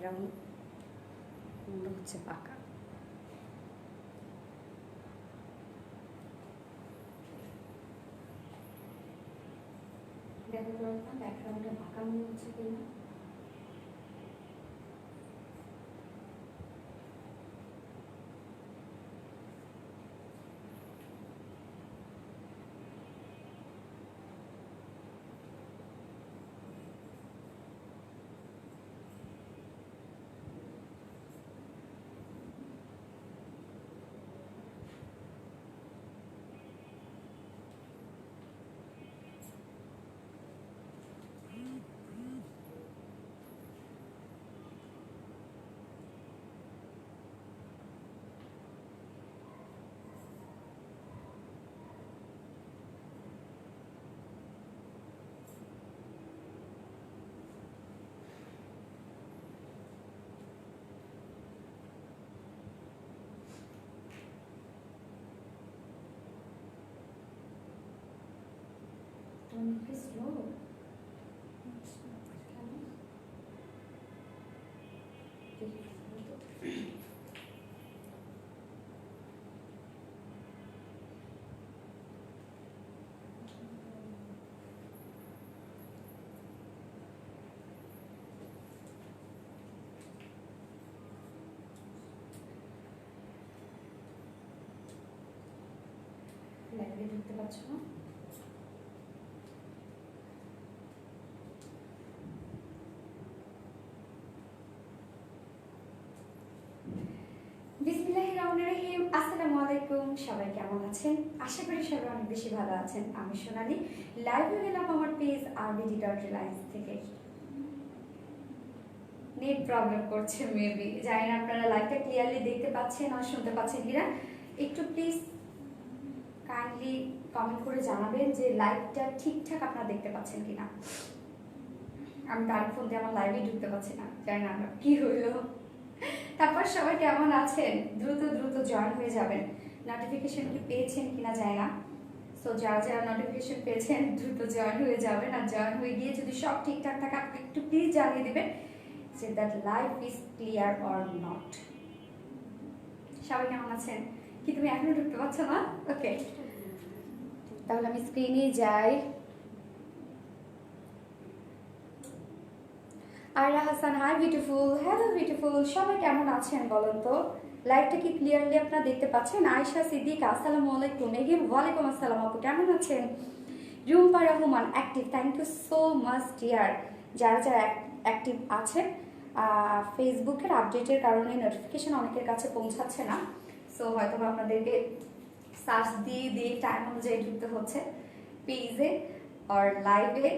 Background হচ্ছে পাকা। দেখো তো ব্যাকগ্রাউন্ডে পাকা মনে হচ্ছে কিনা। লাইভে ঢুকতে পারছো না? বিসমিল্লাহির রহমানির রহিম। আসসালামু আলাইকুম, সবাই কেমন আছেন? আশা করি সবাই অনেক বেশি ভালো আছেন। আমি সোনালি, লাইভে গেলাম আমার পেজ rvd.relax থেকে। নেট প্রবলেম করছে মেবি, জানি না আপনারা লাইভটা ক্লিয়ারলি দেখতে পাচ্ছেন আর শুনতে পাচ্ছেন কিনা। একটু প্লিজ কাইন্ডলি কমেন্ট করে জানাবেন যে লাইভটা ঠিকঠাক আপনারা দেখতে পাচ্ছেন কিনা। আমি তার ফোন দিয়ে আমার লাইভে ঢুকতে পারছি না, জানি না কি হইলো। তারপর সবাই কেমন আছেন? দ্রুত দ্রুত জয়েন হয়ে যাবেন। নোটিফিকেশন কি পেয়েছেন কিনা জানি না, সো যারা যারা নোটিফিকেশন পেয়েছেন দ্রুত জয়েন হয়ে যাবেন। আর জয়েন হয়ে গিয়ে যদি সব ঠিকঠাক থাকে আপনি একটু প্লিজ জানিয়ে দেবেন যে that live is clear or not. সবাই কেমন আছেন? কি তুমি এখনো ঢুকতে পারছো না? ওকে, তাহলে আমি স্ক্রিনে যাই। Ayra Hasan, hi beautiful. Hello beautiful, সবাই কেমন আছেন বলেন তো? লাইভটা কি ক্লিয়ারলি আপনারা দেখতে পাচ্ছেন? আয়েশা সিদ্দিক, আসসালামু আলাইকুম। এগিয়ে ওয়ালাইকুম আসসালাম আপু, কেমন আছেন? Rumpa Rahman active, thank you so much dear. যারা যারা অ্যাক্টিভ আছেন, ফেসবুকের আপডেটের কারণে নোটিফিকেশন অনেকের কাছে পৌঁছাচ্ছে না, সো হয়তো আপনাদেরকে সার্চ দিয়ে দিয়ে টাইম অনুযায়ী ঢুকতে হচ্ছে পেজে আর লাইভে।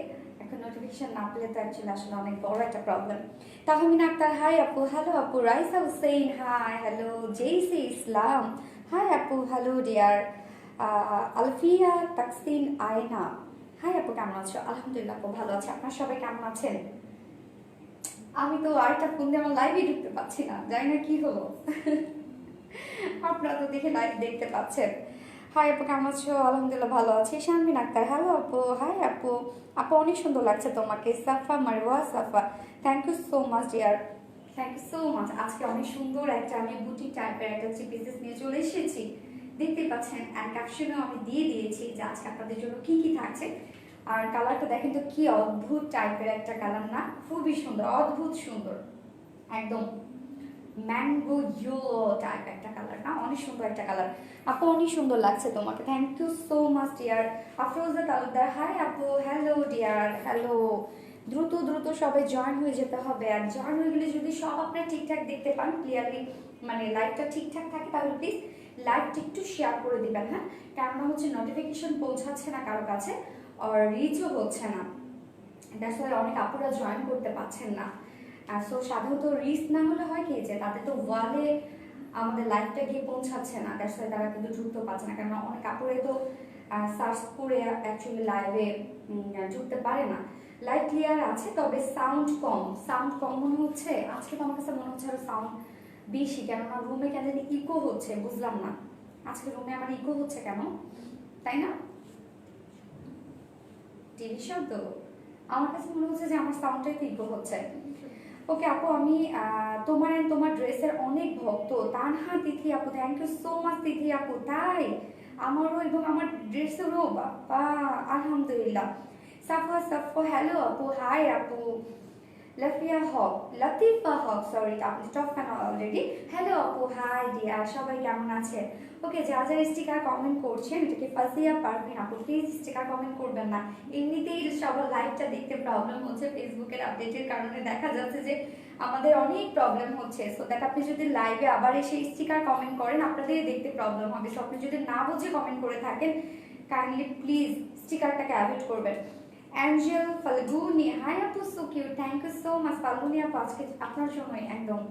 এখন নোটিফিকেশন না পেলে তো অ্যাকচুয়ালি আসলে অনেক বড় একটা প্রবলেম। তাহমিন আক্তার, হাই আপু। হ্যালো আপু। Raisa Hussain, hi hello. জেইসি ইসলাম, হাই আপু। Hello dear. Alfia Taksin Ayna, hi আপু, কেমন আছো? আলহামদুলিল্লাহ আপু ভালো আছে। আপনার সবাই কেমন আছেন? আমি তো আরেকটা ফোন দিয়ে আমার লাইভে ঢুকতে পাচ্ছি না, জানি না কি হলো। আপনারা তো দেখে লাইভ দেখতে পাচ্ছেন। হাই আপু, কেমন আছো? আলহামদুলিল্লাহ ভালো আছি। শানবিন আক্তার, হ্যালো আপু। হাই আপু। আপু অনেক সুন্দর লাগছে তোমাকে। Safa Marwa Safa, thank you so much dear, thank you so much. আজকে অনেক সুন্দর একটা আমি বুটিক টাইপের একটা থ্রি পিসেস নিয়ে চলে এসেছি, দেখতে পাচ্ছেন। অ্যান্ড ক্যাপশনেও আমি দিয়ে দিয়েছি যে আজকে আপনাদের জন্য কি কি থাকছে। আর কালারটা দেখেন তো কি অদ্ভুত টাইপের একটা কালার না? খুবই সুন্দর, অদ্ভুত সুন্দর, একদম ম্যাঙ্গো ইয়েলো টাইপ একটা কালার না? অনেক সুন্দর একটা কালার। আপু অনেক সুন্দর লাগছে তোমাকে, thank you so much dear. Afroza Talukdar, hi আপু। Hello dear, hello. দ্রুত দ্রুত সবাই জয়েন হয়ে যেতে হবে। আর জয়েন হয়ে গেলে যদি সব আপনারা ঠিকঠাক দেখতে পান, ক্লিয়ারলি মানে লাইভটা ঠিকঠাক থাকে, তাহলে প্লিজ লাইভটা একটু শেয়ার করে দিবেন। হ্যাঁ, কেননা হচ্ছে নোটিফিকেশন পৌঁছাচ্ছে না কারো কাছে আর রিচও হচ্ছে না, দ্যাটস ওয়াই অনেক আপুরা জয়েন করতে পারছেন না। সো সাধারণত রিস্ক না হলে হয় কি যে তাদের তো ওয়ালে আমাদের লাইভটা গিয়ে পৌঁছাচ্ছে না, দ্যাটস ওয়াই তারা কিন্তু ঢুকতে পারছে না। কারণ অনেক আপুরে তো সার্চ করে অ্যাকচুয়ালি লাইভে ঢুকতে পারে না। লাইভ ক্লিয়ার আছে, তবে সাউন্ড কম, সাউন্ড কম মনে হচ্ছে। আজকে তো আমার কাছে মনে হচ্ছে আরো সাউন্ড বেশি, কেননা রুমে কেন ইকো হচ্ছে, বুঝলাম না আজকে রুমে আমার ইকো হচ্ছে কেন, তাই না? টিভি শব্দ আমার কাছে মনে হচ্ছে যে আমার সাউন্ডটাই তো ইকো হচ্ছে। ওকে আপু, আমি তোমার and তোমার ড্রেসের অনেক ভক্ত। তানহা তিথি আপু, থ্যাংক ইউ সো মাচ তিথি আপু। তাই আমারও এবং আমার ড্রেসেরও, বাবা আলহামদুলিল্লাহ। সাফা সাফা হ্যালো আপু, হাই আপু। লাফিয়া হক, লতিফা হক, সরি আপনি টপ ফ্যান অলরেডি। হ্যালো আপু, হাই ডিয়ার, সবাই কেমন আছে? ওকে, যা যা স্টিকার কমেন্ট করছেন, এটাকে ফাজিয়া পারভিন আপু, প্লিজ স্টিকার কমেন্ট করবেন না। এমনিতেই সবার লাইভটা দেখতে প্রবলেম হচ্ছে, ফেসবুকের আপডেটের কারণে দেখা যাচ্ছে যে আমাদের অনেক প্রবলেম হচ্ছে। সো দ্যাট আপনি যদি লাইভে আবার এসে স্টিকার কমেন্ট করেন, আপনাদের দেখতে প্রবলেম হবে। সো আপনি যদি না বুঝে কমেন্ট করে থাকেন, কাইন্ডলি প্লিজ স্টিকারটাকে অ্যাভয়েড করবেন। অ্যাঞ্জেল ফাল্গুনি, হাই আপু, so cute, thank you so much Falguni আপু। আজকে আপনার জন্যই একদম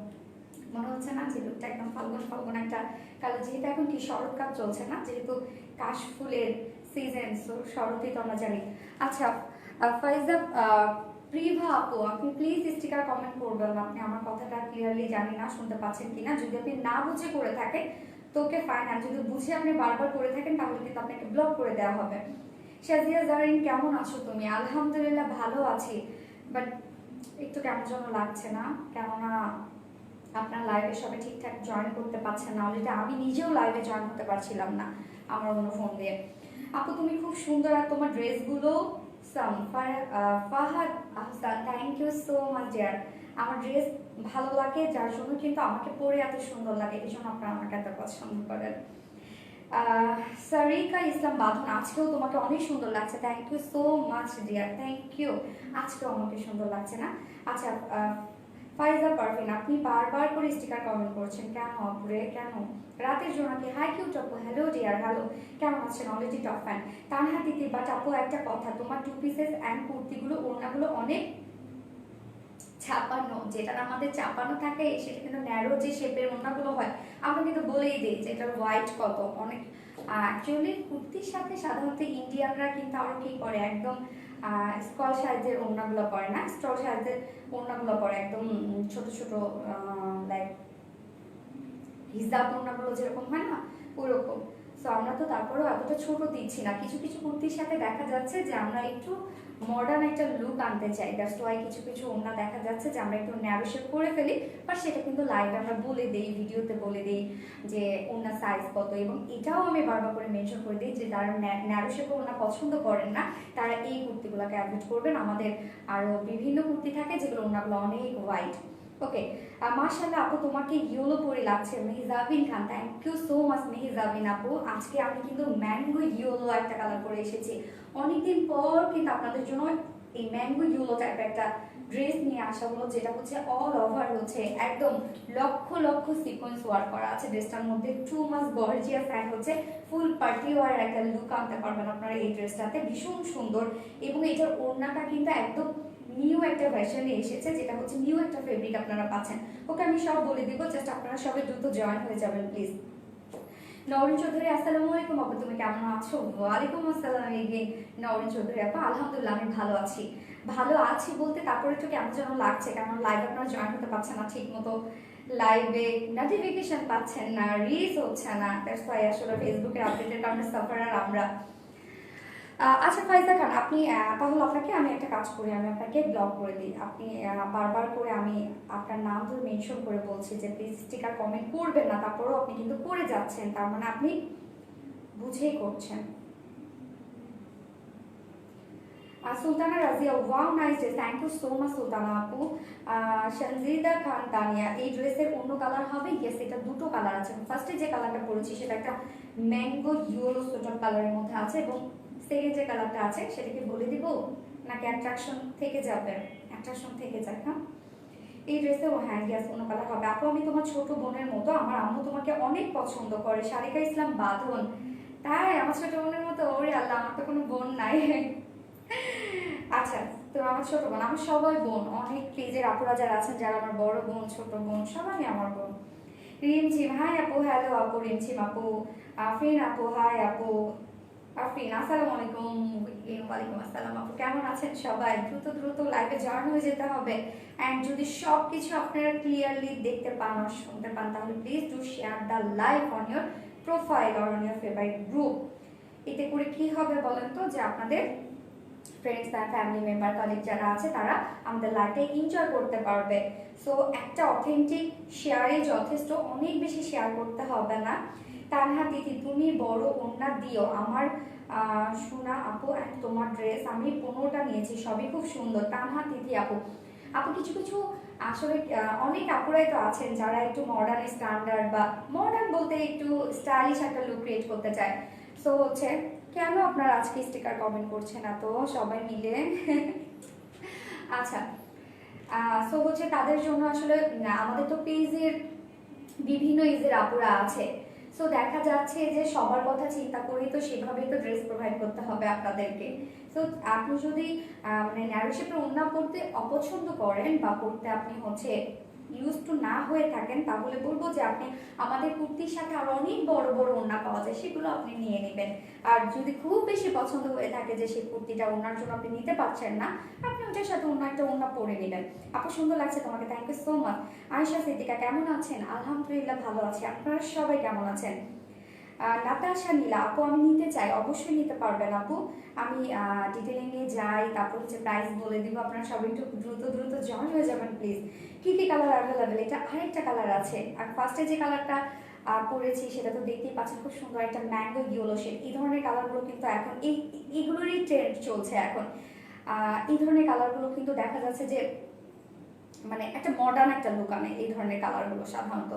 মনে হচ্ছে না যে লুকটা একদম ফাল্গুন ফাল্গুন একটা কালার, যেহেতু এখন কি শরৎকাল চলছে না, যেহেতু কাশফুলের সিজন, সো শরৎই তো আমরা জানি। আচ্ছা ফাইজা প্রিভা আপু, আপনি প্লিজ স্টিকার কমেন্ট করবেন। আপনি আমার কথাটা ক্লিয়ারলি জানি না শুনতে পাচ্ছেন কিনা, যদি আপনি না বুঝে করে থাকেন তো ওকে ফাইন, আর যদি বুঝে আপনি বারবার করে থাকেন তাহলে কিন্তু আপনাকে ব্লক করে দেওয়া হবে। শাজিয়া জারিন, কেমন আছো তুমি? আলহামদুলিল্লাহ ভালো আছি, বাট একটু কেমন যেন লাগছে না, কেননা আপনার লাইভে সবাই ঠিকঠাক জয়েন করতে পারছেন না। অলরেডি আমি নিজেও লাইভে জয়েন হতে পারছিলাম না আমার অন্য ফোন দিয়ে। আপু তুমি খুব সুন্দর, আর তোমার ড্রেসগুলো Fahad Ahsan, thank you so much dear. আমার ড্রেস ভালো লাগে যার জন্য কিন্তু আমাকে পরে এত সুন্দর লাগে, এই জন্য আপনারা আমাকে এত পছন্দ করেন। সারিকা ইসলাম বাঁধন, আজকেও তোমাকে অনেক সুন্দর লাগছে, thank you so much dear, thank you. আজকেও আমাকে সুন্দর লাগছে না। আচ্ছা ফাইজা পারভিন, আপনি বারবার করে স্টিকার কমেন্ট করছেন কেন আপুরে, কেন? রাতের জন্য কি? হাই কিউট আপু, হ্যালো ডিয়ার, হ্যালো, কেমন আছেন? Already top fan. Tanha Tithi, but আপু একটা কথা, তোমার টু পিসেস অ্যান্ড কুর্তিগুলো, ওড়নাগুলো অনেক ছাপানো, যেটা আমাদের চাপানো থাকে সেটা কিন্তু ন্যারো যে শেপের ওড়নাগুলো হয়, আমরা কিন্তু বলেই দিই যে এটার হোয়াইট কত অনেক। অ্যাকচুয়ালি কুর্তির সাথে সাধারণত ইন্ডিয়ানরা কিন্তু আরো কি করে, একদম স্কল সাইজের ওড়নাগুলো পরে না, স্টল সাইজের ওড়নাগুলো পরে, একদম ছোট ছোট লাইক হিজাব ওড়নাগুলো যেরকম হয় না ওরকম। সো আমরা তো তারপরেও এতটা ছোট দিচ্ছি না, কিছু কিছু কুর্তির সাথে দেখা যাচ্ছে যে আমরা একটু মডার্ন একটা লুক আনতে চাই, দ্যাটস ওয়াই কিছু কিছু ওড়না দেখা যাচ্ছে যে আমরা একটু ন্যারো শেপ করে ফেলি, বাট সেটা কিন্তু লাইভে আমরা বলে দিই, ভিডিওতে বলে দিই যে ওড়না সাইজ কত। এবং এটাও আমি বারবার করে মেনশন করে দিই যে যারা ন্যারো শেপে ওড়না পছন্দ করেন না তারা এই কুর্তিগুলোকে অ্যাভয়েড করবেন। আমাদের আরও বিভিন্ন কুর্তি থাকে যেগুলো ওড়নাগুলো অনেক হোয়াইট। ওকে, মাশাআল্লাহ আপু তোমাকে ইয়েলো পরে লাগছে। Mehjabin Khan, thank you so much Mehjabin আপু। আজকে আমি কিন্তু ম্যাঙ্গো ইয়েলো একটা কালার পরে এসেছি, অনেকদিন পর কিন্তু আপনাদের জন্য এই ম্যাঙ্গো ইয়েলো টাইপের একটা ড্রেস নিয়ে আসা হলো, যেটা হচ্ছে অল ওভার হচ্ছে একদম লক্ষ লক্ষ সিকোয়েন্স ওয়ার্ক করা আছে ড্রেসটার মধ্যে, টু মাচ গর্জিয়াস, অ্যান্ড হচ্ছে ফুল পার্টি ওয়ার একটা লুক আনতে পারবেন আপনারা এই ড্রেসটাতে, ভীষণ সুন্দর। এবং এটার ওড়নাটা কিন্তু একদম নিউ একটা ভার্সনে এসেছে, যেটা হচ্ছে নিউ একটা ফেব্রিক আপনারা পাচ্ছেন। ওকে আমি সব বলে দিব, জাস্ট আপনারা সবাই দ্রুত জয়েন হয়ে যাবেন প্লিজ। নওরিন চৌধুরী, আসসালামু আলাইকুম আপু, তুমি কেমন আছো? ওয়ালাইকুম আসসালাম এগেইন নওরিন চৌধুরী আপু, আলহামদুলিল্লাহ আমি ভালো আছি। ভালো আছি বলতে তারপরে একটু কেমন যেন লাগছে, কারণ লাইভে আপনারা জয়েন হতে পারছেন না ঠিক মতো, লাইভে নোটিফিকেশন পাচ্ছেন না, রিচ হচ্ছে না, দ্যাটস ওয়াই আসলে ফেসবুকের আপডেটের কারণে সাফারার আমরা। আচ্ছা ফাইজা খান, আপনি তাহলে আপনাকে আমি একটা কাজ করি, আমি আপনাকে ব্লক করে দিই। আপনি বারবার করে আমি আপনার নাম ধরে মেনশন করে বলছি যে প্লিজ স্টিকার কমেন্ট করবেন না, তারপরেও আপনি কিন্তু করে যাচ্ছেন, তার মানে আপনি বুঝেই করছেন। Sultana Razia, wow nice dress, thank you so much Sultana আপু। সঞ্জিদা খান তানিয়া, এই ড্রেসের অন্য কালার হবে? ইয়েস, এটা দুটো কালার আছে। ফার্স্টে যে কালারটা পরেছি সেটা একটা ম্যাঙ্গো ইয়েলো সোটার কালারের মধ্যে আছে, এবং সেকেন্ড যে কালারটা আছে সেটাকে বলে দিব নাকি অ্যাট্রাকশন থেকে যাবে? অ্যাট্রাকশন থেকে যাক। হ্যাঁ, এই ড্রেসে হ্যাঁ ইয়েস অন্য কালার হবে। আপু আমি তোমার ছোট বোনের মতো, আমার আম্মু তোমাকে অনেক পছন্দ করে। সারিকা ইসলাম বাঁধন, তাই আমার ছোট বোনের মতো? ওরে আল্লাহ, আমার তো কোনো বোন নাই। আচ্ছা, তো আমার ছোট বোন, আমার সবাই বোন, অনেক পেজের আপুরা যারা আছেন, যারা আমার বড় বোন ছোট বোন সবাই আমার বোন। রিমঝিম, হাই আপু, হ্যালো আপু রিমঝিম আপু। আফরিন আপু, হাই আপু। আফরিন, আসসালামু আলাইকুম। ওয়ালাইকুম আসসালাম আপু, কেমন আছেন সবাই? দ্রুত দ্রুত লাইভে জয়েন হয়ে যেতে হবে। অ্যান্ড যদি সব কিছু আপনারা ক্লিয়ারলি দেখতে পান আর শুনতে পান, তাহলে please do share the live on your profile or on your favourite group. এতে করে কি হবে বলেন তো, যে আপনাদের ফ্রেন্ডস আর ফ্যামিলি মেম্বার কলিগ যারা আছে তারা আমাদের লাইফে এনজয় করতে পারবে। সো একটা অথেন্টিক শেয়ারে যথেষ্ট, অনেক বেশি শেয়ার করতে হবে না। তানহা দিদি তুমি বড় ওড়না দিও আমার সোনা আপু, অ্যান্ড তোমার ড্রেস আমি 15টা নিয়েছি, সবই খুব সুন্দর। তানহা দিদি আপু, আপু কিছু কিছু আসলে অনেক আপুরাই তো আছেন যারা একটু মডার্ন স্ট্যান্ডার্ড বা মডার্ন বলতে একটু স্টাইলিশ একটা লুক ক্রিয়েট করতে চায়। সো হচ্ছে কেন আপনারা আজকে স্টিকার কমেন্ট করছেন না তো সবাই মিলে? আচ্ছা, সো হচ্ছে তাদের জন্য আসলে আমাদের তো পেজের বিভিন্ন এজের আপুরা আছে। সো দেখা যাচ্ছে যে সবার কথা চিন্তা করেই তো সেভাবেই তো ড্রেস প্রোভাইড করতে হবে আপনাদেরকে। সো আপনি যদি মানে ন্যারো শেপের ওড়না পরতে অপছন্দ করেন বা পরতে আপনি হচ্ছে ইউজ টু না হয়ে থাকেন, তাহলে বলবো যে আপনি আমাদের কুর্তির সাথে আরো অনেক বড় বড় ওড়না পাওয়া যায়, সেগুলো আপনি নিয়ে নেবেন। আর যদি খুব বেশি পছন্দ হয়ে থাকে যে সেই কুর্তিটা ওড়নার জন্য আপনি নিতে পারছেন না, আপনি ওটার সাথে অন্য একটা ওড়না পরে নেবেন। আপু সুন্দর লাগছে তোমাকে, thank you so much. Ayesha Siddika কেমন আছেন? আলহামদুলিল্লাহ ভালো আছি, আপনারা সবাই কেমন আছেন? নাতাশা নীলা আপু আমি নিতে চাই, অবশ্যই নিতে পারবেন আপু। আমি ডিটেলিংয়ে যাই, তারপর হচ্ছে প্রাইস বলে দিব, আপনারা সবাই একটু দ্রুত দ্রুত জয়েন হয়ে যাবেন প্লিজ। কি কি কালার অ্যাভেলেবেল? এটা আরেকটা কালার আছে, আর ফার্স্টে যে কালারটা পরেছি সেটা তো দেখতেই পাচ্ছেন, খুব সুন্দর একটা ম্যাঙ্গো ইয়েলো শেড। এই ধরনের কালারগুলো কিন্তু এখন এইগুলোরই ট্রেন্ড চলছে এখন। এই ধরনের কালারগুলো কিন্তু দেখা যাচ্ছে যে মানে একটা মডার্ন একটা লুক আনে এই ধরনের কালারগুলো সাধারণত।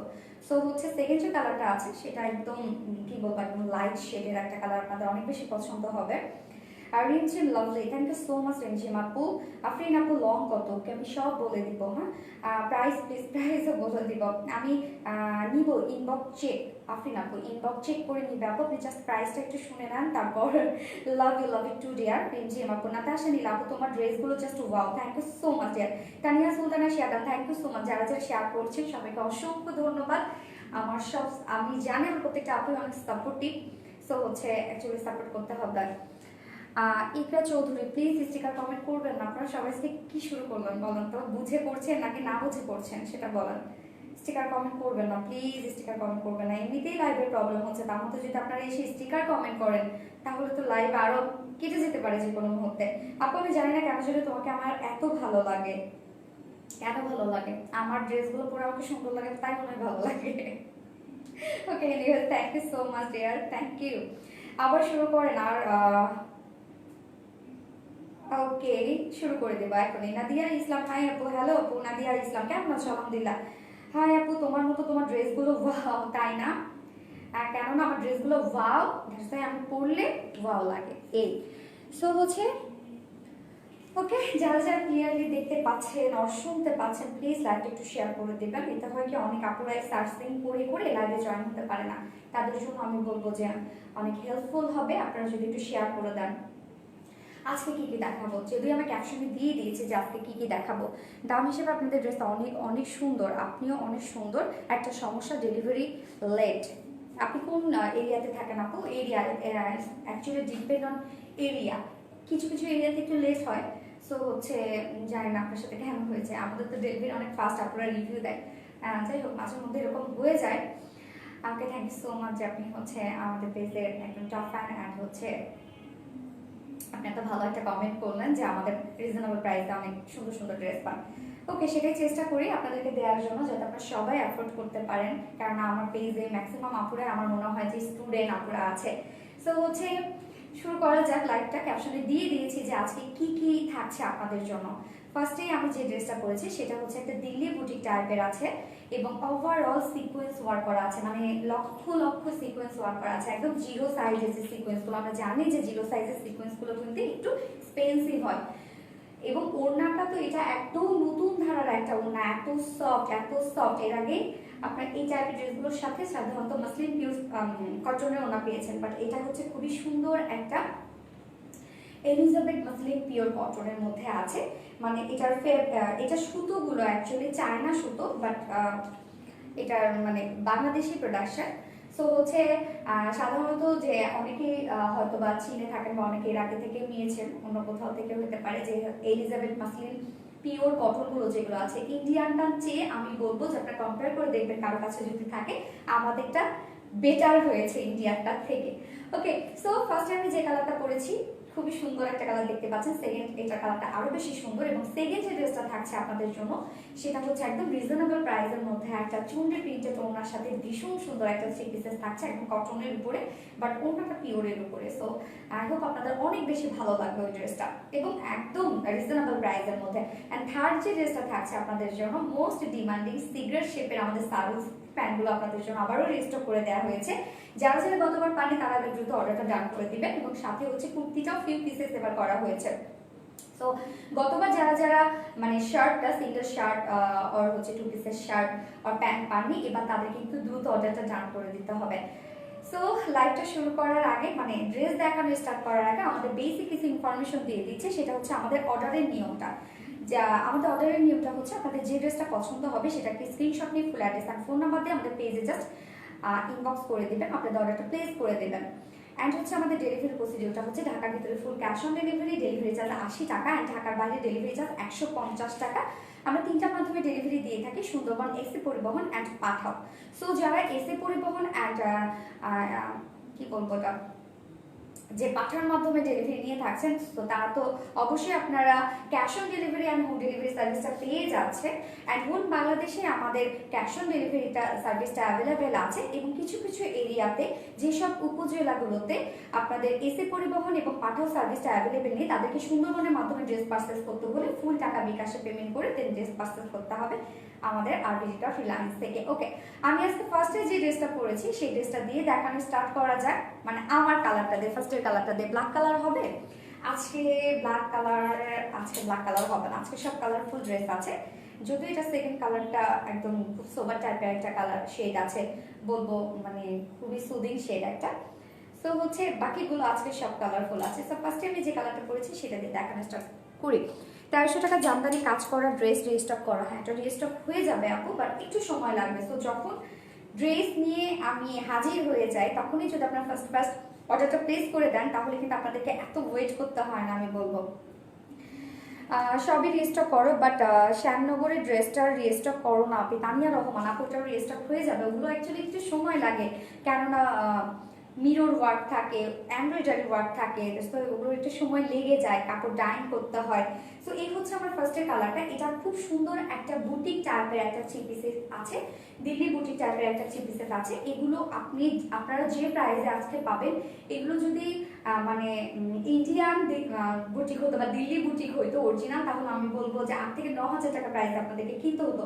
সো হচ্ছে সেকেন্ড যে কালারটা আছে সেটা একদম কি বলবো, একদম লাইট শেডের একটা কালার, আপনাদের অনেক বেশি পছন্দ হবে। আর Rimjhim Lovely, thank you so much Rimjhim আপু। আফরিন আপু লং কত? ওকে আমি সব বলে দিব, হ্যাঁ প্রাইস প্লিজ প্রাইসও বলে দিব আমি। নিব ইনবক্স চেক, আফরিন আপু ইনবক্স চেক করে নিবে আপু, আপনি জাস্ট প্রাইসটা একটু শুনে নেন তারপর। Love you too dear Rimjhim আপু। নাতাশা নীলা আপু তোমার ড্রেসগুলো just wow, thank you so much dear. Tania Sultana শিয়াদান, থ্যাংক ইউ সো মাচ। যারা যারা শেয়ার করছেন সবাইকে অসংখ্য ধন্যবাদ। আমার সব আমি জানি আমার প্রত্যেকটা আপু অনেক সাপোর্টিভ। সো হচ্ছে অ্যাকচুয়ালি সাপোর্ট করতে হবে। ইকরা চৌধুরী প্লিজ স্টিকার কমেন্ট করবেন না, আপনারা সবাই কি শুরু করলেন বলেন তো? বুঝে করছেন নাকি না বুঝে করছেন সেটা বলেন। স্টিকার কমেন্ট করবেন না প্লিজ, স্টিকার কমেন্ট করবেন না, এমনিতেই লাইভের প্রবলেম হচ্ছে, তার মধ্যে যদি আপনারা এসে স্টিকার কমেন্ট করেন তাহলে তো লাইভ আরো কেটে যেতে পারে যে কোনো মুহূর্তে। আপু আমি জানি না কেন যদি তোমাকে আমার এত ভালো লাগে, কেন ভালো লাগে? আমার ড্রেসগুলো পরে আমাকে সুন্দর লাগে তাই মনে হয় ভালো লাগে। Okay anyway thank you so much dear, thank you. আবার শুরু করেন। আর ওকে শুরু করে দেবো এখনই। নাদিয়া ইসলাম, হাই আপু। হ্যালো আপু নাদিয়া ইসলাম, কেমন আছো? আলহামদুলিল্লাহ। হাই আপু তোমার মতো তোমার ড্রেসগুলো ওয়াও, তাই না? কেননা আমার ড্রেসগুলো ওয়াও, তাই আমি পরলে ওয়াও লাগে এই। সো হচ্ছে ওকে, যারা যারা ক্লিয়ারলি দেখতে পাচ্ছেন আর শুনতে পাচ্ছেন প্লিজ লাইভটা একটু শেয়ার করে দেবেন। এতে হয় কি অনেক আপুরাই সার্চিং করে করে লাইভে জয়েন হতে পারে না, তাদের জন্য আমি বলবো যে অনেক হেল্পফুল হবে আপনারা যদি একটু শেয়ার করে দেন। আজকে কি কি দেখাবো, যদিও আমি ক্যাপশনে দিয়ে দিয়েছি যে আজকে কি কি দেখাবো। দাম হিসেবে আপনাদের ড্রেসটা অনেক অনেক সুন্দর, আপনিও অনেক সুন্দর। একটা সমস্যা ডেলিভারি লেট। আপনি কোন এরিয়াতে থাকেন আপু? Area actually depend on area, কিছু কিছু এরিয়াতে একটু লেট হয়। সো হচ্ছে জানি না আপনার সাথে কেন হয়েছে, আমাদের তো ডেলিভারি অনেক ফাস্ট, আপনারা রিভিউ দেয়। যাই হোক মাঝে মধ্যে এরকম হয়ে যায়। আমাকে থ্যাংক ইউ সো মাচ যে আপনি হচ্ছে আমাদের পেজের একদম টপ ফ্যান, অ্যান্ড হচ্ছে আপনি একটা ভালো একটা কমেন্ট করলেন যে আমাদের রিজনেবল প্রাইসে অনেক সুন্দর সুন্দর ড্রেস পান। ওকে সেটাই চেষ্টা করি আপনাদেরকে দেওয়ার জন্য যাতে আপনারা সবাই অ্যাফোর্ড করতে পারেন, কারণ আমার পেজে ম্যাক্সিমাম আপুরা আমার মনে হয় যে স্টুডেন্ট আপুরা আছে। সো হচ্ছে শুরু করা যাক লাইভটা। ক্যাপশনে দিয়ে দিয়েছি যে আজকে কি কি থাকছে আপনাদের জন্য। ফার্স্টেই আমি যে ড্রেসটা পরেছি সেটা হচ্ছে একটা দিল্লি বুটিক টাইপের আছে এবং ওভারঅল সিকোয়েন্স ওয়ার্ক করা আছে, মানে লক্ষ লক্ষ সিকোয়েন্স ওয়ার্ক করা আছে, একদম জিরো সাইজের যে সিকোয়েন্সগুলো, আমরা জানি যে জিরো সাইজের সিকোয়েন্সগুলো কিন্তু একটু এক্সপেন্সিভ হয়। এবং ওড়নাটা তো এটা একদম নতুন ধারার একটা ওড়না, এত সফট এত সফট। এর আগে আপনার এই টাইপের ড্রেসগুলোর সাথে সাধারণত মাসলিন পিওর কটনের ওড়না পেয়েছেন, বাট এটা হচ্ছে খুবই সুন্দর একটা এলিজাবেথ মাসলিন পিওর কটনের মধ্যে আছে। মানে এটা সুতোগুলো অ্যাকচুয়ালি চায়না সুতো, বাট এটার মানে বাংলাদেশি প্রোডাকশন। সো হচ্ছে সাধারণত যে অনেকেই হয়তো বা চীনে থাকেন বা অনেকে এর আগে থেকে নিয়েছেন, অন্য কোথাও থেকে হতে পারে, যে এলিজাবেথ মাসলিন পিওর কটনগুলো যেগুলো আছে ইন্ডিয়ানটার চেয়ে আমি বলবো যে আপনারা কম্পেয়ার করে দেখবেন কারো কাছে যদি থাকে, আমাদেরটা বেটার হয়েছে ইন্ডিয়ানটার থেকে। ওকে সো ফার্স্টে আমি যে কালারটা পরেছি খুবই সুন্দর একটা কালার দেখতে পাচ্ছেন। সেকেন্ড এটা কালারটা আরো বেশি সুন্দর, এবং সেকেন্ড যে ড্রেসটা থাকছে আপনাদের জন্য সেটা হচ্ছে একদম রিজনেবল প্রাইসের মধ্যে একটা চুনরি প্রিন্টেড ওড়নার সাথে ভীষণ সুন্দর একটা থ্রি পিসেস থাকছে, একদম কটনের উপরে, বাট ওড়নাটা পিওরের উপরে। সো আই হোপ আপনাদের অনেক বেশি ভালো লাগবে ওই ড্রেসটা, এবং একদম রিজনেবল প্রাইসের মধ্যে। অ্যান্ড থার্ড যে ড্রেসটা থাকছে আপনাদের জন্য মোস্ট ডিমান্ডিং সিগারেট শেপের আমাদের সারুস প্যান্টগুলো আপনাদের জন্য আবারও রিস্টক করে দেওয়া হয়েছে। যারা যারা গতবার পানি তারা দ্রুত অর্ডারটা ডান করে দিবেন, এবং সাথে হচ্ছে কুর্তিটাও ফিউ পিসেস এবার করা হয়েছে। সো গতবার যারা যারা মানে শার্টটা সিঙ্গেল শার্ট আর হচ্ছে টু পিসের শার্ট আর প্যান্ট পাননি, এবার তাদের কিন্তু দ্রুত অর্ডারটা ডান করে দিতে হবে। সো লাইভটা শুরু করার আগে মানে ড্রেস দেখানো স্টার্ট করার আগে আমাদের বেসিক কিছু ইনফরমেশন দিয়ে দিচ্ছে, সেটা হচ্ছে আমাদের অর্ডারের নিয়মটা। যা আমাদের অর্ডারের নিয়মটা হচ্ছে আপনাদের যে ড্রেসটা পছন্দ হবে সেটাকে স্ক্রিনশট নিয়ে ফুল অ্যাড্রেস আর ফোন নাম্বার দিয়ে আমাদের পেজে জাস্ট ইনবক্স করে দিবেন, আপনাদের অর্ডারটা প্লেস করে দেবেন। অ্যান্ড হচ্ছে আমাদের ডেলিভারি প্রসিডিওরটা হচ্ছে ঢাকার ভিতরে full cash on delivery, delivery charge 80 টাকা, অ্যান্ড ঢাকার বাইরে ডেলিভারি চার্জ 150 টাকা। আমরা তিনটার মাধ্যমে ডেলিভারি দিয়ে থাকি, সুন্দরবন এসি পরিবহন অ্যান্ড পাঠাও। সো যারা এসি পরিবহন অ্যান্ড কি বলবো ওটা যে পাঠানোর মাধ্যমে ডেলিভারি নিয়ে থাকছেন, তো তারা তো অবশ্যই আপনারা cash on delivery and home delivery সার্ভিসটা পেয়ে যাচ্ছে। অ্যান্ড হোল বাংলাদেশে আমাদের ক্যাশ অন ডেলিভারিটা সার্ভিসটা অ্যাভেলেবেল আছে, এবং কিছু কিছু এরিয়াতে যেসব উপজেলাগুলোতে আপনাদের এসি পরিবহন এবং পাঠাও সার্ভিসটা অ্যাভেলেবেল নেই, তাদেরকে সুন্দরবনের মাধ্যমে ড্রেস পারচেস করতে হলে ফুল টাকা বিকাশে পেমেন্ট করে দেন ড্রেস পারচেস করতে হবে আমাদের আরবিজিটা ফ্রিল্যান্স থেকে। ওকে, আমি আজকে ফার্স্টে যে ড্রেসটা পরেছি সেই ড্রেসটা দিয়ে দেখানো স্টার্ট করা যাক। মানে আমার কালারটা দিয়ে, ফার্স্টের কালারটা দিয়ে ব্ল্যাক কালার হবে আজকে। ব্ল্যাক কালার হবে না, আজকে সব কালারফুল ড্রেস আছে। যদিও এটা সেকেন্ড কালারটা একদম খুব সোবার টাইপের একটা কালার শেড আছে, বলবো মানে খুবই সুদিং শেড একটা। সো হচ্ছে বাকিগুলো আজকে সব কালারফুল আছে। সো ফার্স্টে আমি যে কালারটা পরেছি সেটা দিয়ে দেখানো স্টার্ট করি। 1300 টাকা জামদানি কাজ করা ড্রেস রিস্টক করা। হ্যাঁ, এটা রিস্টক হয়ে যাবে আপু, বাট একটু সময় লাগবে। সো যখন ড্রেস নিয়ে আমি হাজির হয়ে যাই তখনই যদি আপনারা ফার্স্ট অর্ডারটা প্লেস করে দেন তাহলে কিন্তু আপনাদেরকে এত ওয়েট করতে হয় না। আমি বলবো সবই রিস্টক করো, বাট শ্যামনগরের ড্রেসটা রিস্টক করো না আপনি। তানিয়া রহমান আপুটাও রিস্টক হয়ে যাবে। ওগুলো অ্যাকচুয়ালি একটু সময় লাগে, কেননা মিরর ওয়ার্ক থাকে, এমব্রয়ডারি ওয়ার্ক থাকে, তো ওগুলো একটু সময় লেগে যায়, কাপড় ডাইং করতে হয়। সো এই হচ্ছে আমার ফার্স্টের কালারটা। এটা খুব সুন্দর একটা বুটিক টাইপের একটা থ্রি পিসেস আছে, দিল্লি বুটিক টাইপের একটা থ্রি পিসেস আছে। এগুলো আপনারা যে প্রাইসে আজকে পাবেন, এগুলো যদি মানে ইন্ডিয়ান বুটিক হতো বা দিল্লি বুটিক হইতো অরিজিনাল, তাহলে আমি বলবো যে 8 থেকে 9,000 টাকা প্রাইসে আপনাদেরকে কিনতে হতো।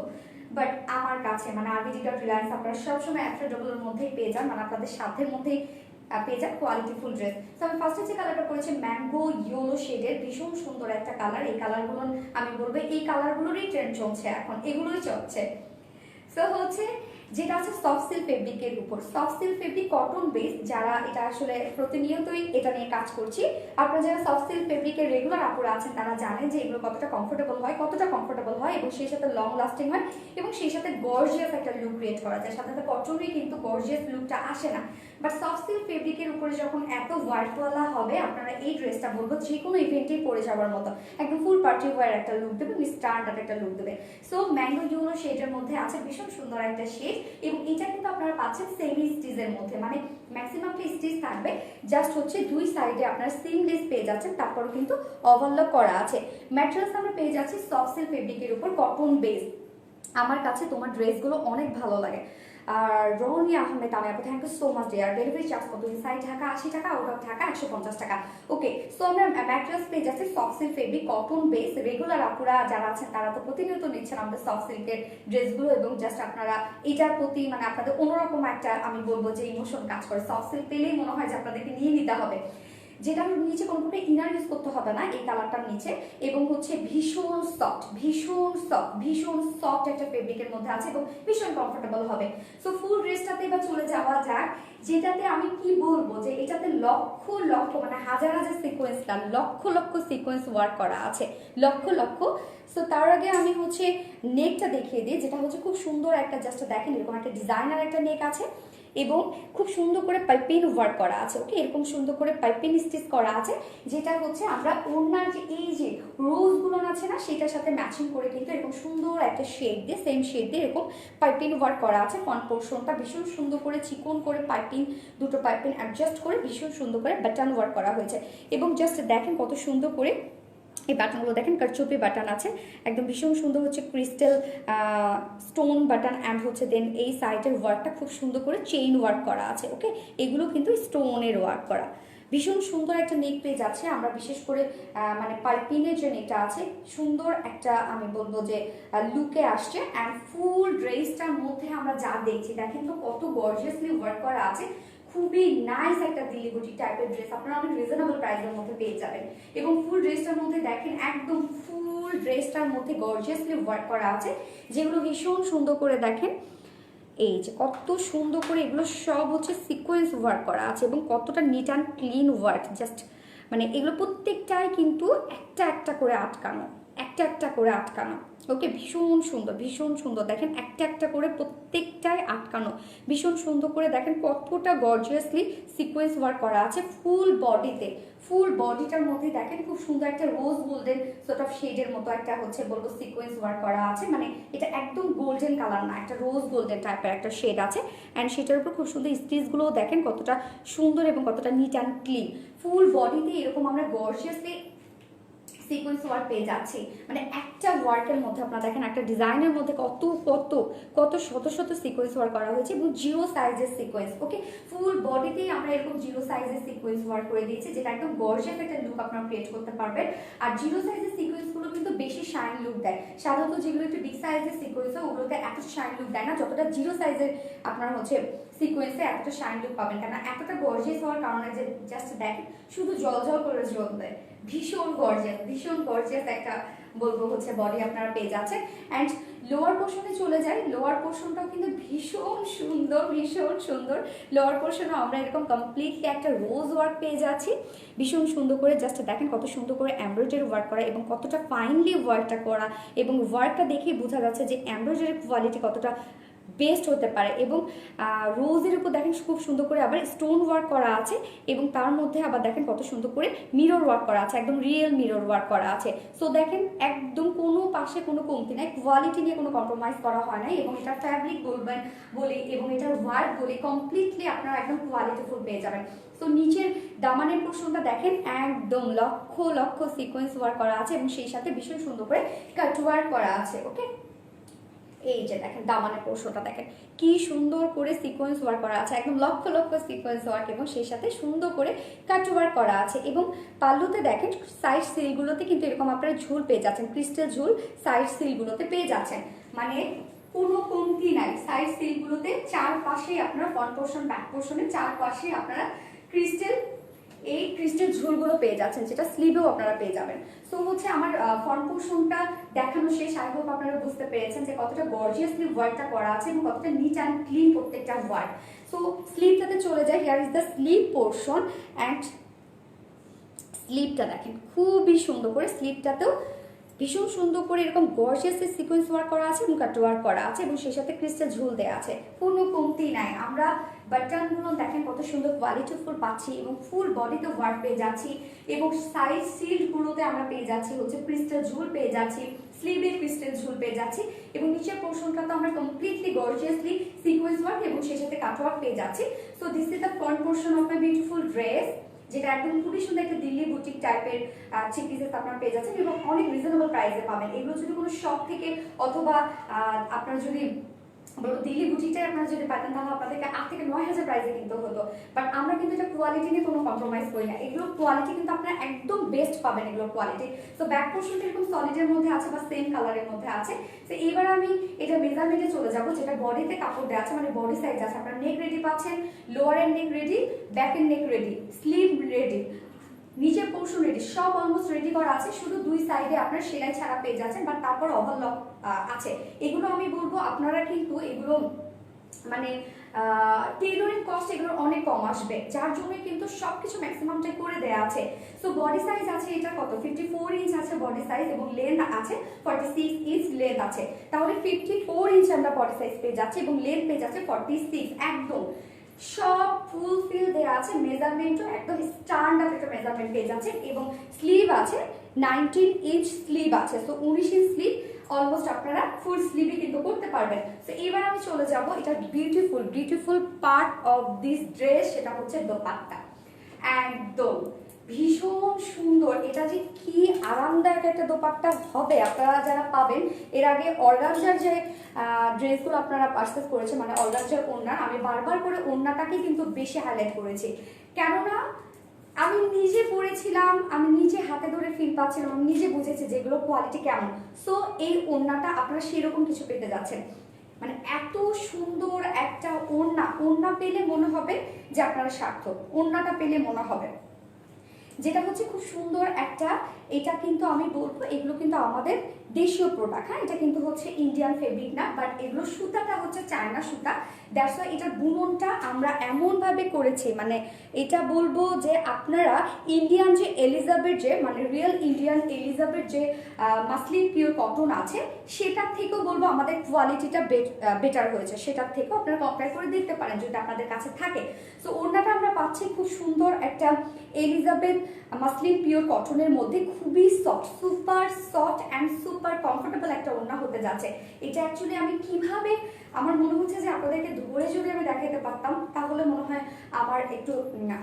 বাট আমার কাছে মানে আরবিজিটা ফ্রিল্যান্স আপনারা সবসময় অ্যাফোর্ডেবলের মধ্যেই পেয়ে যান, মানে আপনাদের সাধ্যের মধ্যেই পেয়ে যান কোয়ালিটিফুল ড্রেস। তো আমি ফার্স্টে যে কালারটা পরেছি ম্যাঙ্গো ইয়েলো শেডের, ভীষণ সুন্দর একটা কালার। এই কালারগুলো আমি বলবো এই কালারগুলোরই ট্রেন্ড চলছে এখন, এগুলোই চলছে। সো হচ্ছে যেটা আছে সফট সিল্ক ফেব্রিকের উপর, soft silk fabric cotton base. যারা এটা আসলে প্রতিনিয়তই এটা নিয়ে কাজ করছি, আপনারা যারা সফট সিল্ক ফেব্রিকের রেগুলার আপুরা আছেন তারা জানেন যে এগুলো কতটা কমফোর্টেবল হয়, এবং সেই সাথে লং লাস্টিং হয়, এবং সেই সাথে গর্জিয়াস একটা লুক ক্রিয়েট করা যায়। সাধারণত কটনে কিন্তু গর্জিয়াস লুকটা আসে না, বাট সফট সিল্ক ফেব্রিকের উপরে যখন এত ওয়ার্কওয়ালা হবে, আপনারা এই ড্রেসটা বলবো যে কোনো ইভেন্টেই পরে যাওয়ার মতো একদম ফুল পার্টি ওয়্যার একটা লুক দেবে, স্ট্যান্ডার্ড একটা লুক দেবে। সো ম্যাঙ্গো ইয়েলো শেডের মধ্যে আছে ভীষণ সুন্দর একটা শেড, এবং এটা কিন্তু আপনারা পাচ্ছেন সেমি স্টিচের মধ্যে, মানে ম্যাক্সিমামটা স্টিচ থাকবে, জাস্ট হচ্ছে দুই সাইডে আপনারা সিমলেস পেয়ে যাচ্ছেন, তারপরও কিন্তু ওভারলক করা আছে। ম্যাটেরিয়ালস আমরা পেয়ে যাচ্ছি সফট সিল্ক ফেব্রিকের উপর কটন বেস। আমার কাছে তোমার ড্রেসগুলো অনেক ভালো লাগে। আর রনি আহমেদ আমি আপু, thank you so much dear. Delivery charge কত? ইনসাইড ঢাকা 80 টাকা, আউট অফ ঢাকা 150 টাকা। ওকে, সো আমরা ম্যাটেরিয়ালস পেয়ে যাচ্ছি soft silk fabric cotton base. Regular আপুরা যারা আছেন তারা তো প্রতিনিয়ত নিচ্ছেন আমাদের সফট সিল্কের ড্রেসগুলো, এবং জাস্ট আপনারা এটার প্রতি মানে আপনাদের অন্যরকম একটা আমি বলবো যে ইমোশন কাজ করে। সফট সিল্ক পেলেই মনে হয় যে আপনাদেরকে নিয়ে নিতে হবে। যেটা নিচে কোনো ইনার ইউজ করতে হবে না এই কালারটার নিচে, এবং হচ্ছে ভীষণ সফট একটা ফেব্রিকের মধ্যে আছে, এবং ভীষণ কমফোর্টেবল হবে। সো ফুল ড্রেসটাতে এবার চলে যাওয়া যাক, যেটাতে আমি কি বলবো যে এটাতে লক্ষ মানে হাজার সিকোয়েন্স না, লক্ষ সিকোয়েন্স ওয়ার্ক করা আছে, লক্ষ। সো তার আগে আমি হচ্ছে নেকটা দেখিয়ে দিই, যেটা হচ্ছে খুব সুন্দর একটা, জাস্ট দেখেন এরকম একটা ডিজাইনার একটা নেক আছে, এবং খুব সুন্দর করে পাইপিং ওয়ার্ক করা আছে। ওকে, এরকম সুন্দর করে পাইপিং স্টিচ করা আছে, যেটা হচ্ছে আমরা ওড়নার যে এই যে রোজগুলো টোন আছে না, সেটার সাথে ম্যাচিং করে কিন্তু এরকম সুন্দর একটা শেড দিয়ে, সেম শেড দিয়ে এরকম পাইপিং ওয়ার্ক করা আছে। ফ্রন্ট পোর্শনটা ভীষণ সুন্দর করে চিকন করে পাইপিং, দুটো পাইপিং অ্যাডজাস্ট করে ভীষণ সুন্দর করে বাটন ওয়ার্ক করা হয়েছে। এবং জাস্ট দেখেন কত সুন্দর করে এই বাটনগুলো দেখেন, কারচুপি বাটন আছে, একদম ভীষণ সুন্দর হচ্ছে ক্রিস্টাল স্টোন বাটন, অ্যান্ড হচ্ছে দেন এই সাইডের ওয়ার্কটা খুব সুন্দর করে চেইন ওয়ার্ক করা আছে। ওকে, এগুলো কিন্তু স্টোনের ওয়ার্ক করা, ভীষণ সুন্দর একটা নেক পেজ আছে। আমরা বিশেষ করে মানে পাইপিংয়ের যে নেকটা আছে সুন্দর একটা আমি বলবো যে লুকে আসছে। অ্যান্ড ফুল ড্রেসটার মধ্যে আমরা যা দেখছি দেখেন তো কত গর্জিয়াসলি ওয়ার্ক করা আছে, খুবই নাইস একটা দিল্লি বুটি টাইপের ড্রেস আপনারা অনেক রিজনেবল প্রাইসের মধ্যে পেয়ে যাবেন। এবং ফুল ড্রেসটার মধ্যে দেখেন একদম ফুল ড্রেসটার মধ্যে গর্জিয়াসলি ওয়ার্ক করা আছে, যেগুলো ভীষণ সুন্দর করে দেখেন এই যে কত সুন্দর করে এগুলো সব হচ্ছে সিকোয়েন্স ওয়ার্ক করা আছে এবং কতটা neat and clean work. Just মানে এগুলো প্রত্যেকটাই কিন্তু একটা একটা করে আটকানো, একটা একটা করে আটকানো। ওকে, ভীষণ সুন্দর, ভীষণ সুন্দর দেখেন, একটা একটা করে প্রত্যেকটাই আটকানো, ভীষণ সুন্দর করে দেখেন কতটা গর্জিয়াসলি সিকোয়েন্স ওয়ার্ক করা আছে ফুল বডিতে। ফুল বডিটার মধ্যে দেখেন খুব সুন্দর একটা রোজ গোল্ডেন সর্ট অফ শেডের মতো একটা হচ্ছে বলবো সিকোয়েন্স ওয়ার্ক করা আছে। মানে এটা একদম গোল্ডেন কালার না, একটা রোজ গোল্ডেন টাইপের একটা শেড আছে। অ্যান্ড সেটার উপর খুব সুন্দর স্টিচগুলোও দেখেন কতটা সুন্দর এবং কতটা নিট অ্যান্ড ক্লিন। ফুল বডিতে এরকম আমরা গর্জিয়াসলি সিকোয়েন্স ওয়ার্ক পেয়ে যাচ্ছি। মানে একটা ওয়ার্কের মধ্যে আপনারা দেখেন একটা ডিজাইনের মধ্যে কত কত কত শত শত সিকোয়েন্স ওয়ার্ক করা হয়েছে এবং জিরো সাইজের সিকোয়েন্স। ওকে, ফুল বডিতেই আমরা এরকম জিরো সাইজের সিকোয়েন্স ওয়ার্ক করে দিয়েছি, যেটা একদম গর্জিয়াস একটা লুক আপনারা ক্রিয়েট করতে পারবেন। আর জিরো সাইজের সিকোয়েন্সগুলো কিন্তু বেশি শাইন লুক দেয়। সাধারণত যেগুলো একটু বিগ সাইজের সিকোয়েন্স হয় ওগুলোতে এত শাইন লুক দেয় না, যতটা জিরো সাইজের আপনার হচ্ছে সিকোয়েন্সে এতটা শাইন লুক পাবেন। কেন এতটা গর্জিয়াস হওয়ার কারণে যে জাস্ট দেখেন শুধু জল জল করে জল দেয়, ভীষণ গর্জিয়াস, ভীষণ গর্জিয়াস একটা বলবো হচ্ছে বডি আপনারা পেয়ে যাচ্ছেন। অ্যান্ড লোয়ার পোর্শনে চলে যাই, লোয়ার পোর্শনটাও কিন্তু ভীষণ সুন্দর, ভীষণ সুন্দর। লোয়ার পোর্শনে আমরা এরকম কমপ্লিটলি একটা রোজ ওয়ার্ক পেয়ে যাচ্ছি, ভীষণ সুন্দর করে জাস্ট দেখেন কত সুন্দর করে এমব্রয়ডারি ওয়ার্ক করা এবং কতটা ফাইনলি ওয়ার্কটা করা, এবং ওয়ার্কটা দেখেই বোঝা যাচ্ছে যে এমব্রয়ডারির কোয়ালিটি কতটা বেস্ট হতে পারে। এবং রোজের উপর দেখেন খুব সুন্দর করে আবার স্টোন ওয়ার্ক করা আছে এবং তার মধ্যে আবার দেখেন কত সুন্দর করে মিরর ওয়ার্ক করা আছে, একদম রিয়েল মিরর ওয়ার্ক করা আছে। সো দেখেন একদম কোনো পাশে কোনো কমতি নাই, কোয়ালিটি নিয়ে কোনো কম্প্রোমাইজ করা হয় নাই। এবং এটা ফ্যাব্রিক বলবেন বলি এবং এটার ওয়ার্ক বলি কমপ্লিটলি আপনারা একদম কোয়ালিটিফুল পেয়ে যাবেন। তো নিচের দামানের পোর্শনটা দেখেন একদম লক্ষ লক্ষ সিকোয়েন্স ওয়ার্ক করা আছে এবং সেই সাথে ভীষণ সুন্দর করে কাট ওয়ার্ক করা আছে। ওকে, এই যে দেখেন দামানের পোর্শনটা দেখেন কি সুন্দর করে সিকোয়েন্স ওয়ার্ক করা আছে, একদম লক্ষ লক্ষ সিকোয়েন্স ওয়ার্ক এবং সেই সাথে সুন্দর করে কাট ওয়ার্ক করা আছে। এবং পাল্লুতে দেখেন সাইড সিলগুলোতে কিন্তু এরকম আপনারা ঝুল পেয়ে যাচ্ছেন, ক্রিস্টাল ঝুল সাইড সিলগুলোতে পেয়ে যাচ্ছেন, মানে কোনো কমতি নাই। সাইড সিলগুলোতে চারপাশে আপনারা ফ্রন্ট পোর্শন ব্যাক পোর্শনের চারপাশে আপনারা ক্রিস্টাল এই ক্রিস্টাল ঝুলগুলো পেয়ে যাচ্ছেন, যেটা স্লিভেও আপনারা পেয়ে যাবেন। সো হচ্ছে আমার ফ্রন্ট পোর্শনটা দেখানো শেষ। আই হোপ আপনারা বুঝতে পেরেছেন যে কতটা গর্জিয়াসলি ওয়ার্কটা করা আছে এবং কতটা নিট অ্যান্ড ক্লিন প্রত্যেকটা ওয়ার্ক। সো স্লিভটাতে চলে যায়, here is the sleeve portion. And স্লিভটা দেখেন খুবই সুন্দর করে, স্লিভটাতেও ভীষণ সুন্দর করে এরকম গর্জিয়াসলি সিকোয়েন্স ওয়ার্ক করা আছে এবং কাট ওয়ার্ক করা আছে এবং সেই সাথে ক্রিস্টাল ঝুল দেওয়া আছে, কোনো কমতি নাই। আমরা বাটনগুলো দেখেন কত সুন্দর কোয়ালিটিফুল পাচ্ছি এবং ফুল বডিতে ওয়ার্ক পেয়ে যাচ্ছি এবং সাইড সিল্ডগুলোতে আমরা পেয়ে যাচ্ছি হচ্ছে ক্রিস্টাল ঝুল পেয়ে যাচ্ছি, স্লিভের ক্রিস্টাল ঝুল পেয়ে যাচ্ছি এবং নিচের পোর্শনটা তো আমরা কমপ্লিটলি গর্জিয়াসলি সিকোয়েন্স ওয়ার্ক এবং সেই সাথে কাট ওয়ার্ক পেয়ে যাচ্ছি। So this is the front portion of my beautiful dress, যেটা একদম খুবই সুন্দর একটা দিল্লি বুটিক টাইপের থ্রি পিসেস আপনারা পেয়ে যাচ্ছেন এবং অনেক রিজনেবল প্রাইসে পাবেন। এগুলো যদি কোনো শপ থেকে অথবা আপনারা যদি বলবো দিল্লি বুটিকটাই আপনারা যদি পাতেন তাহলে আপনাদেরকে 8 থেকে 9,000 প্রাইসে কিনতে হতো। বাট আমরা কিন্তু এটা কোয়ালিটি নিয়ে কোনো কম্প্রোমাইজ করি না, এগুলো কোয়ালিটি কিন্তু আপনারা একদম বেস্ট পাবেন এগুলোর কোয়ালিটি। সো ব্যাক পোর্শনটা এরকম সলিডের মধ্যে আছে বা সেম কালারের মধ্যে আছে। তো এবার আমি এটা মেজারমেন্টে চলে যাব, যেটা বডিতে কাপড় দেওয়া আছে, মানে বডি সাইজ আছে। আপনারা নেক রেডি পাচ্ছেন, lower and neck ready, back and neck ready, sleeve ready, নিচের পোর্শন রেডি, সব অলমোস্ট রেডি করা আছে। শুধু দুই সাইডে আপনার সেলাই ছাড়া পেয়ে যাচ্ছেন, বাট তারপর ওভারলক আছে। এগুলো আমি বলবো আপনারা কিন্তু এগুলো মানে টেইলরিং কস্ট এগুলো অনেক কম আসবে, যার জন্য কিন্তু সবকিছু ম্যাক্সিমামটাই করে দেয়া আছে। সো বডি সাইজ আছে এটা কত 54 ইঞ্চ আছে বডি সাইজ এবং লেন্থ আছে 46 ইঞ্চ লেন্থ আছে। তাহলে 54 ইঞ্চ আমরা বডি সাইজ পেয়ে যাচ্ছি এবং লেন্থ পেয়ে যাচ্ছে 46, একদম সব ফুলফিল দেওয়া আছে। মেজারমেন্টও একদম স্ট্যান্ডার্ড একটা মেজারমেন্ট পেয়ে যাচ্ছে এবং স্লিভ আছে 19 ইঞ্চ স্লিভ আছে, সো 19 ইঞ্চ স্লিভ, অলমোস্ট আপনারা ফুল স্লিভে কিন্তু করতে পারবেন। তো এবার আমি চলে যাব এটা beautiful part of this dress, সেটা হচ্ছে দোপাট্টা। একদম ভীষণ সুন্দর, এটা যে কি আরামদায়ক একটা দোপাট্টা হবে আপনারা যারা পাবেন। এর আগে অর্গানজার যে ড্রেসগুলো আপনারা পারচেজ করেছে, মানে অর্গানজার ওড়না, আমি বারবার করে ওড়নাটাকে কিন্তু বেশি হাইলাইট করেছি, কেননা আমি নিজে পরেছিলাম, আমি নিজে হাতে ধরে ফিল পাচ্ছিলাম, আমি নিজে বুঝেছি যেগুলো কোয়ালিটি কেমন। সো এই ওড়নাটা আপনারা সেরকম কিছু পেতে যাচ্ছেন, মানে এত সুন্দর একটা ওড়না পেলে মনে হবে যে আপনারা সার্থক, ওড়নাটা পেলে মনে হবে যেটা হচ্ছে খুব সুন্দর একটা। এটা কিন্তু আমি বলবো এগুলো কিন্তু আমাদের দেশীয় প্রোডাক্ট, হ্যাঁ, এটা কিন্তু হচ্ছে ইন্ডিয়ান ফেব্রিক না, বাট এগুলো সুতাটা হচ্ছে চায়না সুতা। দ্যাটস ওয়াই এটার বুননটা আমরা এমনভাবে করেছি, মানে এটা বলবো যে আপনারা ইন্ডিয়ান যে এলিজাবেথ, যে মানে রিয়েল ইন্ডিয়ান এলিজাবেথ যে মাসলিন পিওর কটন আছে, সেটার থেকেও বলবো আমাদের কোয়ালিটিটা বেটার হয়েছে, সেটার থেকেও আপনারা কম্পেয়ার করে দেখতে পারেন যদি আপনাদের কাছে থাকে। সো ওড়নাটা আমরা পাচ্ছি খুব সুন্দর একটা এলিজাবেথ মাসলিন পিওর কটনের মধ্যে, খুবই soft, super soft and super comfortable একটা ওড়না হতে যাচ্ছে। এটা অ্যাকচুয়ালি আমি কিভাবে, আমার মনে হচ্ছে যে আপনাদেরকে ধরে যদি আমি দেখাতে পারতাম তাহলে মনে হয় আমার একটু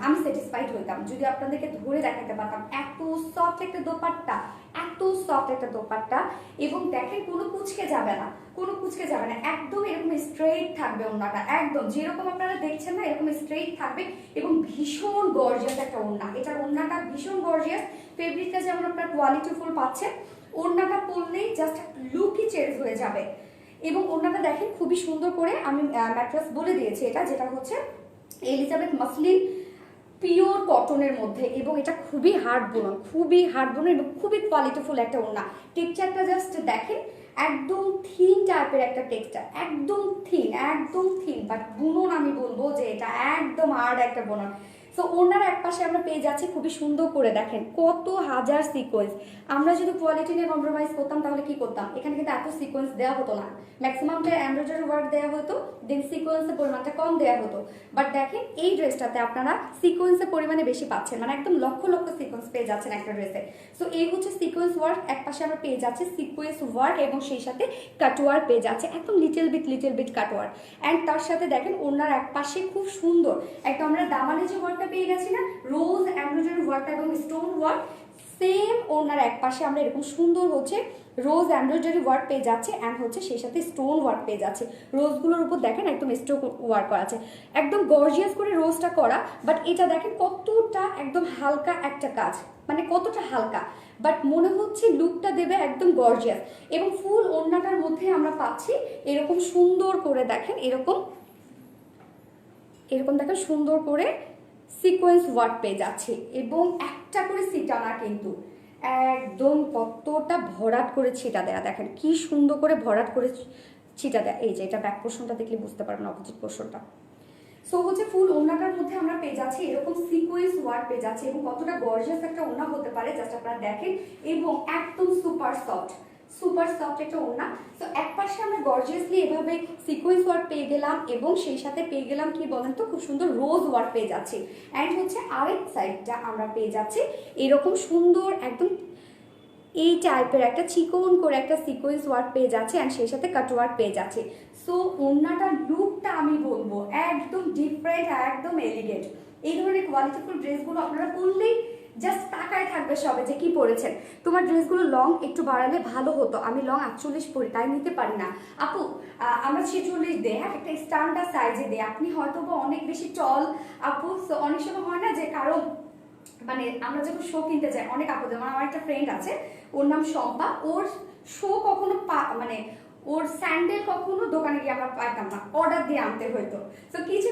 আমি স্যাটিসফাইড হইতাম, যদি আপনাদেরকে ধরে দেখাতে পারতাম। এত সফট একটা দোপাট্টা, এত সফট একটা দোপাট্টা, এবং দেখেন কোনো কুচকে যাবে না, কোনো কুচকে যাবে না, একদম এরকম স্ট্রেইট থাকবে ওড়নাটা, একদম যেরকম আপনারা দেখছেন না এরকম স্ট্রেইট থাকবে, এবং ভীষণ গর্জিয়াস একটা ওড়না। এটার ওড়নাটা ভীষণ গর্জিয়াস, ফেব্রিকটা যেমন আপনার কোয়ালিটিফুল পাচ্ছেন, ওড়নাটা পরলেই জাস্ট লুকই চেঞ্জ হয়ে যাবে। এবং ওড়নাটা দেখেন খুবই সুন্দর করে আমি ম্যাট্রেস বলে দিয়েছি, এটা যেটা হচ্ছে এলিজাবেথ মাসলিন পিওর কটনের মধ্যে, এবং এটা খুবই হার্ড বুনন, এবং খুবই কোয়ালিটিফুল একটা ওড়না। টেক্সচারটা জাস্ট দেখেন, একদম থিন টাইপের একটা টেক্সচার, একদম থিন, বাট বুনন আমি বলবো যে এটা একদম হার্ড একটা বুনন। সো ওনার এক পাশে আমরা পেয়ে যাচ্ছি খুবই সুন্দর করে, দেখেন কত হাজার সিকোয়েন্স। আমরা যদি কোয়ালিটি নিয়ে কম্প্রোমাইজ করতাম তাহলে কি করতাম, এখানে কিন্তু এত সিকোয়েন্স দেওয়া হতো না, ম্যাক্সিমামটা এমব্রয়ডারি ওয়ার্ক দেওয়া হতো, দেন সিকোয়েন্সের পরিমাণটা কম দেওয়া হতো। বাট দেখেন এই ড্রেসটাতে আপনারা সিকোয়েন্সের পরিমাণে বেশি পাচ্ছেন, মানে একদম লক্ষ লক্ষ সিকোয়েন্স পেয়ে যাচ্ছেন একটা ড্রেসে। সো এই হচ্ছে সিকোয়েন্স ওয়ার্ক, এক পাশে আমরা পেয়ে যাচ্ছি সিকোয়েন্স ওয়ার্ক, এবং সেই সাথে কাটওয়ার পেয়ে যাচ্ছে, একদম লিটল বিট কাটওয়ার। অ্যান্ড তার সাথে দেখেন ওনার এক পাশে খুব সুন্দর একদম আমরা দামানে যে ওয়ার্কটা পেয়ে গেছি না, রোজ এমব্রয়ডারি ওয়ার্ক এবং স্টোন ওয়ার্ক, সেম ওনার এক পাশে আমরা এরকম সুন্দর হচ্ছে রোজ এমব্রয়ডারি ওয়ার্ক পেয়ে যাচ্ছে, অ্যান্ড হচ্ছে সেই সাথে স্টোন ওয়ার্ক পেয়ে যাচ্ছে। রোজগুলোর উপর দেখেন একদম স্টোন ওয়ার্ক করা আছে, একদম গর্জিয়াস করে রোজটা করা। বাট এটা দেখেন কতটা একদম হালকা একটা কাজ, মানে কতটা হালকা, বাট মনে হচ্ছে লুকটা দেবে একদম গর্জিয়াস। এবং ফুল ওড়নাটার মধ্যে আমরা পাচ্ছি এরকম সুন্দর করে, দেখেন এরকম দেখেন সুন্দর করে সিকোয়েন্স ওয়ার্ক পেয়ে যাচ্ছে, এবং একটা করে সিটানা কিন্তু একদম কতটা ভরাট করে ছিটা দেয়া, দেখেন কি সুন্দর করে ভরাট করে ছিটা দেয়া। এই যে এটা ব্যাক পোর্শনটা দেখলে বুঝতে পারবেন, অপোজিট পোর্শনটা। সো হচ্ছে ফুল ওড়নাটার মধ্যে আমরা পেয়ে যাচ্ছি এরকম সিকোয়েন্স ওয়ার্ক পেয়ে যাচ্ছি, এবং কতটা গর্জিয়াস একটা ওড়না হতে পারে জাস্ট আপনারা দেখেন, এবং একদম সুপার সফট একটা ওড়না। তো এক পাশে আমরা গর্জিয়াসলি এভাবে সিকোয়েন্স ওয়ার্ক পেয়ে গেলাম, এবং সেই সাথে পেয়ে গেলাম কি বলেন তো, খুব সুন্দর রোজ ওয়ার্ক পেয়ে যাচ্ছি। অ্যান্ড হচ্ছে আরেক সাইডটা আমরা পেয়ে যাচ্ছি এরকম সুন্দর একদম এই টাইপের একটা চিকন করে একটা সিকোয়েন্স ওয়ার্ক পেয়ে যাচ্ছে, অ্যান্ড সেই সাথে কাট ওয়ার্ক পেয়ে যাচ্ছে। সো ওড়নাটার লুকটা আমি বলবো একদম ডিফারেন্ট, একদম এলিগেন্ট। এই ধরনের কোয়ালিটিফুল ড্রেসগুলো আপনারা পরলেই জাস্ট তাকায় থাকবে সবে যে কি পরেছেন। তোমার ড্রেসগুলো লং একটু বাড়ালে ভালো হতো, আমি লং 48 পরি, তাই নিতে পারি না। আপু আমরা 46 দেয়, হ্যাঁ, একটা স্ট্যান্ডার্ড সাইজে দেয়। আপনি হয়তো বা অনেক বেশি টল আপু, অনেক সময় হয় না যে কারো, মানে আমরা যখন শো কিনতে যাই, অনেক আপু, যেমন আমার একটা ফ্রেন্ড আছে, ওর নাম শম্পা, ওর শো কখনো মানে ওর স্যান্ডেল কখনো দোকানে গিয়ে আমরা পাইতাম না, অর্ডার দিয়ে আনতে হইতো। তো কিছু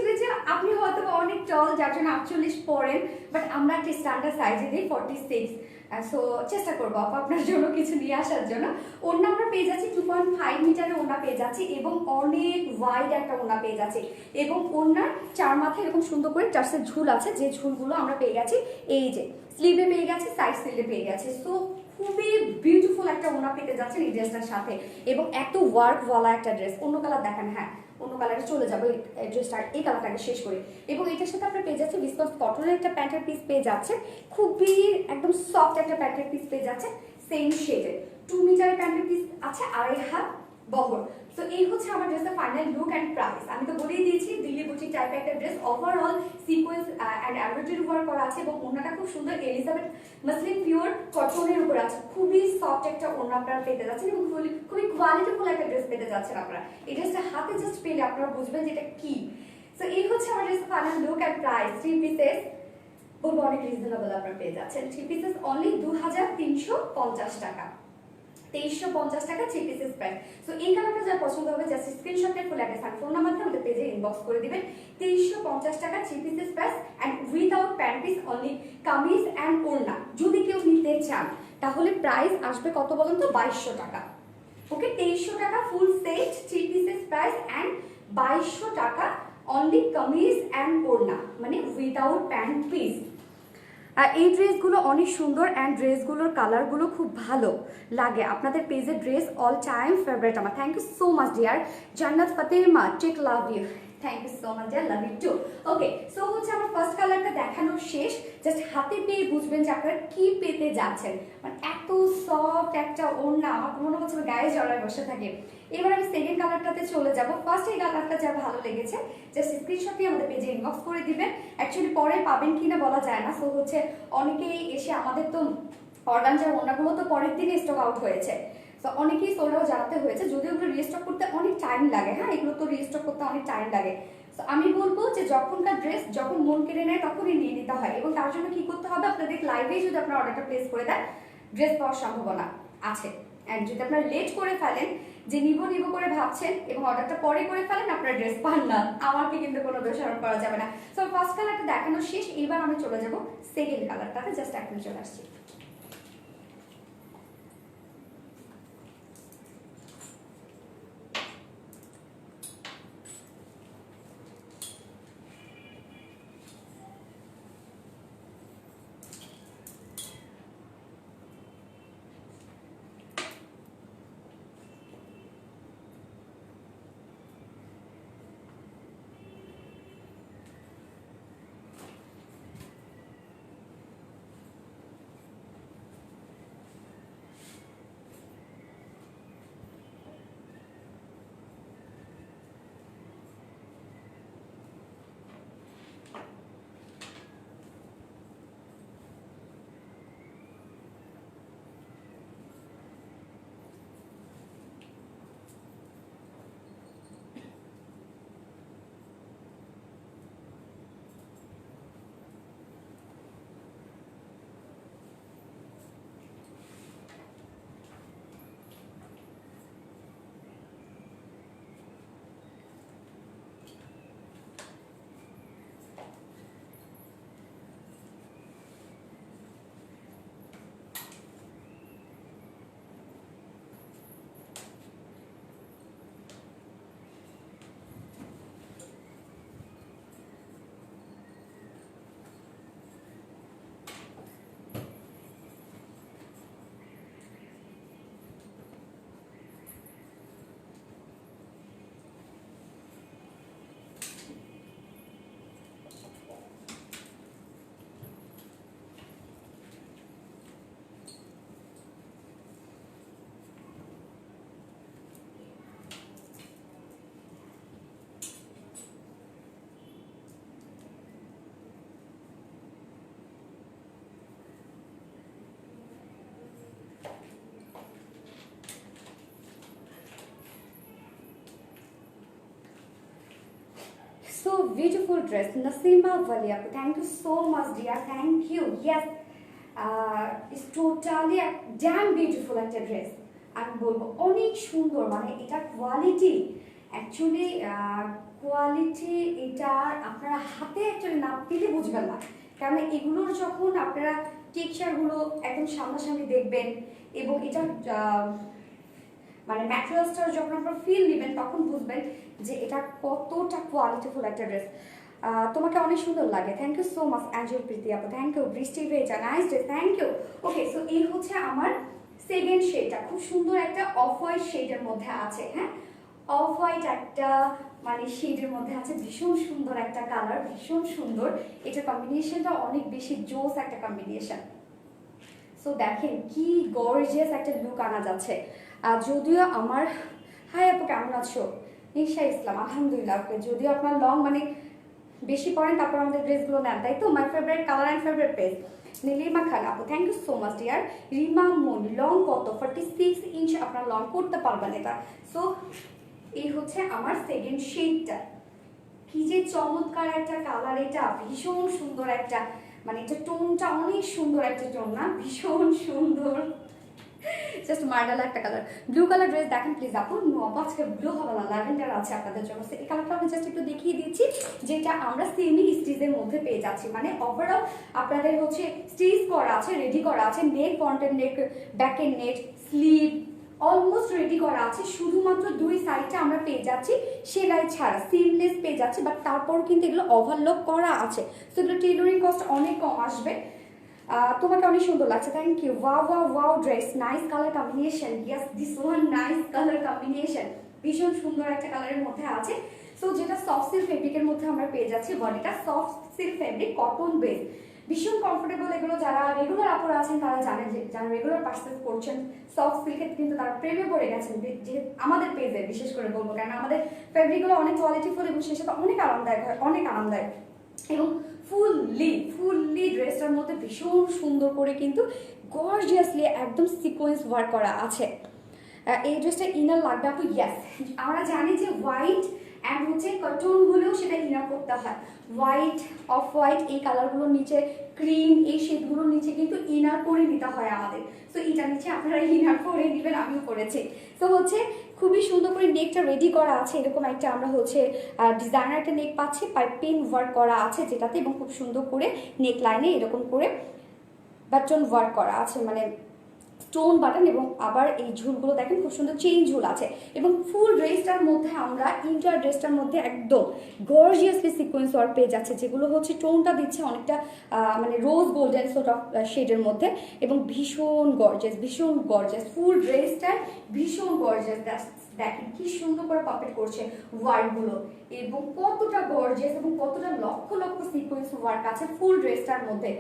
আপনি হয়তো অনেক টল যার জন্য 48 পরেন, বাট আমরা একটা স্ট্যান্ডার্ড সাইজে দিই 46। সো চেষ্টা করবো আপু আপনার জন্য কিছু নিয়ে আসার জন্য। ওড়না আমরা পেয়ে যাচ্ছি 2.5 মিটারের ওড়না পেয়ে যাচ্ছি, এবং অনেক ওয়াইড একটা ওড়না পেয়ে যাচ্ছি, এবং ওড়নার চার মাথায় এরকম সুন্দর করে টার্সের ঝুল আছে, যে ঝুলগুলো আমরা পেয়ে গেছি এই যে স্লিভে পেয়ে গেছি, সাইড স্লিভে পেয়ে গেছি। সো খুবই বিউটিফুল একটা ওড়না পেতে যাচ্ছেন এই ড্রেসটার সাথে, এবং এত ওয়ার্কওয়ালা একটা ড্রেস। অন্য কালার দেখেন, হ্যাঁ অন্য কালারে চলে যাবো, এই ড্রেসটা এই কালারটাকে শেষ করে। এবং এটার সাথে আপনার পেয়ে যাচ্ছে ভিসকস কটনের একটা প্যান্টের পিস পেয়ে যাচ্ছে, খুবই একদম সফট একটা প্যান্টের পিস পেয়ে যাচ্ছে সেম শেডের। 2 মিটারের প্যান্টের পিস আছে, 2.5 হাত বহর। তো এই হচ্ছে আমার ড্রেসের ফাইনাল লুক অ্যান্ড প্রাইস। আমি তো বলেই দিয়েছি দিল্লি বুটিক টাইপের একটা dress, overall sequence and embroidery work করা আছে, এবং ওড়নাটা খুব সুন্দর এলিজাবেথ মাসলিন পিওর কটনের উপর আছে। খুবই সফট একটা ওড়না আপনারা পেতে যাচ্ছেন, এবং খুবই কোয়ালিটিফুল একটা ড্রেস পেতে যাচ্ছেন আপনারা। এই ড্রেসটা হাতে জাস্ট পেলে আপনারা বুঝবেন যে এটা কি। সো এই হচ্ছে আমার ড্রেসের final look and price. 3 pieces বলবো অনেক রিজনেবল আপনারা পেয়ে যাচ্ছেন। 3 পিসেস অনলি 2350 টাকা, 2350 টাকা 3 পিসেস প্রাইস। সো এই কালারটা যার পছন্দ হবে জাস্ট স্ক্রিনশট নিয়ে ফুল অ্যাড্রেস আর ফোন নাম্বার দিয়ে আমাদের পেজে ইনবক্স করে দিবেন। 2350 টাকা 3 pieces price and without pant piece, only kameez and orna. যদি কেউ নিতে চান তাহলে প্রাইস আসবে কত বলুন তো, 2200 টাকা। ওকে, 2300 টাকা full set 3 pieces price and 2200 টাকা অনলি কামিজ এন্ড ওড়না, মানে উইদাউট প্যান্ট পিস। আর এই ড্রেসগুলো অনেক সুন্দর অ্যান্ড ড্রেসগুলোর কালারগুলো খুব ভালো লাগে। আপনাদের পেজের ড্রেস অল টাইম ফেভারিট আমার। Thank you so much dear Jannat Fatema, take love you, thank you so much dear, love you too. Okay, so হচ্ছে আমার ফার্স্ট কালারটা দেখানো শেষ, জাস্ট হাতে পেয়ে বুঝবেন যে আপনারা কি পেতে যাচ্ছেন। মানে এত সফট একটা ওড়না, আমার মনে হচ্ছে গায়ে জড়ায় বসে থাকে। এবার আমি সেকেন্ড কালারটাতে চলে যাব। ফার্স্ট এই কালারটা যা ভালো লেগেছে জাস্ট স্ক্রিনশট দিয়ে আমাদের পেজে ইনবক্স করে দিবেন। অ্যাকচুয়ালি পরে পাবেন কিনা বলা যায় না। সো হচ্ছে অনেকেই এসে আমাদের তো অর্গানজার ওড়নাগুলো তো পরের দিনে স্টক আউট হয়েছে, তো অনেকেই সোল্ড আউট জানাতে হয়েছে, যদিও এগুলো রিস্টক করতে অনেক টাইম লাগে। হ্যাঁ, এগুলো তো রিস্টক করতে অনেক টাইম লাগে। তো আমি বলবো যে যখনকার ড্রেস যখন মন কেড়ে নেয় তখনই নিয়ে নিতে হয়, এবং তার জন্য কি করতে হবে, আপনাদের লাইভেই যদি আপনার অর্ডারটা প্লেস করে দেন ড্রেস পাওয়ার সম্ভাবনা আছে। অ্যান্ড যদি আপনারা লেট করে ফেলেন, যে নিব করে ভাবছেন এবং অর্ডারটা পরে করে ফেলেন, আপনারা ড্রেস পান না, আমাকে কিন্তু কোনো দোষারোপ করা যাবে না। সো ফার্স্ট কালারটা দেখানো শেষ, এবার আমি চলে যাব সেকেন্ড কালারটাতে, জাস্ট এখন চলে আসছি। So beautiful dress, Nasima Valia. Thank you so much, dear. Thank you. Yes, it's totally a damn beautiful একটা dress. আমি বলবো অনেক সুন্দর, মানে এটা কোয়ালিটি, অ্যাকচুয়ালি কোয়ালিটি এটা আপনারা হাতে অ্যাকচুয়ালি না পেলে বুঝবেন না, কারণ এগুলোর যখন আপনারা টেক্সচারগুলো একদম সামনাসামনি দেখবেন এবং এটা মানে ম্যাটেরিয়ালসটা যখন আপনারা ফিল নেবেন তখন বুঝবেন যে এটা কতটা কোয়ালিটিফুল একটা ড্রেস। তোমাকে অনেক সুন্দর লাগে। Thank you so much Angel Priti আপু, thank you. Brishti Bheja, nice day, thank you. Okay, so এই হচ্ছে আমার সেকেন্ড শেডটা, খুব সুন্দর একটা অফ হোয়াইট শেডের মধ্যে আছে। হ্যাঁ, অফ হোয়াইট একটা মানে শেডের মধ্যে আছে, ভীষণ সুন্দর একটা কালার, ভীষণ সুন্দর। এটা কম্বিনেশনটা অনেক বেশি জোস একটা কম্বিনেশন। সো দেখেন কি গর্জিয়াস একটা লুক আনা যাচ্ছে। আর যদিও আমার, হাই আপু কেমন আছো? নিশা ইসলাম, আলহামদুলিল্লাহ। ওকে, যদিও আপনার লং মানে বেশি পরেন তারপর আমাদের ড্রেসগুলো নেন, তাই তো? My favourite colour and favourite page Nilima Khan আপু, thank you so much dear. Rima Moon, long কত? 46 ইঞ্চ আপনার লং করতে পারবেন এটা। সো এই হচ্ছে আমার সেকেন্ড শেডটা। কি যে চমৎকার একটা কালার, এটা ভীষণ সুন্দর একটা, মানে এটা টোনটা অনেক সুন্দর একটা টোন না, ভীষণ সুন্দর, জাস্ট মার্ডাল একটা কালার। ব্লু কালার ড্রেস দেখেন প্লিজ আপু। আজকে ব্লু হবে না, ল্যাভেন্ডার আছে আপনাদের জন্য। এই কালারটা আমি জাস্ট একটু দেখিয়ে দিচ্ছি, যেটা আমরা সেমি স্টিচের মধ্যে পেয়ে যাচ্ছি। মানে ওভারঅল আপনাদের হচ্ছে স্টিচ করা আছে, রেডি করা আছে, নেক, ফ্রন্টের নেক, ব্যাকের নেক, স্লিভ অলমোস্ট রেডি করা আছে। শুধুমাত্র দুই সাইডটা আমরা পেয়ে যাচ্ছি সেলাই ছাড়া, সিমলেস পেয়ে যাচ্ছি, বাট তারপর কিন্তু এগুলো ওভারলক করা আছে। সো এগুলো টেইলরিং কস্ট অনেক কম আসবে। তোমাকে অনেক সুন্দর লাগছে, thank you. Wow wow wow dress, nice colour combination, yes this one nice colour combination, ভীষণ সুন্দর একটা কালারের মধ্যে আছে। সো যেটা সফট সিল্ক ফেব্রিকের মধ্যে আমরা পেয়ে যাচ্ছি, বডিটা soft silk fabric, cotton base, ভীষণ কমফোর্টেবল। এগুলো যারা রেগুলার আপুরা আছেন তারা জানেন, যে যারা রেগুলার পার্চেস করছেন সফট সিল্কের কিন্তু তারা প্রেমে পড়ে গেছেন, যে আমাদের পেজে বিশেষ করে বলবো, কারণ আমাদের ফেব্রিকগুলো অনেক কোয়ালিটিফুল এবং সেই সাথে অনেক আরামদায়ক হয়, অনেক আরামদায়ক। এবং ফুললি ড্রেসটার মধ্যে ভীষণ সুন্দর করে কিন্তু গর্জিয়াসলি একদম সিকোয়েন্স ওয়ার্ক করা আছে। এই ড্রেসটা ইনার লাগবে আপু? ইয়েস, আমরা জানি যে হোয়াইট অ্যান্ড হচ্ছে কটন হলেও সেটা ইনার করতে হয়। হোয়াইট, অফ হোয়াইট এই কালারগুলোর নিচে, ক্রিম এই শেডগুলোর নিচে কিন্তু ইনার করে নিতে হয় আমাদের। সো এটা নিচে আপনারা ইনার করে নেবেন, আমিও করেছি। তো হচ্ছে খুবই সুন্দর করে নেকটা রেডি করা আছে, এরকম একটা আমরা হচ্ছে ডিজাইনার একটা নেক পাচ্ছি, পাইপিং ওয়ার্ক করা আছে যেটাতে, এবং খুব সুন্দর করে নেক লাইনে এরকম করে বাটন ওয়ার্ক করা আছে, মানে স্টোন বাটন। এবং আবার এই ঝুলগুলো দেখেন খুব সুন্দর চেইন ঝুল আছে। এবং ফুল ড্রেসটার মধ্যে আমরা ইন্টার ড্রেসটার মধ্যে একদম গর্জিয়াসলি সিকোয়েন্স ওয়ার্ক পেয়ে যাচ্ছে, যেগুলো হচ্ছে টোনটা দিচ্ছে অনেকটা মানে রোজ গোল্ডেন সোর্ট অফ শেডের মধ্যে, এবং ভীষণ গর্জিয়াস ফুল ড্রেসটার, ভীষণ গর্জিয়াস। দেখেন কি সুন্দর করে পাপেট করছে ওয়ার্কগুলো, এবং কতটা গর্জিয়াস এবং কতটা লক্ষ লক্ষ সিকোয়েন্স ওয়ার্ক আছে ফুল ড্রেসটার মধ্যে।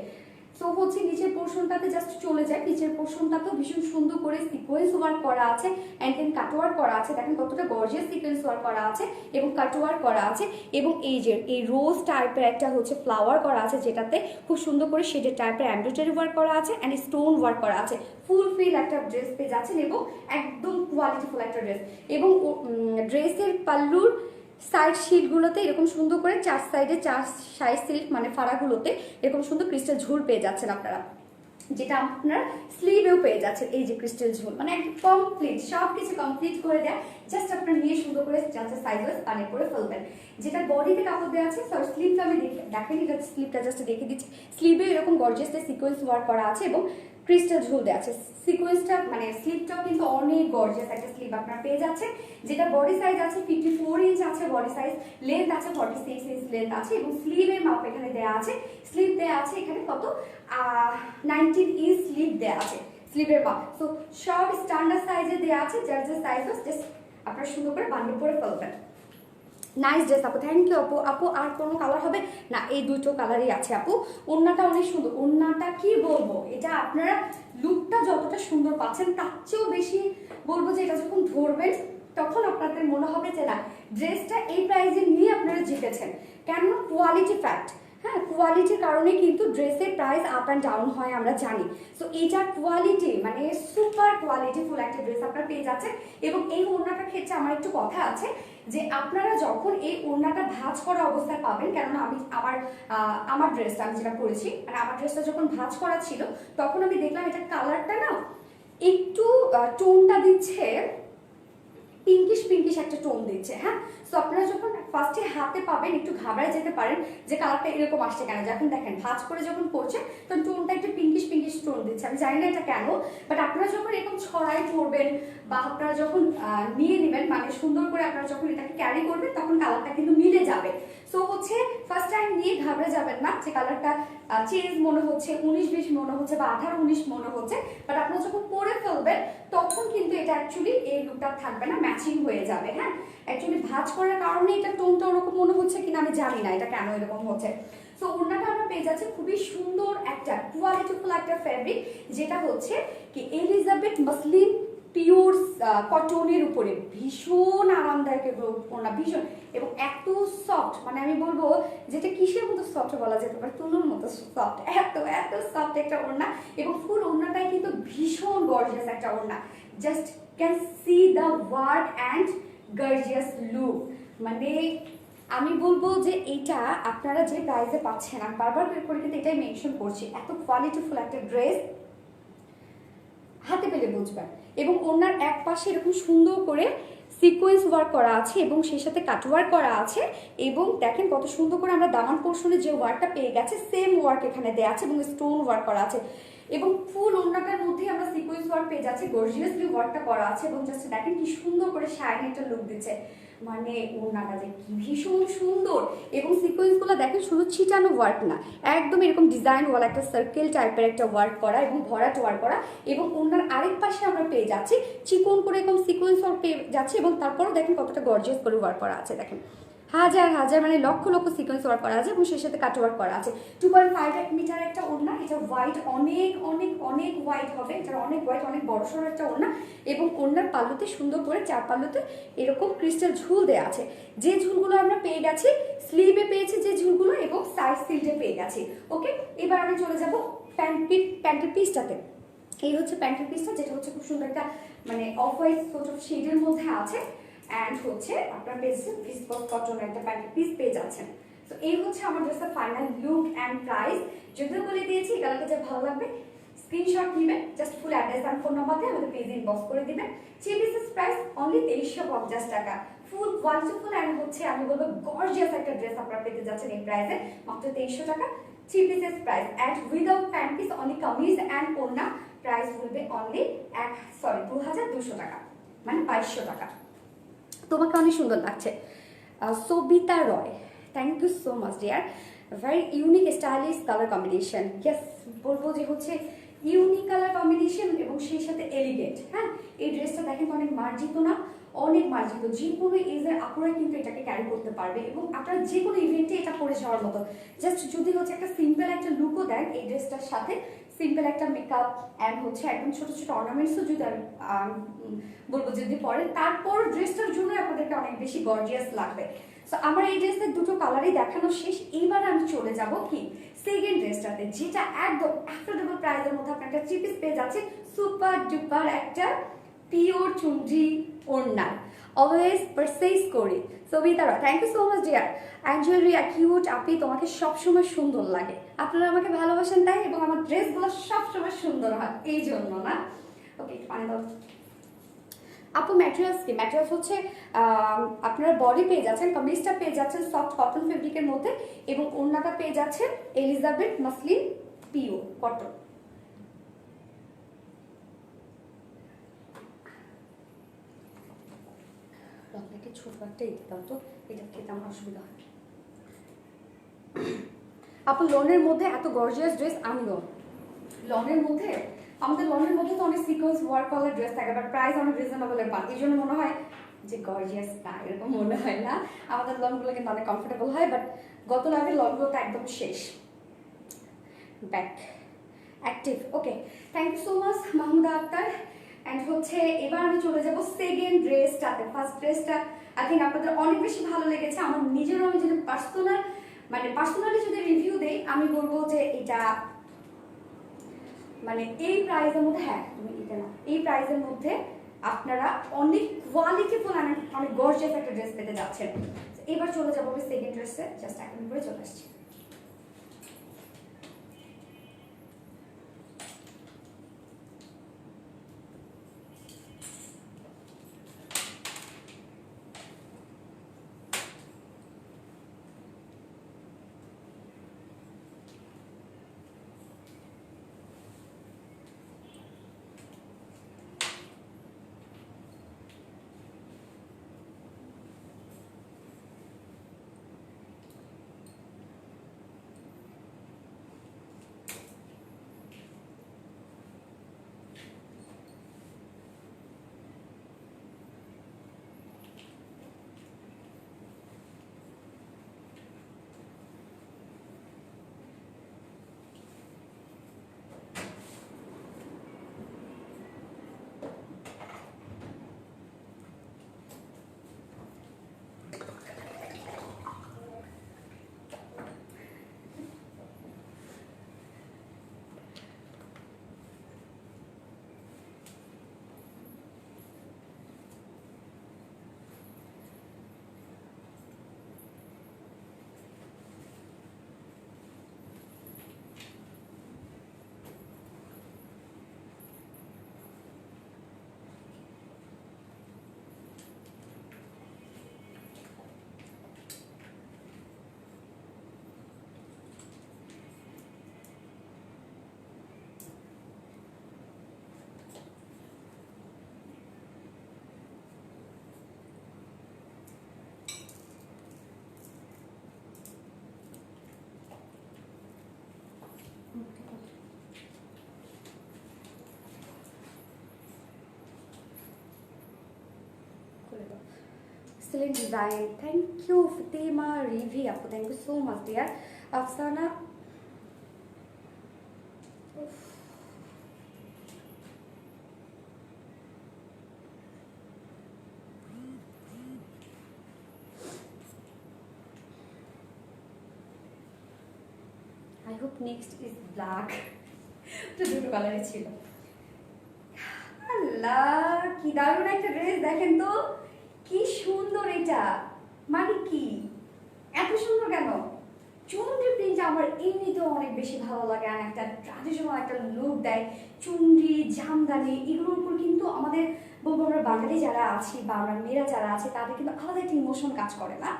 সো হচ্ছে নিচের পোর্শনটাতে জাস্ট চলে যায়, নিচের পোর্শনটাতেও ভীষণ সুন্দর করে সিকোয়েন্স ওয়ার্ক করা আছে, অ্যান্ড দেন কাটওয়ার্ক করা আছে। দেখেন কতটা গর্জিয়াস সিকোয়েন্স ওয়ার্ক করা আছে এবং কাটওয়ার্ক করা আছে। এবং এই যে এই রোজ টাইপের একটা হচ্ছে ফ্লাওয়ার করা আছে, যেটাতে খুব সুন্দর করে শেডের টাইপের এমব্রয়ডারি ওয়ার্ক করা আছে, অ্যান্ড স্টোন ওয়ার্ক করা আছে। ফুল ফিল একটা ড্রেস পেয়ে যাচ্ছেন, এবং একদম কোয়ালিটিফুল একটা ড্রেস। এবং ড্রেসের পাল্লুর সাইড শিটগুলোতে এরকম সুন্দর করে চার সাইডে, চার সাইড সিল্ক মানে ফাড়াগুলোতে এরকম সুন্দর ক্রিস্টাল ঝুল পেয়ে যাচ্ছেন আপনারা, যেটা আপনারা স্লিভেও পেয়ে যাচ্ছেন। এই যে ক্রিস্টাল ঝুল, মানে একদম কমপ্লিট, সব কিছু কমপ্লিট করে দেয়। জাস্ট আপনারা নিয়ে সুন্দর করে যাচ্ছে সাইজ ওয়াইজ বানিয়ে করে ফেলবেন। যেটা বডিতে কাপড় দেওয়া আছে, সরি স্লিভটা আমি দেখেন, এটা স্লিভটা জাস্ট দেখে দিচ্ছি। স্লিভে এরকম গর্জিয়াসলি সিকোয়েন্স ওয়ার্ক করা আছে এবং ক্রিস্টাল ঝুল দেওয়া আছে। সিকোয়েন্সটা মানে স্লিভটাও কিন্তু অনেক গর্জিয়াস একটা স্লিভ আপনারা পেয়ে যাচ্ছেন, যেটা বডি সাইজ আছে 54 ইঞ্চ আছে বডি সাইজ, লেন্থ আছে 46 ইঞ্চ লেন্থ আছে, এবং স্লিভের মাপ এখানে দেওয়া আছে। স্লিভ দেওয়া আছে এখানে কত 19 ইঞ্চ স্লিভ দেওয়া আছে, স্লিভের মাপ। সো সব স্ট্যান্ডার্ড সাইজে দেওয়া আছে, যার যে সাইজ জাস্ট আপনারা সুন্দর করে বানিয়ে পরে ফেলবেন। নাইস ড্রেস আপু, থ্যাংক ইউ আপু। আপু আর কোনো কালার হবে না? এই দুটো কালারই আছে আপু। ওড়নাটা অনেক সুন্দর, ওড়নাটা কি বলবো, এটা আপনারা লুকটা যতটা সুন্দর পাচ্ছেন তার চেয়েও বেশি বলবো যে এটা যখন ধরবেন তখন আপনাদের মনে হবে যে না, ড্রেসটা এই প্রাইসে নিয়ে আপনারা জিতেছেন। কেন? Quality fact. হ্যাঁ, কোয়ালিটির কারণে কিন্তু ড্রেসের প্রাইস আপ অ্যান্ড ডাউন হয়, আমরা জানি। সো এইটা কোয়ালিটি, মানে সুপার কোয়ালিটিফুল একটা ড্রেস আপনারা পেয়ে যাচ্ছেন। এবং এই ওড়নাটার ক্ষেত্রে আমার একটু কথা আছে, যে আপনারা যখন এই ওড়নাটা ভাঁজ করা অবস্থায় পাবেন, কেননা আমি আমার ড্রেসটা আমি যেটা পরেছি, মানে আমার ড্রেসটা যখন ভাঁজ করা ছিল তখন আমি দেখলাম এটা কালারটা না একটু টোনটা দিচ্ছে পিঙ্কিশ একটা টোন দিচ্ছে। হ্যাঁ, সো আপনারা যখন ফার্স্টে হাতে পাবেন একটু ঘাবড়ায় যেতে পারেন যে কালারটা এরকম আসছে কেন। যখন দেখেন ভাঁজ করে যখন পড়ছে তখন টোনটা একটু পিঙ্কিশ টোন দিচ্ছে, আমি জানি না এটা কেন, বাট আপনারা যখন এরকম ছড়ায় ট্রাই করবেন বা আপনারা যখন নিয়ে নেবেন, মানে সুন্দর করে আপনারা যখন এটাকে ক্যারি করবেন তখন কালারটা কিন্তু মিলে যাবে। সো হচ্ছে ফার্স্ট টাইম নিয়ে ঘাবড়ে যাবেন না যে কালারটা চেঞ্জ মনে হচ্ছে, 19-20 মনে হচ্ছে বা 18-19 মনে হচ্ছে, বাট আপনারা যখন পরে ফেলবেন তখন কিন্তু এটা অ্যাকচুয়ালি এই লুকটা থাকবে না, ম্যাচিং হয়ে যাবে। হ্যাঁ, অ্যাকচুয়ালি ভাঁজ করার কারণে এটা টোনটা ওরকম মনে হচ্ছে কিনা আমি জানি না এটা কেন এরকম হচ্ছে। সো ওড়নাটা আমরা পেয়ে যাচ্ছি খুবই সুন্দর একটা কোয়ালিটিফুল একটা ফ্যাব্রিক, যেটা হচ্ছে কি এলিজাবেথ মাসলিন পিওর কটনের উপরে, ভীষণ আরামদায়ক ওড়না, ভীষণ, এবং এত সফট, মানে আমি বলবো যেটা কিসের মতো সফট বলা যেতে পারে, তুলোর মতো সফট, এত এত সফট একটা ওড়না। এবং ফুল ওড়নাটাই কিন্তু ভীষণ গর্জিয়াস একটা ওড়না, just can see the work and gorgeous look. মানে আমি বলবো যে এইটা আপনারা যে প্রাইসে পাচ্ছেন, আমি বারবার করে কিন্তু এটাই মেনশন করছি, এত কোয়ালিটিফুল একটা ড্রেস হাতে পেলে বুঝবেন। এবং ওনার এক পাশে এরকম সুন্দর করে সিকোয়েন্স ওয়ার্ক করা আছে এবং সেই সাথে কাটওয়ার্ক করা আছে, এবং দেখেন কত সুন্দর করে আমরা দামান পোর্শনে যে ওয়ার্কটা পেয়ে গেছে সেম ওয়ার্ক এখানে দেওয়া আছে এবং স্টোন ওয়ার্ক করা আছে, এবং ফুল ওড়নাটার মধ্যে আমরা সিকোয়েন্স ওয়ার্ক পেয়ে যাচ্ছি, গর্জিয়াসলি ওয়ার্কটা করা আছে, এবং জাস্ট দেখেন কি সুন্দর করে শাইনি একটা লুক দিচ্ছে। মানে ওড়নাটা যে কি ভীষণ সুন্দর, এবং সিকোয়েন্সগুলো দেখেন শুধু ছিটানো ওয়ার্ক না, একদম এরকম ডিজাইন ওয়ালা একটা সার্কেল টাইপের একটা ওয়ার্ক করা এবং ভরাট ওয়ার্ক করা, এবং ওড়নার আরেক পাশে আমরা পেয়ে যাচ্ছি চিকন করে এরকম সিকোয়েন্স ওয়ার্ক পেয়ে যাচ্ছি, এবং তারপরও দেখেন কতটা গর্জিয়াস করে ওয়ার্ক করা আছে, দেখেন হাজার হাজার মানে লক্ষ লক্ষ সিকোয়েন্স ওয়ার্ক করা আছে, এবং সেই সাথে কাট ওয়ার্ক করা আছে। 2.5 মিটার একটা ওড়না, এটা হোয়াইট, অনেক অনেক অনেক হোয়াইট হবে, এটা অনেক হোয়াইট, অনেক বড়সড় একটা ওড়না, এবং ওড়নার পাল্লুতে সুন্দর করে চার পাল্লুতে এরকম ক্রিস্টাল ঝুল দেওয়া আছে, যে ঝুলগুলো আমরা পেয়ে গেছি স্লিভে পেয়েছি যে ঝুলগুলো, এবং সাইড সিল্টে পেয়ে গেছি। ওকে, এবার আমি চলে যাব প্যান্টের পিসটাতে। এই হচ্ছে প্যান্টের পিসটা, যেটা হচ্ছে খুব সুন্দর একটা মানে অফ হোয়াইট সোর্ট অফ শেডের মধ্যে আছে, অ্যান্ড হচ্ছে আপনার পেয়েছেন ভিসকস কটন একটা প্যান্টের পিস পেয়ে যাচ্ছেন। তো এই হচ্ছে আমার ড্রেসের ফাইনাল লুক অ্যান্ড প্রাইস। যদিও বলে দিয়েছি কালারটা যে ভালো লাগবে স্ক্রিনশট নেবেন, just full address and phone number দিয়ে আমাদের পেজে ইনবক্স করে দিবেন। 3 পিসেস প্রাইস অনলি 2350 টাকা। ফুল কোয়ালিটিফুল অ্যান্ড হচ্ছে আমি বলবো গর্জিয়াস একটা ড্রেস আপনারা পেতে যাচ্ছেন এই প্রাইসে, মাত্র 2300 টাকা। 3 pieces price and without pant piece only kameez and ওড়না প্রাইস বলবে অনলি 2200 টাকা, মানে 2200 টাকা। তোমাকে অনেক সুন্দর লাগছে Sabita Roy, thank you so much dear, very unique stylish colour combination. Yes, বলবো যে হচ্ছে ইউনিক কালার কম্বিনেশন এবং সেই সাথে এলিগেন্ট। হ্যাঁ, এই ড্রেসটা দেখেন অনেক মার্জিত না, অনেক মার্জিত, যে কোনো এজের আপুরাই কিন্তু এটাকে ক্যারি করতে পারবে এবং আপনারা যে কোনো ইভেন্টে এটা পরে যাওয়ার মতো। জাস্ট যদি হচ্ছে একটা সিম্পল একটা লুকও দেন এই ড্রেসটার সাথে, সিম্পল একটা মেকআপ অ্যান্ড হচ্ছে একদম ছোট ছোট অর্নামেন্টসও যদি বলবো যদি পরেন, তারপর ড্রেসটার জন্য আপনাদেরকে অনেক বেশি গর্জিয়াস লাগবে। সো আমার এই ড্রেসের দুটো কালারই দেখানো শেষ, এইবার আমি চলে যাব কি সেকেন্ড ড্রেসটাতে, যেটা একদম অ্যাফোর্ডেবল প্রাইসের মধ্যে আপনার একটা 3 পিস পেয়ে যাচ্ছে, সুপার ডুপার একটা পিওর চুনরি ওড়না। অলওয়েজ পারচেজ করি সবিতারা, thank you so much dear. Angelia cute আপি, তোমাকে সবসময় সুন্দর লাগে, আপনারা আমাকে ভালোবাসেন তাই, এবং আমার ড্রেসগুলো সবসময় সুন্দর হয় এই জন্য না। ওকে, পানি দাও আপু। ম্যাটেরিয়ালস কি? ম্যাটেরিয়ালস হচ্ছে আপনারা বডি পেয়ে যাচ্ছেন, কামিজটা পেয়ে যাচ্ছেন সফট কটন ফেব্রিকের মধ্যে, এবং ওড়নাটা পেয়ে যাচ্ছেন এলিজাবেথ মাসলিন পিওর কটন। আপনাকে ছোট একটা দিতাম তো, এটা খেতে আমার অসুবিধা হয়। আপু লনের মধ্যে এত গর্জিয়াস ড্রেস আমি লনের মধ্যে, আমাদের লনের মধ্যে তো অনেক সিকোয়েন্স ওয়ার্ক করা ড্রেস থাকে, বাট প্রাইস অনেক রিজনেবলের পান, এই জন্য মনে হয় যে গর্জিয়াস না, এরকম মনে হয় না। আমাদের লনগুলো কিন্তু অনেক কমফোর্টেবল হয়, বাট গত লাভের লনগুলো তো একদম শেষ। Back active. Okay, thank you so much Mahmuda Akter. And হচ্ছে এবার আমি চলে যাব সেকেন্ড ড্রেসটাতে। ফার্স্ট ড্রেসটা আই থিঙ্ক আপনাদের অনেক বেশি ভালো লেগেছে, আমার নিজেরও আমি যদি পার্সোনালি যদি রিভিউ দেই আমি বলবো যে এটা মানে এই প্রাইসের মধ্যে, হ্যাঁ তুমি এটা না, এই প্রাইসের মধ্যে আপনারা অনেক কোয়ালিটিফুল অনেক গর্জিয়াস একটা ড্রেস পেতে যাচ্ছেন। এবার চলে যাবো আমি সেকেন্ড ড্রেসে, জাস্ট এখন করে চলে আসছি। খুলে দাও। Excellent design. Thank you, Fatima Rivi আপু, thank you so much dear. Afsana, I hope next is black. তো দুটো কালারই ছিল। আল্লাহ কি দারুণ একটা ড্রেস, দেখেন তো কি সুন্দর এটা, মানে কি এত সুন্দর কেন? চুনরি প্রিন্ট আমার এমনিতেও অনেক বেশি ভালো লাগে, আর একটা ট্র্যাডিশনাল একটা লুক দেয়। চুনরি, জামদানি এগুলোর উপর কিন্তু আমাদের বলবো আমরা বাঙালি যারা আছি বা আমরা মেয়েরা যারা আছে তাদের কিন্তু আলাদা একটা ইমোশন কাজ করে না?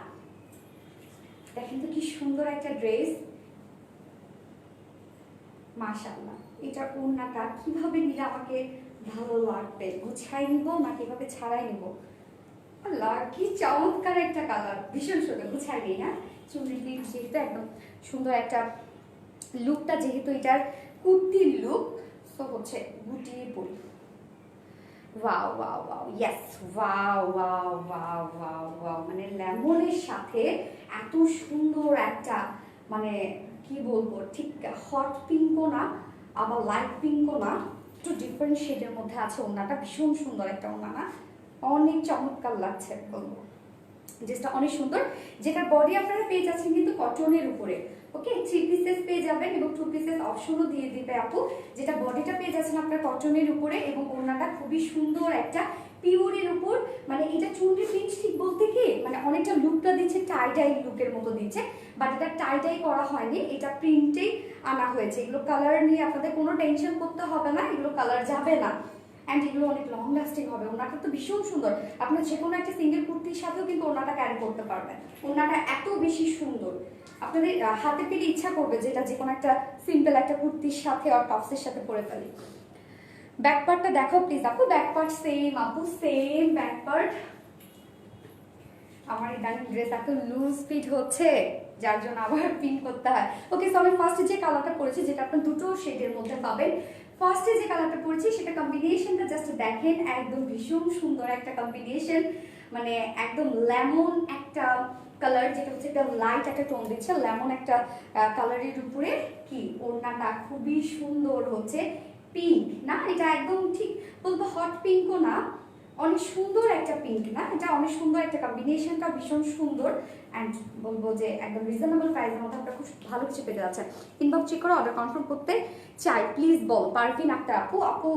দেখেন তো কি সুন্দর একটা ড্রেস, মাশাআল্লাহ। এটা ওড়নাটা কিভাবে নিলে আমাকে ভালো লাগবে, গুছাই নিব না কিভাবে ছাড়াই নিব? আল্লাহ কি চমৎকার একটা কালার, ভীষণ সুন্দর। গুছাই নিই না, চুনরি প্রিন্ট যেহেতু একদম সুন্দর একটা লুকটা, যেহেতু এটার কুর্তির লুক, তো হচ্ছে গুটিয়ে পড়ি। Wow wow wow, yes, wow wow wow wow wow, মানে লেমনের সাথে এত সুন্দর একটা, মানে কি বলবো, ঠিক হট পিঙ্কও না আবার লাইট পিঙ্কও না, একটু ডিফারেন্ট শেডের মধ্যে আছে। ওড়নাটা ভীষণ সুন্দর একটা ওড়না না, অনেক চমৎকার লাগছে বলবো, ড্রেসটা অনেক সুন্দর। যেটার বডি আপনারা পেয়ে যাচ্ছেন কিন্তু কটনের উপরে, ওকে 3 পিসেস পেয়ে যাবেন এবং 2 পিসেস অপশনও দিয়ে দিবে আপু। যেটা বডিটা পেয়ে যাচ্ছেন আপনার কটনের উপরে এবং ওড়নাটা খুবই সুন্দর একটা পিওরের উপর, মানে এটা চুনরি প্রিন্ট ঠিক বলতে কি মানে অনেকটা লুকটা দিচ্ছে টাই ডাই লুকের মতো দিচ্ছে, বাট এটা টাই ডাই করা হয়নি, এটা প্রিন্টেই আনা হয়েছে। এগুলো কালার নিয়ে আপনাদের কোনো টেনশন করতে হবে না, এগুলো কালার যাবে না, অ্যান্ড এগুলো অনেক লং লাস্টিং হবে। ওড়নাটা তো ভীষণ সুন্দর, আপনার যে কোনো একটা সিঙ্গেল কুর্তির সাথেও কিন্তু ওড়নাটা ক্যারি করতে পারবেন। ওড়নাটা এত বেশি সুন্দর, আপনাদের হাতে পেলে ইচ্ছা করবে যেটা যে কোনো একটা সিম্পল একটা কুর্তির সাথে আর টপসের সাথে পরে ফেলি। ব্যাক পার্টটা দেখো প্লিজ আপু, ব্যাক পার্ট সেম আপু, সেম ব্যাক পার্ট। আমার ইদানিং ড্রেস এত লুজ ফিট হচ্ছে যার জন্য আবার পিন করতে হয়। ওকে, সো আমি ফার্স্টে যে কালারটা পরেছি, যেটা আপনার দুটো শেডের মধ্যে পাবেন, ফার্স্টে যে কালারটা পরেছি সেটা কম্বিনেশনটা জাস্ট দেখেন, একদম ভীষণ সুন্দর একটা কম্বিনেশন, মানে একদম লেমন একটা কালার, যেটা হচ্ছে একটা লাইট একটা টোন দিচ্ছে, লেমন একটা কালারের উপরে কি ওড়নাটা খুবই সুন্দর হচ্ছে পিঙ্ক না, এটা একদম ঠিক বলবো হট পিঙ্কও না, অনেক সুন্দর একটা পিঙ্ক না, এটা অনেক সুন্দর একটা কম্বিনেশনটা ভীষণ সুন্দর, অ্যান্ড বলবো যে একদম রিজনেবল প্রাইসের মধ্যে আপনারা খুব ভালো কিছু পেতে যাচ্ছেন। ইনবক্স চেক করে অর্ডার কনফার্ম করতে চাই প্লিজ বল পারভিন আক্তার আপু। আপু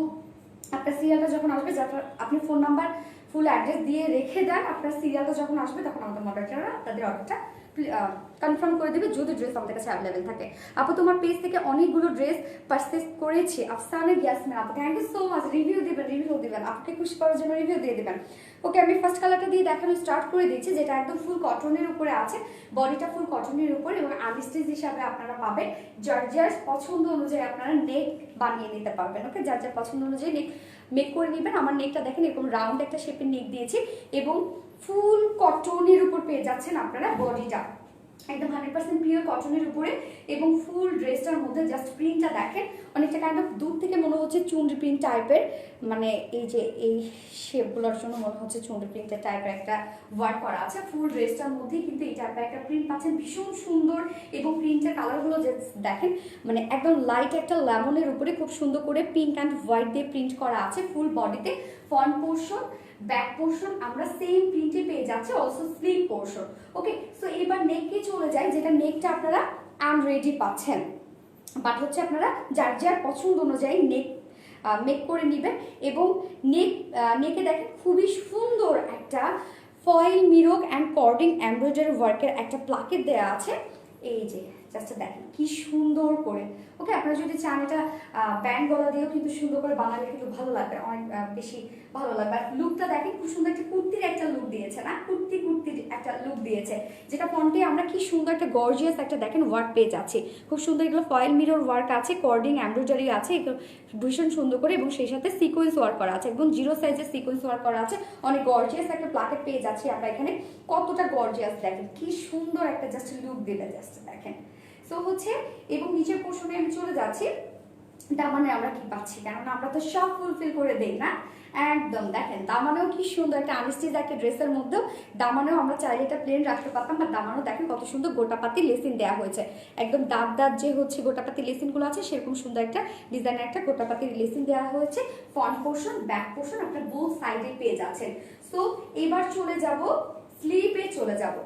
আপনার সিরিয়ালটা যখন আসবে, যাতে আপনি ফোন নাম্বার ফুল অ্যাড্রেস দিয়ে রেখে দেন, আপনার সিরিয়ালটা যখন আসবে তখন আমাদের মডারেটররা তাদের অর্ডারটা কনফার্ম করে দেবে যদি ড্রেস আমাদের কাছে অ্যাভেলেবেল থাকে। আপু তোমার পেজ থেকে অনেকগুলো ড্রেস পারচেস করেছি, আফসানা ইয়াসমিন আপু, thank you so much. Review দিবেন, আপনাকে খুশি করার জন্য রিভিউ দিয়ে দেবেন। ওকে, আমি ফার্স্ট কালারটা দিয়ে দেখানো স্টার্ট করে দিচ্ছি, যেটা একদম ফুল কটনের উপরে আছে, বডিটা ফুল কটনের উপর এবং আনস্টিচ হিসাবে আপনারা পাবেন। যার যার পছন্দ অনুযায়ী আপনারা নেক বানিয়ে নিতে পারবেন। ওকে, যার যার পছন্দ অনুযায়ী নেক মেক করে নেবেন। আমার নেকটা দেখেন এরকম রাউন্ড একটা শেপের নেক দিয়েছি এবং ফুল কটনের উপর পেয়ে যাচ্ছেন আপনারা বডিটা একদম 100% পিওর কটনের উপরে এবং ফুল ড্রেসটার মধ্যে জাস্ট প্রিন্টটা দেখেন অনেকটা কাইন্ড অফ দূর থেকে মনে হচ্ছে চুনরি প্রিন্ট টাইপের, মানে এই যে এই শেপগুলোর জন্য মনে হচ্ছে চুনরি প্রিন্টের টাইপের একটা ওয়ার্ক করা আছে। ফুল ড্রেসটার মধ্যেই কিন্তু এই টাইপের একটা প্রিন্ট পাচ্ছেন, ভীষণ সুন্দর এবং প্রিন্টের কালারগুলো যে দেখেন মানে একদম লাইট একটা লেমনের উপরে খুব সুন্দর করে পিঙ্ক অ্যান্ড হোয়াইট দিয়ে প্রিন্ট করা আছে ফুল বডিতে। ফ্রন্ট পোর্শন, ব্যাক পোর্শন আমরা সেম প্রিন্টে পেয়ে যাচ্ছি, অলসো স্লিভ পোর্শন। ওকে, সো এবার নেকে চলে যায়, যেটা নেকটা আপনারা আনরেডি পাচ্ছেন, বাট হচ্ছে আপনারা যার যার পছন্দ অনুযায়ী নেক মেক করে নেবেন। এবং নেকে দেখেন খুবই সুন্দর একটা ফয়েল মিরক অ্যান্ড কর্ডিং এমব্রয়ডারি ওয়ার্কের একটা প্লাকেট দেওয়া আছে, এই যে জাস্ট দেখেন কি সুন্দর করে। ওকে, আপনারা যদি চান এটা ব্যান্ড গলা দিয়েও কিন্তু সুন্দর করে বানালে কিন্তু ভালো লাগবে, অনেক বেশি ভালো লাগবে। আর লুকটা দেখেন খুব সুন্দর একটা কুর্তির একটা লুক দিয়েছে না, কুর্তির একটা লুক দিয়েছে, যেটা ফ্রন্টে আমরা কি সুন্দর একটা গর্জিয়াস একটা দেখেন ওয়ার্ক পেয়ে যাচ্ছি, খুব সুন্দর এগুলো ফয়েল মিরর ওয়ার্ক আছে, কর্ডিং এমব্রয়ডারি আছে ভীষণ সুন্দর করে এবং সেই সাথে সিকোয়েন্স ওয়ার্ক করা আছে, একদম 0 সাইজের সিকোয়েন্স ওয়ার্ক করা আছে, অনেক গর্জিয়াস একটা প্লাকেট পেয়ে যাচ্ছি আমরা এখানে। কতটা গর্জিয়াস দেখেন, কি সুন্দর একটা জাস্ট লুক দিলে জাস্ট দেখেন। সো হচ্ছে এবং নিচের পোর্শনে আমি চলে যাচ্ছি, দামানে আমরা কি পাচ্ছি, কেননা আমরা তো সব ফুলফিল করে দেই না, একদম দেখেন দামানেও কি সুন্দর একটা আনস্টিচ একটা ড্রেসের মধ্যেও দামানেও আমরা চাইলে এটা প্লেন রাখতে পারতাম, বা দামানেও দেখেন কত সুন্দর গোটাপাতি লেসিন দেওয়া হয়েছে, একদম দাঁত দাঁত যে হচ্ছে গোটাপাতি লেসিনগুলো আছে সেরকম সুন্দর একটা ডিজাইনের একটা গোটাপাতি লেসিন দেওয়া হয়েছে। ফ্রন্ট পোর্শন ব্যাক পোর্শন আপনার বোথ সাইডে পেয়ে যাচ্ছেন। সো এবার চলে যাব স্লিপে চলে যাব।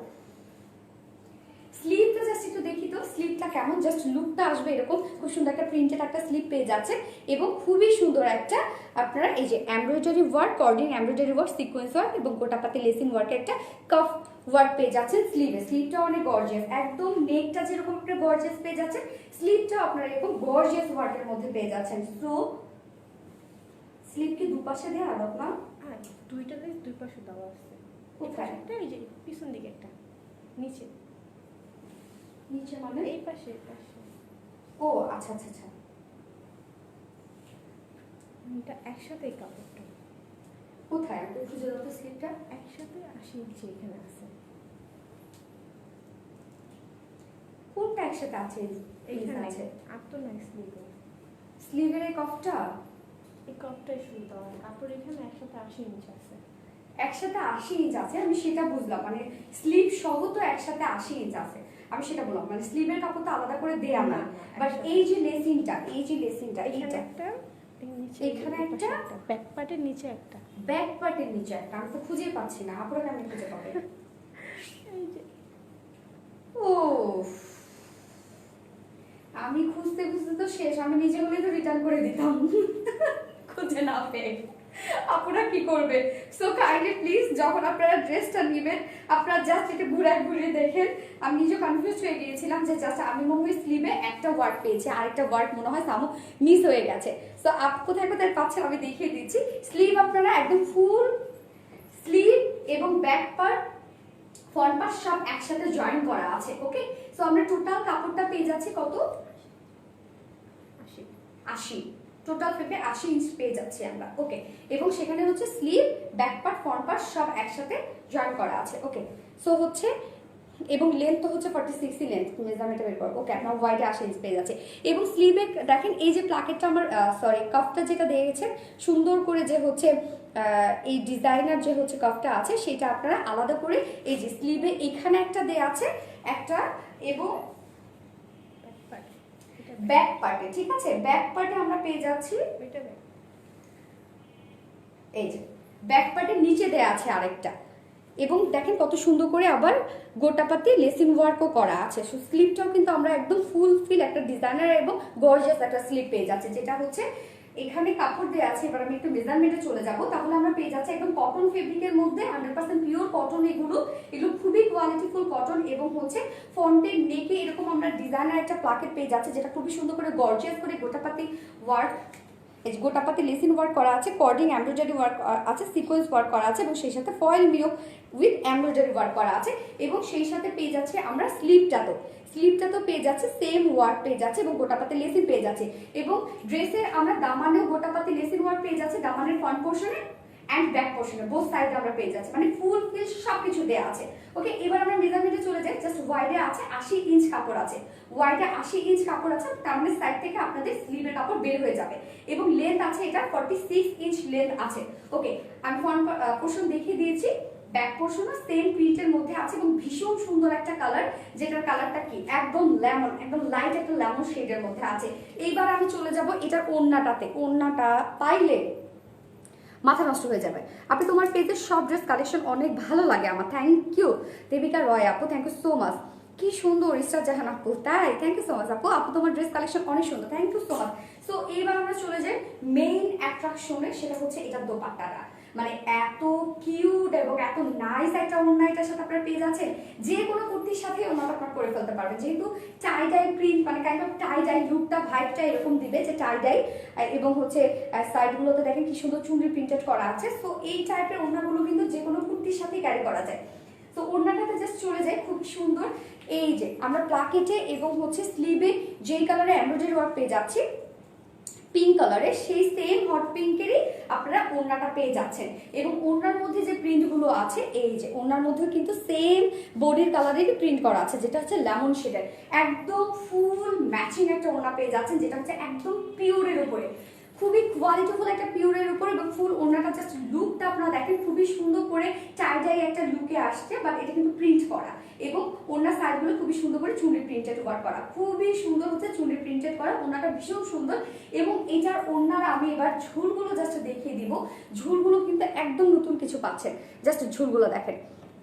স্লিপটা জাস্ট একটু দেখি তো স্লিপটা কেমন, জাস্ট লুকটা আসবে এরকম খুব সুন্দর একটা প্রিন্টেড একটা স্লিপ পেয়ে যাচ্ছে এবং খুবই সুন্দর একটা আপনারা এই যে embroidery work, cording embroidery work, sequence work এবং গোটাপাতি লেসিং ওয়ার্কের একটা কাফ ওয়ার্ক পেয়ে যাচ্ছেন স্লিভে। স্লিভটা অনেক গর্জিয়াস, একদম নেকটা যেরকম একটা গর্জিয়াস পেয়ে যাচ্ছেন, স্লিভটা আপনারা এরকম গর্জিয়াস ওয়ার্কের মধ্যে পেয়ে যাচ্ছেন। সো স্লিভ কি দুপাশে দেওয়া আলাদা না? হ্যাঁ, দুইটাতে দুই পাশে দেওয়া আছে। কোথায়? একটা এই যে পিছন দিকে একটা, নিচে নিচে মানে এই পাশে এই পাশে। ও আচ্ছা আচ্ছা আচ্ছা, এটা একসাথে এই কাপড়টা কোথায় একটু খুঁজে দাও তো স্লিভটা। একসাথে 80 ইঞ্চি এখানে আছে। কোনটা একসাথে আছে? এইখানে আছে আর তো নাই স্লিভ। স্লিভের এই কফটা, এই কাপটাই শুরু দেওয়া কাপড় এখানে একসাথে 80 ইঞ্চি আছে। একসাথে 80 ইঞ্চ আছে, আমি সেটা বুঝলাম, মানে স্লিভ সহ তো একসাথে 80 ইঞ্চ আছে, আমি সেটা বললাম, মানে স্লিভের কাপড় তো আলাদা করে দেয়া না, বাট এই যে লেসিংটা, এই যে লেসিংটা এখানে এইটা একটা, এখানে একটা, ব্যাক পার্টের নিচে একটা, ব্যাক পার্টের নিচে একটা, আমি তো খুঁজে পাচ্ছি না, আপনারা কেমন খুঁজে পাবে? এই যে ও আমি খুঁজতে খুঁজতে তো শেষ, আমি নিজে হলে তো রিটার্ন করে দিতাম খুঁজে না পেয়ে। আপনারা কি করবে? সো কাইন্ডলি প্লিজ যখন আপনারা ড্রেসটা নেবেন আপনারা জাস্ট এটা ঘুরিয়ে দেখেন। আমি নিজে কনফিউজ হয়ে গিয়েছিলাম যে জাস্ট আমি মনে হয় স্লিভে একটা ওয়ার্ড পেয়েছি, আরেকটা ওয়ার্ড মনে হয় সামু মিস হয়ে গেছে। সো আপ কোথায় কোথায় পাচ্ছেন আমি দেখিয়ে দিচ্ছি। স্লিভ আপনারা একদম ফুল স্লিভ এবং ব্যাক পার্ট ফ্রন্ট পার্ট সব একসাথে জয়েন করা আছে। ওকে, সো আমরা টোটাল কাপড়টা পেয়ে যাচ্ছি কত? 80, টোটাল ফেপে 80 ইঞ্চ পেয়ে যাচ্ছি আমরা। ওকে, এবং সেখানে হচ্ছে sleeve back part front part সব একসাথে জয়েন করা আছে। ওকে, সো হচ্ছে এবং লেন্থ তো হচ্ছে 46 লেন্থ মেজারমেন্টে বের করো। ওকে, আপনার হোয়াইটে 80 ইঞ্চ পেয়ে যাচ্ছে এবং স্লিভে দেখেন এই যে প্লাকেটটা আমার সরি কাফটা যেটা দিয়ে গেছে সুন্দর করে যে হচ্ছে এই ডিজাইনার যে হচ্ছে কাফটা আছে সেটা আপনারা আলাদা করে এই যে স্লিভে এখানে একটা দেয়া আছে একটা, এবং ব্যাক পার্টে, ঠিক আছে, ব্যাক পার্টে আমরা পেয়ে যাচ্ছি এই যে ব্যাক পার্টের নিচে দেয়া আছে আরেকটা, এবং দেখেন কত সুন্দর করে আবার গোটাপাতি লেসিং ওয়ার্কও করা আছে। সো স্লিভটাও কিন্তু আমরা একদম ফুলফিল একটা ডিজাইনার এবং গর্জিয়াস একটা স্লিভ পেয়ে যাচ্ছে, যেটা হচ্ছে এখানে কাপড় দেওয়া আছে। এবার আমি একটু মেজারমেন্টে চলে যাব, তাহলে আমরা পেয়ে যাচ্ছি একদম কটন ফেব্রিকের মধ্যে 100% পিওর কটন। এগুলো খুবই কোয়ালিটিফুল কটন এবং হচ্ছে ফ্রন্টের নেকে এরকম আমরা ডিজাইনার একটা প্লাকেট পেয়ে যাচ্ছে, যেটা খুবই সুন্দর করে গর্জিয়াস করে গোটাপাতি ওয়ার্ক, এই গোটাপাতি লেসিন ওয়ার্ক করা আছে, কর্ডিং এমব্রয়ডারি ওয়ার্ক আছে, সিকোয়েন্স ওয়ার্ক করা আছে এবং সেই সাথে foil mirror with embroidery work করা আছে এবং সেই সাথে পেয়ে যাচ্ছে আমরা স্লিভটা তো পেয়ে যাচ্ছে সেম ওয়ার্ক পেয়ে যাচ্ছে এবং গোটাপাতি লেসিন পেয়ে যাচ্ছে এবং ড্রেসের আমরা দামানেও গোটাপাতি লেসিন ওয়ার্ক পেয়ে যাচ্ছে, দামানের ফ্রন্ট পোর্শনে এন্ড ব্যাক পোর্শনে বোথ সাইডে আমরা পেয়ে যাচ্ছি, মানে ফুল ফিল সবকিছু দেওয়া আছে। ওকে, এবার আমরা মেজারমেন্টে চলে যাই। জাস্ট ওয়াইডে আছে 80 ইঞ্চ কাপড় আছে, ওয়াইডে 80 ইঞ্চ কাপড় আছে, সামনের সাইড থেকে আপনাদের স্লিভের কাপড় বের হয়ে যাবে এবং লেন্থ আছে এটা 46 ইঞ্চ লেন্থ আছে। ওকে, আমি ফ্রন্ট পোর্শন দেখিয়ে দিয়েছি, ব্যাক পোর্শনও সেম প্রিন্টের মধ্যে আছে এবং ভীষণ সুন্দর একটা কালার, যেটার কালারটা কি একদম লেমন, একদম লাইট একটা লেমন শেডের মধ্যে আছে। এইবার আমি চলে যাব এটার ওড়নাটাতে। ওড়নাটা পাইলে মাথা নষ্ট হয়ে যাবে। আপনি তোমার পেজের সব ড্রেস কালেকশন অনেক ভালো লাগে আমার, থ্যাংক ইউ দেবিকা রয় আপু, থ্যাংক ইউ সো মাচ। কি সুন্দর ইস্টার জাহান আপু, তাই থ্যাংক ইউ সো মাচ আপু, আপু তোমার ড্রেস কালেকশন অনেক সুন্দর, thank you so much. So এইবার আমরা চলে যাই মেইন অ্যাট্রাকশনে, সেটা হচ্ছে এটার দোপাট্টাটা, মানে এত কিউট এবং এত নাইস একটা ওড়না এটার সাথে আপনারা পেয়ে যাচ্ছেন। যে কোনো কুর্তির সাথে ওড়নাটা আপনারা করে ফেলতে পারবেন, যেহেতু টাই ডাই প্রিন্ট, মানে কাইন্ড অফ টাই ডাই লুকটা ভাইবটা এরকম দিবে যে টাই ডাই, এবং হচ্ছে সাইডগুলোতে দেখেন কি সুন্দর চুনরি প্রিন্টেড করা আছে। সো এই টাইপের ওড়নাগুলো কিন্তু যে কোনো কুর্তির সাথে ক্যারি করা যায়। তো ওড়নাটাতে জাস্ট চলে যায় খুব সুন্দর, এই যে আমরা প্লাকেটে এবং হচ্ছে স্লিভে যেই কালারে এমব্রয়ডারি ওয়ার্ক পেয়ে যাচ্ছি পিঙ্ক কালারের, সেই সেম হট পিঙ্কেরই আপনারা ওড়নাটা পেয়ে যাচ্ছেন এবং ওড়নার মধ্যে যে প্রিন্টগুলো আছে এই যে ওড়নার মধ্যে কিন্তু সেম বডির কালারেরই প্রিন্ট করা আছে, যেটা হচ্ছে লেমন শেডের, একদম ফুল ম্যাচিং একটা ওড়না পেয়ে যাচ্ছেন, যেটা হচ্ছে একদম পিওরের উপরে খুবই কোয়ালিটিফুল একটা পিওরের উপর, এবং ফুল ওড়নাটা জাস্ট লুকটা আপনারা দেখেন খুবই সুন্দর করে টাই ডাই একটা লুকে আসছে, বাট এটা কিন্তু প্রিন্ট করা, এবং ওড়নার সাইডগুলো খুবই সুন্দর করে চুনরি প্রিন্টেড ওয়ার্ক করা, খুবই সুন্দর হচ্ছে চুনরি প্রিন্টেড করা। ওড়নাটা ভীষণ সুন্দর, এবং এটার ওড়নার আমি এবার ঝুলগুলো জাস্ট দেখিয়ে দিব। ঝুলগুলো কিন্তু একদম নতুন কিছু পাচ্ছেন, জাস্ট ঝুলগুলো দেখেন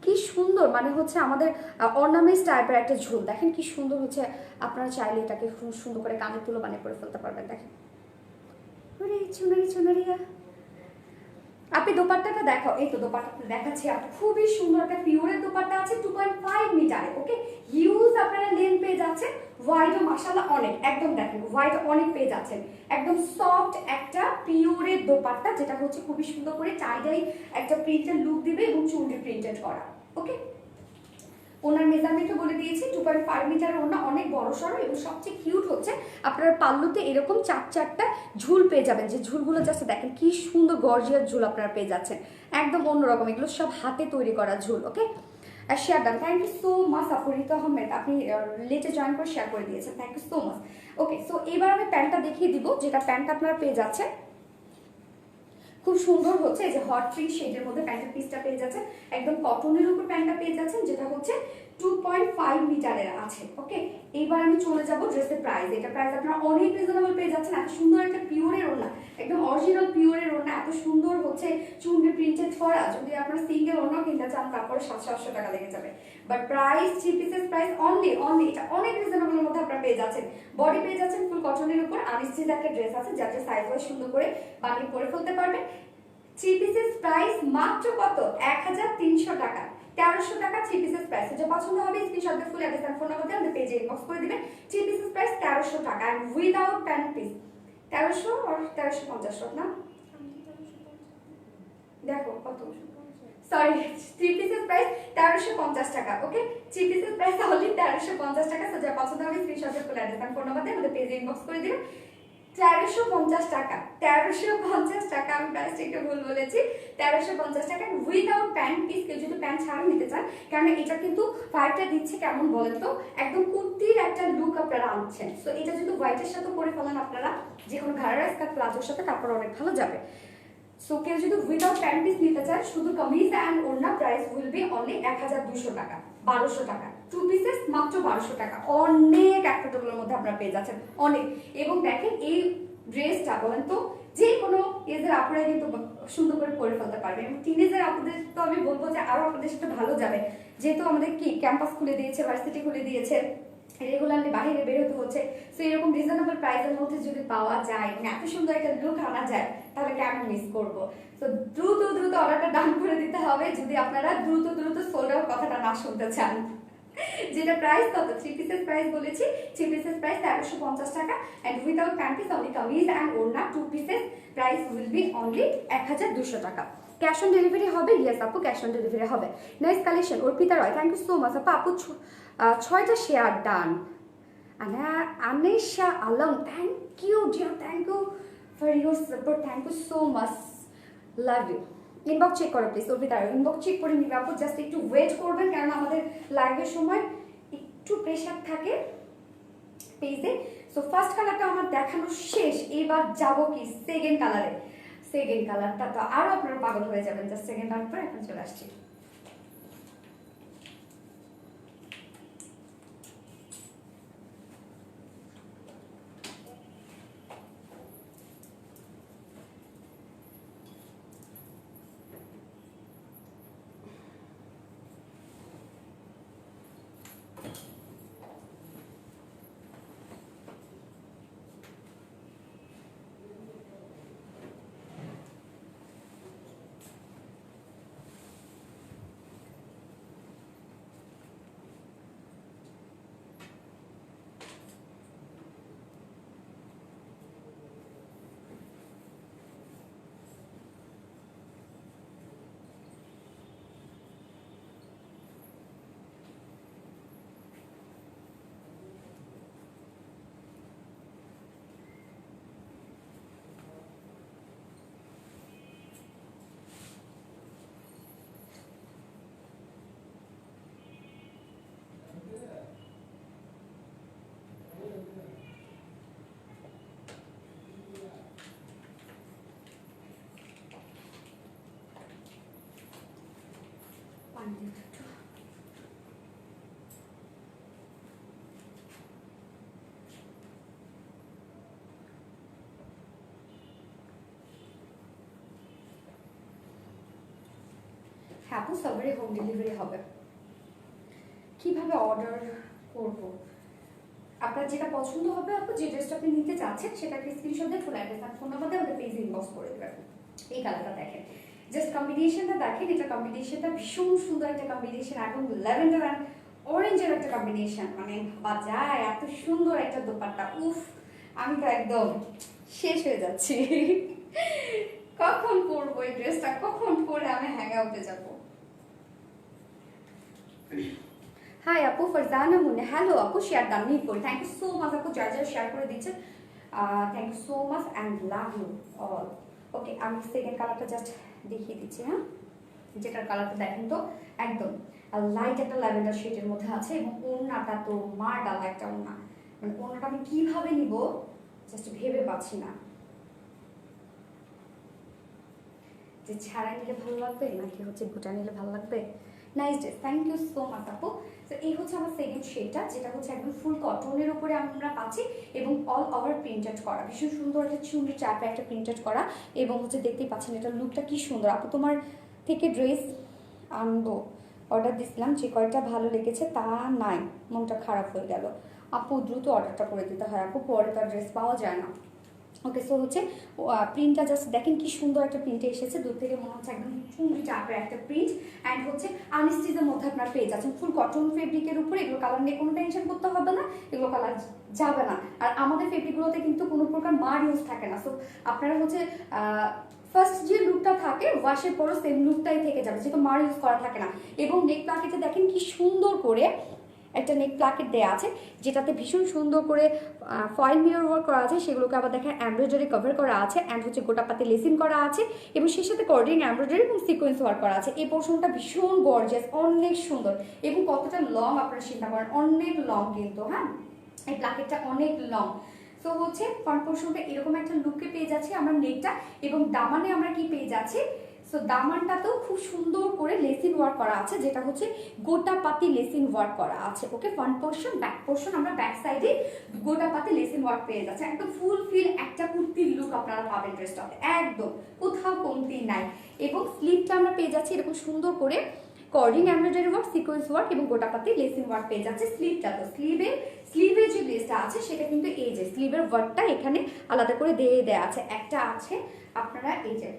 কি সুন্দর, মানে হচ্ছে আমাদের অর্নামেন্টস টাইপের একটা ঝুল, দেখেন কি সুন্দর হচ্ছে। আপনারা চাইলে এটাকে খুব সুন্দর করে কানের তুলো বানিয়ে করে ফেলতে পারবেন। দেখেন চুনারি চুনারিয়া। আপনি দোপাট্টাটা দেখাও, এই তো দোপাট্টাটা দেখাচ্ছি। আপনি খুবই সুন্দর একটা পিওরের দোপাট্টা আছে 2.5 মিটারে। ওকে, হিউজ আপনারা লেন পেয়ে যাচ্ছেন, হোয়াইটও মাশাআল্লাহ অনেক, একদম দেখেন হোয়াইট অনেক পেয়ে যাচ্ছেন। একদম সফট একটা পিওরের দোপাট্টা, যেটা হচ্ছে খুবই সুন্দর করে টাই ডাই একটা প্রিন্টেড লুক দিবে এবং চুনরি প্রিন্টেড করা। ওকে, ওনার মেজারমেন্টও বলে দিয়েছি, 2.5 মিটার ওনা, অনেক বড় সড়ো, এবং সবচেয়ে কিউট হচ্ছে আপনার পাল্লুতে এরকম চারটা ঝুল পেয়ে যাবেন, যে ঝুলগুলো জাস্ট দেখেন কি সুন্দর গর্জিয়াস ঝুল আপনারা পেয়ে যাচ্ছেন, একদম অন্যরকম। এগুলো সব হাতে তৈরি করা ঝুল। ওকে, আর share done, thank you so much আপরিত আহমেদ, আপনি লেটে জয়েন করে শেয়ার করে দিয়েছেন, thank you so much. Okay, so এবার আমি প্যান্টটা দেখিয়ে দিব, যেটা প্যান্ট আপনারা পেয়ে যাচ্ছেন খুব সুন্দর হচ্ছে, এই যে হট পিঙ্ক শেডের মধ্যে প্যান্টের পিসটা পেয়ে যাচ্ছেন, একদম কটনের উপর প্যান্টটা পেয়ে যাচ্ছেন, যেটা হচ্ছে 2.5 মিটারের আছে। ওকে, এইবার আমি চলে যাব ড্রেসের প্রাইস। এটা প্রাইস আপনারা অনেক রিজনেবল পেয়ে যাচ্ছেন। এত সুন্দর একটা পিওরের ওড়না, একদম অরিজিনাল পিওরের ওড়না, এত সুন্দর হচ্ছে চুনরি প্রিন্টেড করা। যদি আপনারা সিঙ্গেল ওড়না কিনতে চান তারপরে 700-800 টাকা লেগে যাবে, but price 3 pieces price only এটা অনেক রিজনেবলের মধ্যে আপনারা পেয়ে যাচ্ছেন। বডি পেয়ে যাচ্ছেন ফুল কটনের উপর, আনস্টিচ একটা ড্রেস আছে, যাতে সাইজ ওয়াইজ সুন্দর করে বানিয়ে পরে ফেলতে পারবেন। 3 পিসেস প্রাইস মাত্র কত? 1300 টাকা, 1300 টাকা 3 পিসেস প্রাইস। যেটা পছন্দ হবে স্ক্রিনশট দিয়ে ফুল অ্যাড্রেস আর ফোন নাম্বার দিয়ে আমাদের পেজে ইনবক্স করে দিবেন। 3 পিসেস প্রাইস 1300 টাকা, এন্ড উইদাউট প্যান্ট পিস 1300 আর 1350 না, দেখো কত, সরি 3 পিসেস প্রাইস 1350 টাকা। ওকে, 3 পিসেস প্রাইস অনলি 1350 টাকা। সো যা পছন্দ হবে স্ক্রিনশট দিয়ে ফুল অ্যাড্রেস আর ফোন নাম্বার দিয়ে আমাদের পেজে ইনবক্স করে দিবেন। 1350 টাকা, 1350 টাকা, আমি প্রাইসটা একটু ভুল বলেছি, 1350 টাকা উইদাউট প্যান্ট পিস। কেউ যদি প্যান্ট ছাড়া নিতে চান, কারণ এটা কিন্তু ফাইভটা দিচ্ছে কেমন বলেন তো, একদম কুর্তির একটা লুক আপনারা আনছেন। সো এটা যদি হোয়াইটের সাথে পরে ফেলেন আপনারা, যে কোনো ঘাড়া স্কার্ট প্লাজোর সাথে, তারপর অনেক ভালো যাবে। সো কেউ যদি উইদাউট প্যান্ট পিস নিতে চান, শুধু কামিজ অ্যান্ড ওড়না, প্রাইস উইল বি অনলি 1200 টাকা, 1200 টাকা 2 পিসেস মাত্র 1200 টাকা। অনেক অ্যাফোর্ডেবলের মধ্যে আপনারা পেয়ে যাচ্ছেন, অনেক। এবং দেখেন এই ড্রেসটা বলেন তো যে কোনো এজের আপুরা কিন্তু সুন্দর করে পরে ফেলতে পারবে, এবং টিনেজার আপুদের তো আমি বলবো যে আরো আপনাদের সাথে ভালো যাবে, যেহেতু আমাদের কি ক্যাম্পাস খুলে দিয়েছে, ভার্সিটি খুলে দিয়েছে, রেগুলারলি বাইরে বের হতে হচ্ছে। সো এরকম রিজনেবল প্রাইসের মধ্যে যদি পাওয়া যায়, মানে এত সুন্দর একটা লুক আনা যায়, তাহলে কেন মিস করবো। তো দ্রুত অর্ডারটা ডান করে দিতে হবে, যদি আপনারা দ্রুত সোল্ড আউট কথাটা না শুনতে চান। যেটা প্রাইস কত? 3 পিসেস প্রাইস বলেছি, 3 পিসেস প্রাইস 1350 টাকা, and without pant piece only kameez and ওড়না 2 pieces price will be only 1200 টাকা। ক্যাশ অন ডেলিভারি হবে? ইয়েস আপু, ক্যাশ অন ডেলিভারি হবে। Next collection Arpita Roy, thank you so much আপু, 6টা share done. Anesha Alam, thank you dear, thank you for your support, thank you so much, love you. Inbox check করো please, Arpita inbox check করে নিবে আপু, just একটু wait করবেন, কারণ আমাদের লাইভের সময় একটু প্রেশার থাকে পেজে। সো ফার্স্ট কালারটা আমার দেখানো শেষ, এবার যাবো কি সেকেন্ড কালারে। সেকেন্ড কালারটা তো আরো আপনারা পাগল হয়ে যাবেন, জাস্ট সেকেন্ড কালার পর এখন চলে আসছি। পানি দিন একটু। হ্যাঁ আপু সাভারে হোম ডেলিভারি হবে। কিভাবে অর্ডার করব? আপনার যেটা পছন্দ হবে আপু, যে ড্রেসটা আপনি নিতে চাচ্ছেন সেটাকে স্ক্রিনশট দিয়ে ফুল অ্যাড্রেস আর ফোন নাম্বার দিয়ে আমাদের পেজে ইনবক্স করে দেবেন। এই কালারটা দেখেন, জাস্ট কম্বিনেশনটা দেখেন, এটা কম্বিনেশনটা ভীষণ সুন্দর একটা কম্বিনেশন, এবং ল্যাভেন্ডার অ্যান্ড অরেঞ্জের একটা কম্বিনেশন, মানে ভাবা যায় এত সুন্দর একটা দোপাট্টা। উফ, আমি তো একদম শেষ হয়ে যাচ্ছি। কখন পরবো এই ড্রেসটা, কখন পরে আমি হ্যাং আউটে যাবো। হাই আপু, ফারজানা মুন্নে। হ্যালো আপু, শেয়ার দাম নিড করি। থ্যাংক ইউ সো মাচ আপু, যারা যারা শেয়ার করে দিচ্ছেন thank you so much and love you all. Okay, আমি সেকেন্ড কালারটা জাস্ট দেখিয়ে দিচ্ছি। হ্যাঁ, যেটার কালারটা দেখেন তো একদম লাইট একটা ল্যাভেন্ডার শেডের মধ্যে আছে, এবং ওড়নাটা তো মার ডালা একটা ওড়না, মানে ওড়নাটা আমি কিভাবে নিব জাস্ট ভেবে পাচ্ছি না, যে ছাড়া নিলে ভালো লাগবে নাকি হচ্ছে গোটা নিলে ভালো লাগবে। Nice dress, thank you so much আপু। তো এই হচ্ছে আমার সেকেন্ড শেডটা, যেটা হচ্ছে একদম ফুল কটনের উপরে আমরা পাচ্ছি, এবং অল ওভার প্রিন্টেড করা, ভীষণ সুন্দর একটা চুনরি চাপে একটা প্রিন্টেড করা, এবং হচ্ছে দেখতেই পাচ্ছেন এটা লুকটা কি সুন্দর। আপু তোমার থেকে ড্রেস আনবো, অর্ডার দিছিলাম, যে কয়টা ভালো লেগেছে তা নাই, মনটা খারাপ হয়ে গেল। আপু দ্রুত অর্ডারটা করে দিতে হয় আপু, পরে তো ড্রেস পাওয়া যায় না। ওকে, সো হচ্ছে প্রিন্টটা জাস্ট দেখেন কি সুন্দর একটা প্রিন্টে এসেছে, দূর থেকে মনে হচ্ছে একদম চুনরি চাপের একটা প্রিন্ট, অ্যান্ড হচ্ছে আনস্টিচের মধ্যে আপনার পেয়ে যাচ্ছেন ফুল কটন ফেব্রিকের উপরে। এগুলো কালার নিয়ে কোনো টেনশন করতে হবে না, এগুলো কালার যাবে না। আর আমাদের ফেব্রিকগুলোতে কিন্তু কোনো প্রকার মার ইউজ থাকে না, সো আপনারা হচ্ছে ফার্স্ট যে লুকটা থাকে ওয়াশের পরও সেম লুকটাই থেকে যাবে, যেহেতু মার ইউজ করা থাকে না। এবং নেক প্লাকেটে দেখেন কি সুন্দর করে একটা নেক প্লাকেট দেওয়া আছে, যেটাতে ভীষণ সুন্দর করে ফয়েল মিরর ওয়ার্ক করা আছে, সেগুলোকে আবার দেখেন এমব্রয়ডারি কভার করা আছে, অ্যান্ড হচ্ছে গোটাপাতি লেসিং করা আছে, এবং সেই সাথে কর্ডিং এমব্রয়ডারি এবং সিকোয়েন্স ওয়ার্ক করা আছে। এই পোর্শনটা ভীষণ গর্জিয়াস, অনেক সুন্দর, এবং কতটা লং আপনারা চিন্তা করেন, অনেক লং কিন্তু। হ্যাঁ, এই প্লাকেটটা অনেক লং। সো হচ্ছে ফ্রন্ট পোর্শনটা এরকম একটা লুকে পেয়ে যাচ্ছে আমরা নেকটা, এবং দামানে আমরা কি পেয়ে যাচ্ছি, সো দামানটাতেও খুব সুন্দর করে লেসিং ওয়ার্ক করা আছে, যেটা হচ্ছে গোটা পাতি লেসিং ওয়ার্ক করা আছে। ওকে, ফ্রন্ট পোর্শন, ব্যাক পোর্শন আমরা ব্যাক সাইডে গোটা পাতি লেসিং ওয়ার্ক পেয়ে যাচ্ছে, একদম ফুল ফিল একটা কুর্তির লুক আপনারা পাবেন ড্রেসটাতে, একদম কোথাও কমতি নাই। এবং স্লিভটা আমরা পেয়ে যাচ্ছি এরকম সুন্দর করে কর্ডিং এমব্রয়ডারি ওয়ার্ক, সিকোয়েন্স ওয়ার্ক এবং গোটা পাতি লেসিং ওয়ার্ক পেয়ে যাচ্ছে। স্লিভটা তো স্লিভের যে লেসটা আছে সেটা কিন্তু এই যে স্লিভের ওয়ার্কটা এখানে আলাদা করে দিয়ে দেওয়া আছে, একটা আছে আপনারা এই যে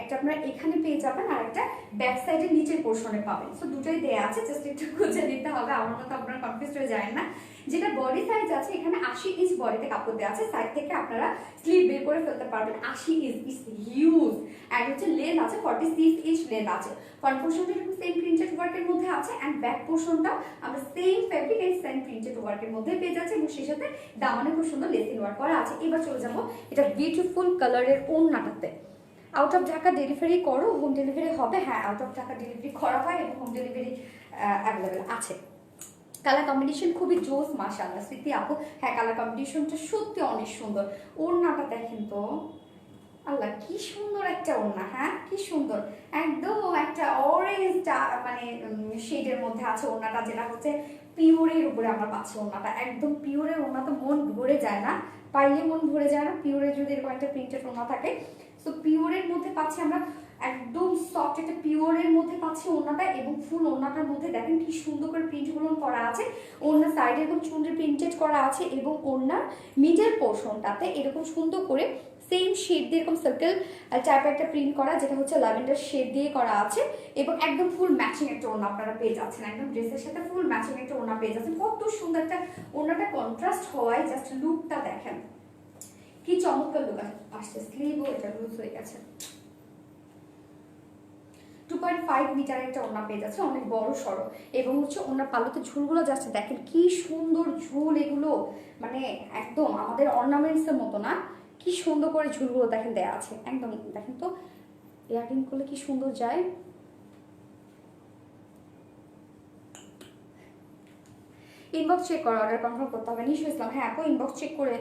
একটা আপনারা এখানে পেয়ে যাবেন, আর একটা ব্যাক সাইডের নিচের পোর্শনে পাবেন। সো দুটোই দেয়া আছে, জাস্ট একটু খুঁজে নিতে হবে, আমার মতো আপনারা কনফিউজ হয়ে যায় না। যেটা বডি সাইজ আছে এখানে 80 ইঞ্চ বডিতে কাপড় দেওয়া আছে, সাইড থেকে আপনারা স্লিভ বের করে ফেলতে পারবেন। 80 ইঞ্চ ইজ হিউজ, অ্যান্ড হচ্ছে লেন্থ আছে 46 ইঞ্চ লেন্থ আছে। ফ্রন্ট পোর্শনটা এরকম সেম প্রিন্টেড ওয়ার্কের মধ্যে আছে, অ্যান্ড ব্যাক পোর্শনটা আমরা same fabric and same printed ওয়ার্কের মধ্যে পেয়ে যাচ্ছি, এবং সেই সাথে দামানে খুব সুন্দর লেসিং ওয়ার্ক করা আছে। এবার চলে যাবো এটা বিউটিফুল কালারের ওড়নাটাতে। আউট অফ ঢাকা ডেলিভারি করো, হোম ডেলিভারি হবে? হ্যাঁ, আউট অফ ঢাকা ডেলিভারি করা হয় এবং হোম ডেলিভারি অ্যাভেলেবেল আছে। কালার কম্বিনেশন খুবই জোস, মাশাআল্লাহ স্মৃতি আপু। হ্যাঁ, কালার কম্বিনেশনটা সত্যি অনেক সুন্দর। ওড়নাটা দেখেন তো, আল্লাহ কি সুন্দর একটা ওড়না। হ্যাঁ, কি সুন্দর, একদম একটা অরেঞ্জ মানে শেডের মধ্যে আছে ওড়নাটা, যেটা হচ্ছে পিওরের উপরে আমরা পাচ্ছি ওড়নাটা, একদম পিওরের ওড়না তো মন ভরে যায় না, পাইলে মন ভরে যায় না। পিওরের যদি এরকম একটা প্রিন্টেড ওড়না থাকে, তো পিওরের মধ্যে পাচ্ছি আমরা একদম সফট একটা পিওরের মধ্যে পাচ্ছি ওড়নাটা, এবং ফুল ওড়নাটার মধ্যে দেখেন কি সুন্দর করে প্রিন্টগুলো করা আছে। ওড়নার সাইডে এরকম চুনরি প্রিন্টেড করা আছে, এবং ওড়নার মিডল পোর্শনটাতে এরকম সুন্দর করে সেম শেড দিয়ে এরকম সার্কেল টাইপের একটা প্রিন্ট করা, যেটা হচ্ছে ল্যাভেন্ডার শেড দিয়ে করা আছে, এবং একদম ফুল ম্যাচিং একটা ওড়না আপনারা পেয়ে যাচ্ছেন, একদম ড্রেসের সাথে ফুল ম্যাচিং একটা ওড়না পেয়ে যাচ্ছেন। কত সুন্দর একটা ওড়নাটা কন্ট্রাস্ট হওয়ায় জাস্ট লুকটা দেখেন কি চমৎকার লুক আসছে। স্লিভও এটা লুজ হয়ে গেছে। 2.5 মিটার একটা ওড়না পেয়ে যাচ্ছে, অনেক বড় সড়ো, এবং হচ্ছে ওড়নার পাল্লাতে ঝুলগুলো যাচ্ছে দেখেন কি সুন্দর ঝুল, এগুলো মানে একদম আমাদের অর্নামেন্টস এর মতো না, কি সুন্দর করে ঝুলগুলো দেখেন দেয়া আছে, একদম দেখেন তো ইয়ারিং করলে কি সুন্দর যায়। ইনবক্স চেক করে অর্ডার কনফার্ম করতে হবে। নিশু ইসলাম, হ্যাঁ আপু ইনবক্স চেক করে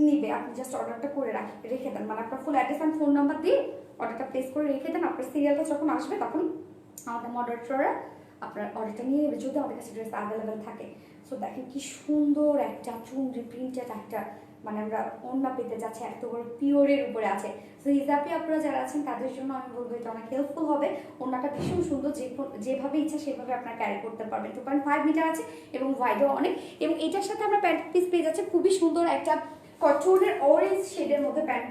নিবে, আপনি জাস্ট অর্ডারটা করে রেখে দেন, মানে আপনার ফুল অ্যাড্রেস অ্যান্ড ফোন নাম্বার দিয়ে অর্ডারটা প্লেস করে রেখে দেন। আপনার সিরিয়ালটা যখন আসবে তখন আমাদের মডারেটররা আপনার অর্ডারটা নিয়ে নেবে, যদি আমাদের কাছে ড্রেস অ্যাভেলেবেল থাকে। সো দেখেন কি সুন্দর একটা চুনরি প্রিন্টেড একটা, মানে আমরা ওড়না পেতে যাচ্ছি, এত বড় পিওরের উপরে আছে। সো হিজাবি আপনারা যারা আছেন তাদের জন্য আমি বলবো এটা অনেক হেল্পফুল হবে। ওড়নাটা ভীষণ সুন্দর, যেভাবে ইচ্ছা সেভাবে আপনারা ক্যারি করতে পারবেন। 2.5 মিটার আছে এবং ওয়াইডও অনেক, এবং এটার সাথে আমরা প্যান্ট পিস পেয়ে যাচ্ছে খুবই সুন্দর একটা কটনের অরেঞ্জ শেডের মধ্যে প্যান্ট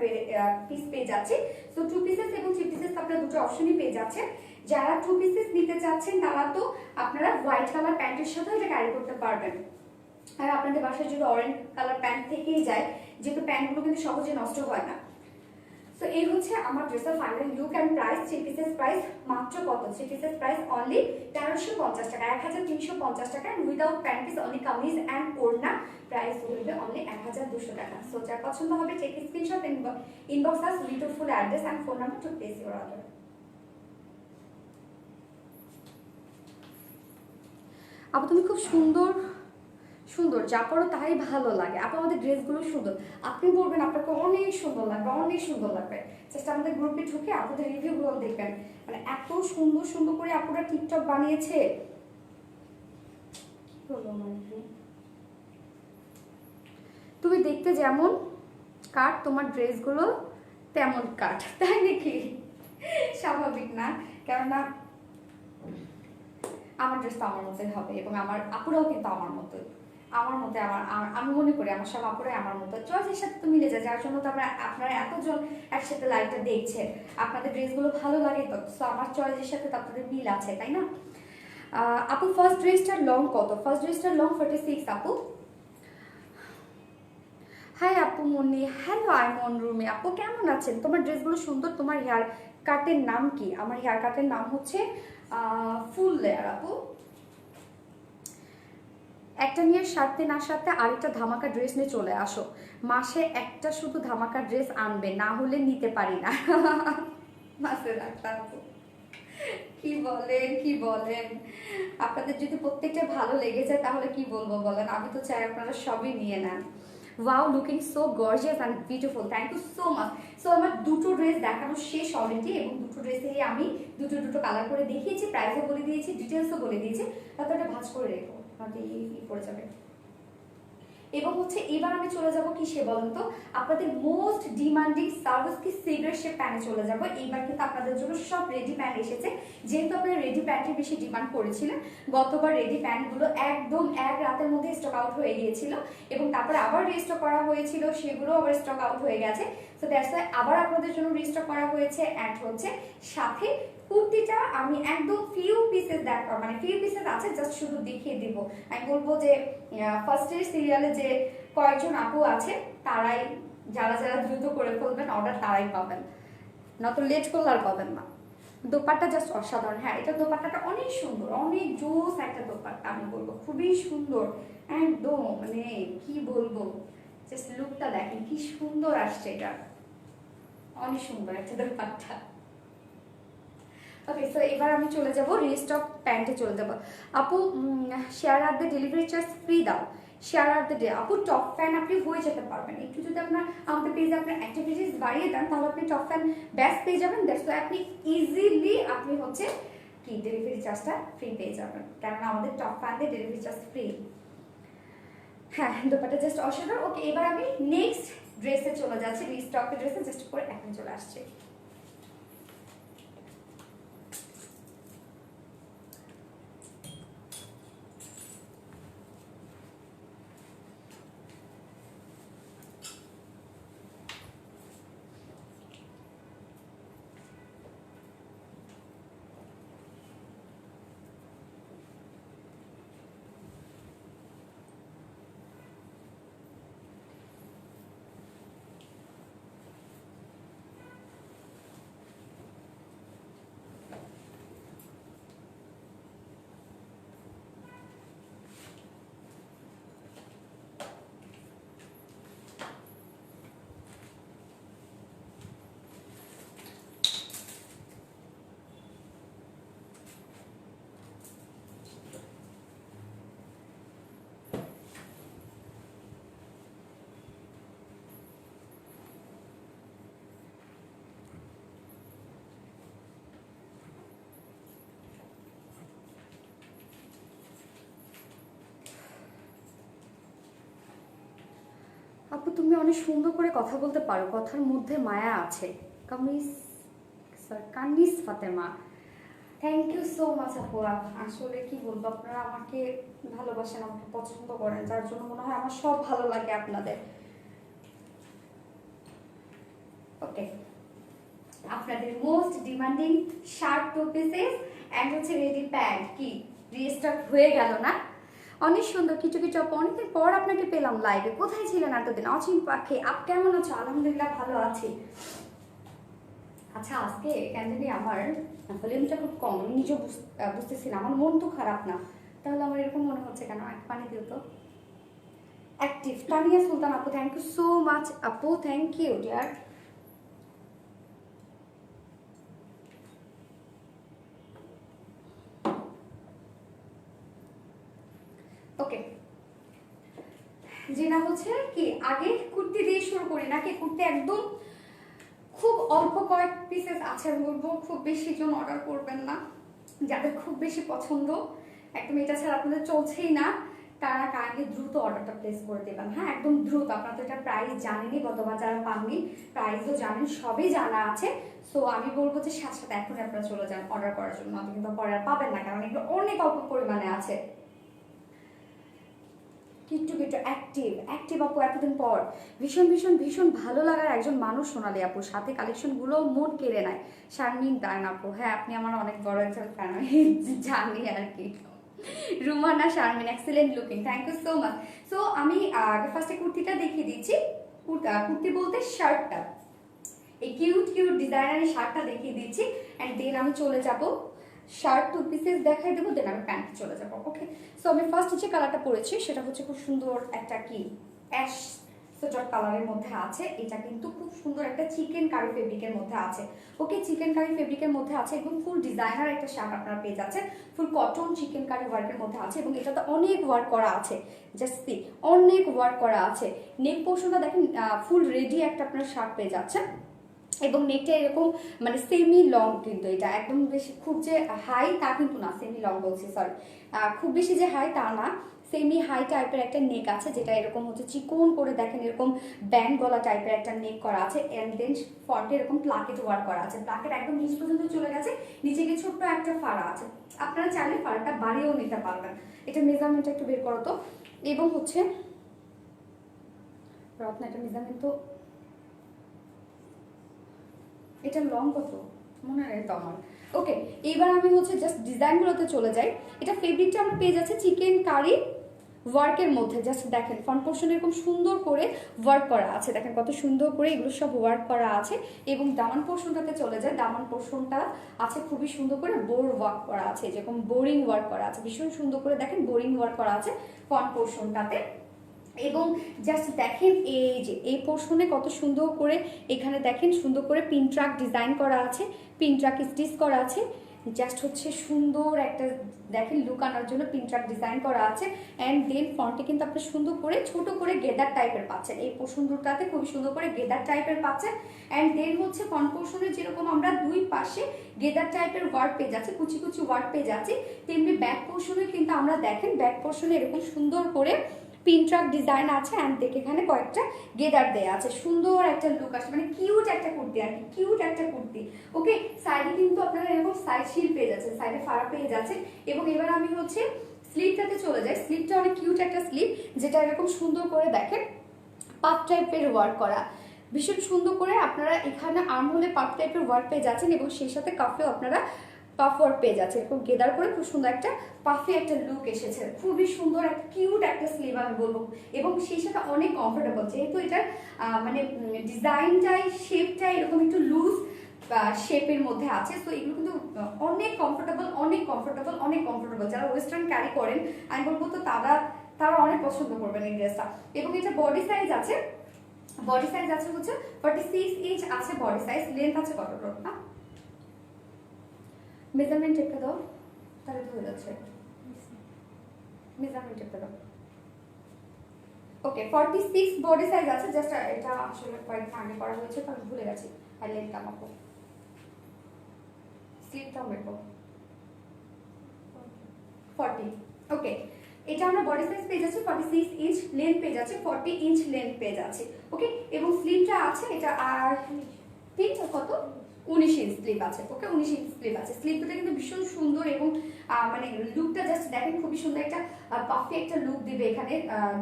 পিস পেয়ে যাচ্ছে। তো 2 পিসেস এবং 3 পিসেস আপনারা দুটো অপশনই পেয়ে যাচ্ছেন। যারা 2 পিসেস নিতে চাচ্ছেন তারা তো আপনারা হোয়াইট কালার প্যান্টের সাথে এটা ক্যারি করতে পারবেন। আর আপনাদের বাসায় যদি অরেঞ্জ কালার প্যান্ট থেকেই যায়, যেহেতু প্যান্টগুলো কিন্তু সহজে নষ্ট হয় না। তো এই হচ্ছে আমার ড্রেসের final look and price. 3 pieces price মাত্র কত? 3 পিসেস প্রাইস অনলি 1350 টাকা, 1350 টাকা। Without pant piece only kameez and ওড়না প্রাইস হইবে অনলি 1200 টাকা। সো যার পছন্দ হবে take screenshot, inbox us with your full address and phone number to place your order. আপু তুমি খুব সুন্দর সুন্দর, যা পড়ো তাই ভালো লাগে আপু। আমাদের ড্রেসগুলো সুন্দর, আপনি বলবেন আপনাকে অনেক সুন্দর লাগবে, অনেক সুন্দর লাগবে। জাস্ট আমাদের গ্রুপে ঢুকে আপনাদের রিভিউগুলো দেখবেন, মানে এত সুন্দর সুন্দর করে আপুরা টিকটক বানিয়েছে, কি বলবো মানে। তুমি দেখতে যেমন কাট, তোমার ড্রেসগুলো তেমন কাট, তাই নাকি? স্বাভাবিক না, কেননা আমার ড্রেস তো আমার মতোই হবে এবং আমার আপুরাও কিন্তু আমার মতোই, আমার মতে আমি মনে করি আমার সব আপুরাই আমার মতো চয়েসের সাথে তো মিলে যায়, যার জন্য তো আপনারা এতজন একসাথে লাইভটা দেখছেন, আপনাদের ড্রেসগুলো ভালো লাগে তো। সো আমার চয়েসের সাথে তো আপনাদের মিল আছে, তাই না? আপু ফার্স্ট ড্রেসটার লং কত? ফার্স্ট ড্রেসটার লং 46 আপু। হাই আপু মনি, হ্যালো আই মন রুমে। আপু কেমন আছেন? তোমার ড্রেসগুলো সুন্দর। তোমার হেয়ার কাটের নাম কি? আমার হেয়ার কাটের নাম হচ্ছে ফুল লেয়ার আপু। একটা নিয়ে সারতে না সারতে আরেকটা ধামাকা ড্রেস নিয়ে চলে আসো, মাসে একটা শুধু ধামাকা ড্রেস আনবে, না হলে নিতে পারি না। মাসে রাখতে আপু, কি বলেন কি বলেন? আপনাদের যদি প্রত্যেকটা ভালো লেগে যায় তাহলে কি বলবো বলেন, আমি তো চাই আপনারা সবই নিয়ে নেন। Wow looking so gorgeous and beautiful, thank you so much. So আমার দুটো ড্রেস দেখানো শেষ অলরেডি, এবং দুটো ড্রেসেরই আমি দুটো কালার করে দেখিয়েছি, প্রাইসও বলে দিয়েছি, ডিটেলসও বলে দিয়েছি। তারপর এটা ভাঁজ করে রেখো, পড়ে যাবে। এবং হচ্ছে এবার আমি চলে যাব কিসে বলেন তো, আপনাদের মোস্ট ডিমান্ডিং সার্ভিস কি সিগারেট শেপ প্যান্টে চলে যাব। এইবার কিন্তু আপনাদের জন্য সব রেডি প্যান্ট এসেছে, যেহেতু আপনারা রেডি প্যান্টের বেশি ডিমান্ড করেছিলেন। গতবার রেডি প্যান্টগুলো একদম এক রাতের মধ্যে স্টক আউট হয়ে গিয়েছিল, এবং তারপরে আবার রিস্টক করা হয়েছিল, সেগুলো আবার স্টক আউট হয়ে গেছে। সো দ্যাটস ওয়াই আবার আপনাদের জন্য রিস্টক করা হয়েছে। অ্যান্ড হচ্ছে সাথে কুর্তিটা আমি একদম ফিউ পিসেস মানে ফিউ পিসেস আছে, জাস্ট শুধু দেখিয়ে দিব। আমি বলবো যে ফার্স্টের সিরিয়ালে যে কয়েকজন আপু আছে তারাই, যারা যারা দ্রুত করে ফেলবেন অর্ডার, তারাই পাবেন, নয়তো লেট করলে আর পাবেন না। দোপাট্টা জাস্ট অসাধারণ। হ্যাঁ, এটা দোপাট্টাটা অনেক সুন্দর, অনেক জোস একটা দোপাট্টা, আমি বলবো খুবই সুন্দর একদম, মানে কি বলবো, জাস্ট লুকটা দেখেন কি সুন্দর আসছে, এটা অনেক সুন্দর একটা দোপাট্টা। ওকে, সো এবার আমি চলে যাব রিস্টক প্যান্টে চলে যাব। আপু share are the delivery charge free দাও, শেয়ার আর দ্য ডে। আপু টপ ফ্যান আপনি হয়ে যেতে পারবেন, একটু যদি আপনার আমাদের পেজে আপনার অ্যাক্টিভিটিস বাড়িয়ে দেন তাহলে আপনি টপ ফ্যান ব্যাস পেয়ে যাবেন। দ্যাটস ওয়াই আপনি ইজিলি আপনি হচ্ছে কি ডেলিভারি চার্জটা ফ্রি পেয়ে যাবেন, কেননা আমাদের টপ ফ্যানদের ডেলিভারি চার্জ ফ্রি। হ্যাঁ, দোপাট্টা জাস্ট অসাধারণ। ওকে, এবার আমি নেক্সট ড্রেসে চলে যাচ্ছি, রিস্টকের ড্রেসে জাস্ট করে এখন চলে আসছে। আপু তুমি অনেক সুন্দর করে কথা বলতে পারো, কথার মধ্যে মায়া আছে। কামিস sir Kanis Fatema, thank you so much আপু। আসলে কি বলবো, আপনারা আমাকে ভালোবাসেন, আমাকে পছন্দ করেন, যার জন্য মনে হয় আমার সব ভালো লাগে আপনাদের। ওকে, আপনাদের most demanding shirt, two pieces and হচ্ছে রেডি প্যান্ট কি রিস্টক হয়ে গেল না? অনেক সুন্দর কিছু কিছু আপু, অনেকদিন পর আপনাকে পেলাম লাইভে, কোথায় ছিলেন এতদিন? অচিন পাখি, আপ কেমন আছো? আলহামদুলিল্লাহ ভালো আছি। আচ্ছা, আজকে কেন জানি আমার ভলিউমটা খুব কম, আমি নিজেও বুঝতেছি না, আমার মন তো খারাপ না, তাহলে আমার এরকম মনে হচ্ছে কেন? এক পানি দিও তো। অ্যাক্টিভ তানিয়া সুলতান আপু, থ্যাংক ইউ সো মাচ আপু, থ্যাংক ইউ ডিয়ার। ওকে, যেটা হচ্ছে কি, আগে কুর্তি দিয়ে শুরু করি নাকি? কুর্তি একদম খুব অল্প কয়েক পিসেস আছে বলবো, খুব বেশি জন অর্ডার করবেন না, যাদের খুব বেশি পছন্দ একদম এটা ছাড়া আপনাদের চলছেই না, তারা কাইন্ডলি দ্রুত অর্ডারটা প্লেস করে দেবেন। হ্যাঁ, একদম দ্রুত। আপনারা তো এটা প্রাইস জানেনই, গতবার যারা পাননি প্রাইসও জানেন, সবই জানা আছে। সো আমি বলবো যে সাথে সাথে এখনই আপনারা চলে যান অর্ডার করার জন্য, আপনি কিন্তু পরে আর পাবেন না, কারণ এগুলো অনেক অল্প পরিমাণে আছে। কিট্টু কিট্টু অ্যাক্টিভ অ্যাক্টিভ আপু, এতদিন পর ভীষণ ভীষণ ভীষণ ভালো লাগার একজন মানুষ সোনালি আপু, সাথে কালেকশনগুলো মন কেড়ে নেয়। শারমিন দান আপু, হ্যাঁ আপনি আমার অনেক বড় একজন ফ্যান, আমি জানি আর কি। Rumana Sharmin, excellent looking, thank you so much. So আমি আগে ফার্স্টে কুর্তিটা দেখিয়ে দিচ্ছি। কুর্তি বলতে শার্টটা, এই কিউট কিউট ডিজাইনারের শার্টটা দেখিয়ে দিচ্ছি, অ্যান্ড দেন আমি চলে যাব শার্ট, টু পিসেস দেখাই দেবো, দেন আমি প্যান্ট চলে যাবো। ওকে, সো আমি ফার্স্ট যে কালারটা পরেছি সেটা হচ্ছে খুব সুন্দর একটা কি অ্যাশ সোটার কালারের মধ্যে আছে। এটা কিন্তু খুব সুন্দর একটা চিকেন কারি ফেব্রিকের মধ্যে আছে। ওকে, চিকেন কারি ফেব্রিকের মধ্যে আছে এবং ফুল ডিজাইনার একটা শার্ট আপনারা পেয়ে যাচ্ছেন, ফুল কটন চিকেন কারি ওয়ার্কের মধ্যে আছে, এবং এটাতে অনেক ওয়ার্ক করা আছে, জাস্ট সি, অনেক ওয়ার্ক করা আছে। নেক পোর্শনটা দেখেন ফুল রেডি একটা আপনার শার্ট পেয়ে যাচ্ছেন, এবং নেকটা এরকম মানে সেমি লং, কিন্তু এটা একদম বেশি খুব যে হাই তা কিন্তু না, সেমি লং বলছি সরি, খুব বেশি যে হাই তা না, সেমি হাই টাইপের একটা নেক আছে, যেটা এরকম হচ্ছে চিকন করে দেখেন এরকম ব্যান্ড গলা টাইপের একটা নেক করা আছে, এন্ড দেন ফ্রন্টে এরকম প্লাকেট ওয়ার্ক করা আছে, প্লাকেট একদম নিচ পর্যন্ত চলে গেছে, নিচে গিয়ে ছোট্ট একটা ফাড়া আছে, আপনারা চাইলে ফাড়াটা বাড়িয়েও নিতে পারবেন। এটা মেজারমেন্টটা একটু বের করো তো, এবং হচ্ছে রত্না, এটা মেজারমেন্ট তো, এটা লং কত মনে নেই তো আমার। ওকে, এইবার আমি হচ্ছে জাস্ট ডিজাইনগুলোতে চলে যাই। এটা ফেব্রিকটা আমরা পেয়ে যাচ্ছে চিকেন কারি ওয়ার্কের মধ্যে, জাস্ট দেখেন ফ্রন্ট পোর্শন এরকম সুন্দর করে ওয়ার্ক করা আছে, দেখেন কত সুন্দর করে এগুলো সব ওয়ার্ক করা আছে। এবং দামান পোর্শনটাতে চলে যায়, দামান পোর্শনটা আছে খুবই সুন্দর করে বোর ওয়ার্ক করা আছে, যেরকম বোরিং ওয়ার্ক করা আছে, ভীষণ সুন্দর করে দেখেন বোরিং ওয়ার্ক করা আছে ফ্রন্ট পোর্শনটাতে। এবং জাস্ট দেখেন এই যে এই পোর্শনে কত সুন্দর করে এখানে দেখেন সুন্দর করে পিন ট্রাক ডিজাইন করা আছে, পিন ট্রাক স্টিচ করা আছে, জাস্ট হচ্ছে সুন্দর একটা দেখেন লুক আনার জন্য পিন ট্রাক ডিজাইন করা আছে। অ্যান্ড দেন ফ্রন্টে কিন্তু আপনি সুন্দর করে ছোট করে গেদার টাইপের পাচ্ছেন, এই পোর্শনটাতে খুবই সুন্দর করে গেদার টাইপের পাচ্ছেন। অ্যান্ড দেন হচ্ছে ফ্রন্ট পোর্শনে যেরকম আমরা দুই পাশে গেদার টাইপের ওয়ার্ক পেয়ে যাচ্ছি, কুচি কুচি ওয়ার্ক পেয়ে যাচ্ছি, তেমনি ব্যাক পোর্শনে কিন্তু আমরা দেখেন ব্যাক পোর্শনে এরকম সুন্দর করে পিন ট্রাক ডিজাইন আছে, অ্যান্ড দেখে এখানে কয়েকটা গেদার দেয়া আছে, সুন্দর একটা লুক আসে, মানে কিউট একটা কুর্তি আর কি, কিউট একটা কুর্তি। ওকে, সাইডে কিন্তু আপনারা এরকম সাইড শিল পেয়ে যাচ্ছেন, সাইডে ফাড়া পেয়ে যাচ্ছে। এবং এবার আমি হচ্ছে স্লিভটাতে চলে যাই। স্লিভটা অনেক কিউট একটা স্লিভ, যেটা এরকম সুন্দর করে দেখেন পাপ টাইপের ওয়ার্ক করা, ভীষণ সুন্দর করে আপনারা এখানে আর্মহোলে পাপ টাইপের ওয়ার্ক পেয়ে যাচ্ছেন, এবং সেই সাথে কাফেও আপনারা পাফ ওয়ার্ক পেয়ে যাচ্ছে, এরকম গেদার করে খুব সুন্দর একটা পাফি একটা লুক এসেছে, খুবই সুন্দর একটা কিউট একটা স্লিভ আমি বলবো। এবং সেই সাথে অনেক কমফোর্টেবল, যেহেতু এটার মানে ডিজাইনটাই শেপটাই এরকম একটু লুজ শেপের মধ্যে আছে, তো এগুলো কিন্তু অনেক কমফোর্টেবল, অনেক কমফোর্টেবল, অনেক কমফোর্টেবল। যারা ওয়েস্টার্ন ক্যারি করেন আমি বলবো তো তারা অনেক পছন্দ করবেন এই ড্রেসটা। এবং এটা বডি সাইজ আছে, বডি সাইজ আছে হচ্ছে 46 ইঞ্চ আছে বডি সাইজ। লেন্থ আছে কত না, মেজারমেন্ট টেপটা দাও, তাহলে তো হয়ে যাচ্ছে, মেজারমেন্ট টেপটা দাও। ওকে, 46 বডি সাইজ আছে, জাস্ট এটা আসলে কয়েকটা আগে করা হয়েছে তো আমি ভুলে গেছি। আর লেন্থটা মাপো, স্লিপটাও মেপো 40। ওকে, এটা আমরা বডি সাইজ পেয়ে যাচ্ছি 46 ইঞ্চ, লেন্থ পেয়ে যাচ্ছে 40 ইঞ্চ লেন্থ পেয়ে যাচ্ছে। ওকে, এবং স্লিভটা আছে এটা আর তিনটা কত 19 ইঞ্চ স্লিভ আছে। ওকে, 19 ইঞ্চ স্লিভ আছে। স্লিভটা কিন্তু ভীষণ সুন্দর এবং মানে লুকটা জাস্ট দেখেন, খুবই সুন্দর একটা পাফি একটা লুক দিবে এখানে।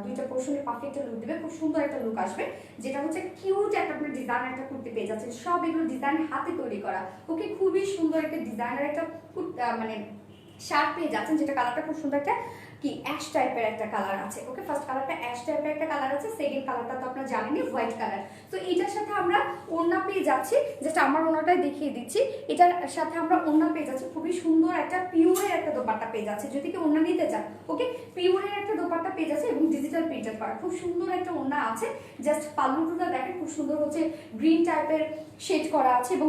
দুইটা পোর্শনে পাফি একটা লুক দিবে, খুব সুন্দর একটা লুক আসবে, যেটা হচ্ছে কিউট একটা আপনার ডিজাইন একটা কুর্তি পেয়ে যাচ্ছেন। সব এগুলো ডিজাইন হাতে তৈরি করা। ওকে, খুবই সুন্দর একটা ডিজাইনার একটা মানে শার্ট পেয়ে যাচ্ছেন, যেটা কালারটা খুব সুন্দর একটা কি অ্যাশ টাইপের একটা কালার আছে। ওকে, ফার্স্ট কালারটা অ্যাশ টাইপের একটা কালার আছে, সেকেন্ড কালারটা তো আপনারা জানেনই হোয়াইট কালার। তো এইটার সাথে আমরা ওড়না পেয়ে যাচ্ছি, যেটা আমার ওড়নাটাই দেখিয়ে দিচ্ছি। এটার সাথে আমরা ওড়না পেয়ে যাচ্ছি, খুবই সুন্দর একটা পিওরের একটা দোপাট্টা পেয়ে যাচ্ছে যদি কি ওড়না নিতে চান। ওকে, পিওরের একটা দোপাট্টা পেয়ে যাচ্ছে এবং ডিজিটাল প্রিন্টেড করা, খুব সুন্দর একটা ওড়না আছে। জাস্ট পাল্লুটা দেখেন, খুব সুন্দর হচ্ছে গ্রিন টাইপের শেড করা আছে এবং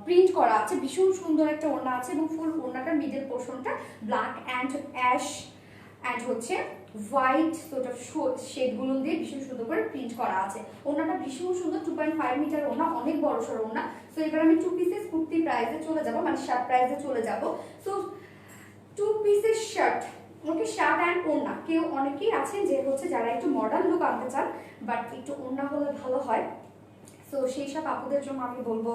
প্রিন্ট করা আছে, ভীষণ সুন্দর একটা ওড়না আছে এবং ফুল ওড়নাটার মিডল পোর্শনটা ব্ল্যাক অ্যান্ড অ্যাশ অ্যান্ড হচ্ছে হোয়াইট সোর্ট অফ শেডগুলো দিয়ে ভীষণ সুন্দর করে প্রিন্ট করা আছে। ওড়নাটা ভীষণ সুন্দর, 2.5 মিটার ওড়না, অনেক বড় সড়ো ওড়না। সো এবার আমি 2 পিসেস কুর্তি প্রাইসে চলে যাব, মানে শার্ট প্রাইসে চলে যাব। So 2 pieces shirt, okay, shirt and ওড়না। কেউ অনেকেই আছেন যে হচ্ছে যারা একটু মডার্ন লুক আনতে চান, বাট একটু ওড়না হলে ভালো হয়। সো সেই সব আপুদের জন্য আমি বলবো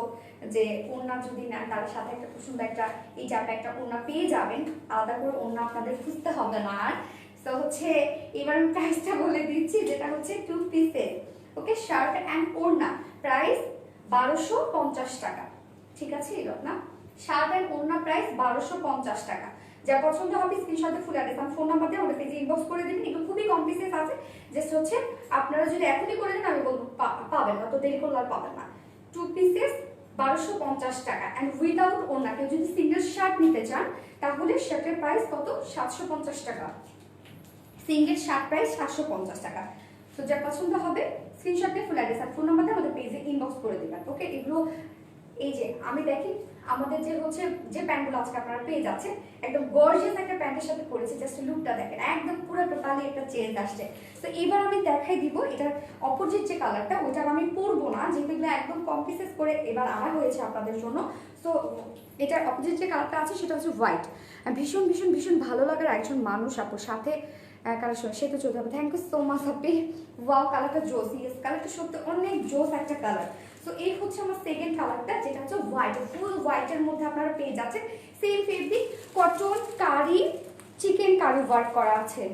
যে ওড়না যদি নেন, তার সাথে একটা খুব সুন্দর একটা এই টাইপের একটা ওড়না পেয়ে যাবেন, আলাদা করে ওড়না আপনাদের খুঁজতে হবে না আর। সো হচ্ছে এবার আমি প্রাইসটা বলে দিচ্ছি, যেটা হচ্ছে 2 পিসের ওকে শার্ট অ্যান্ড ওড়না, প্রাইস 1250 টাকা। ঠিক আছে, এরকম না, শার্ট অ্যান্ড ওড়না প্রাইস 1250 টাকা। যা পছন্দ হবে স্ক্রিনশটে ফুল অ্যাড্রেস আর ফোন নাম্বার দিয়ে আমাদের পেজে ইনবক্স করে দিবেন। এগুলো খুবই কম পিসেস আছে, জাস্ট হচ্ছে আপনারা যদি এখনই করে দেন আমি বলবো পাবেন না, তো দেরি করলে আর পাবেন না। 2 পিসেস 1250 টাকা অ্যান্ড উইদাউট ওড়না। কেউ যদি সিঙ্গেল শার্ট নিতে চান তাহলে শার্টের প্রাইস কত 750 টাকা, সিঙ্গেল শার্ট প্রাইস 750 টাকা। তো যা পছন্দ হবে স্ক্রিনশটে ফুল অ্যাড্রেস আর ফোন নাম্বার দিয়ে আমাদের পেজে ইনবক্স করে দিবেন। ওকে, এগুলো এই যে আমি দেখি আমাদের যে হচ্ছে যে প্যান্টগুলো আজকে আপনারা পেয়ে যাচ্ছেন, একদম গর্জিয়াস একটা প্যান্টের সাথে করেছে, জাস্ট লুকটা দেখেন, একদম পুরো টোটালি একটা চেঞ্জ আসছে। তো এবার আমি দেখাই দিব এটার অপোজিট যে কালারটা, ওইটা আমি পরবো না, যেগুলো একদম কম্পিসেস করে এবার আনা হয়েছে আপনাদের জন্য। তো এটার অপোজিট যে কালারটা আছে সেটা হচ্ছে হোয়াইট। ভীষণ ভীষণ ভীষণ ভালো লাগার একজন মানুষ আপুর সাথে কালার সে তো চলতে হবে। Thank you so much Api, wow কালারটা জোস, ইয়েস কালারটা সত্যি অনেক জোস একটা কালার। সো এই হচ্ছে আমার সেকেন্ড কালারটা, যেটা হচ্ছে হোয়াইট, ফুল হোয়াইটের মধ্যে আপনারা পেয়ে যাচ্ছেন সেম ফেব্রিক, কটন কারি চিকেন কারি ওয়ার্ক করা আছে।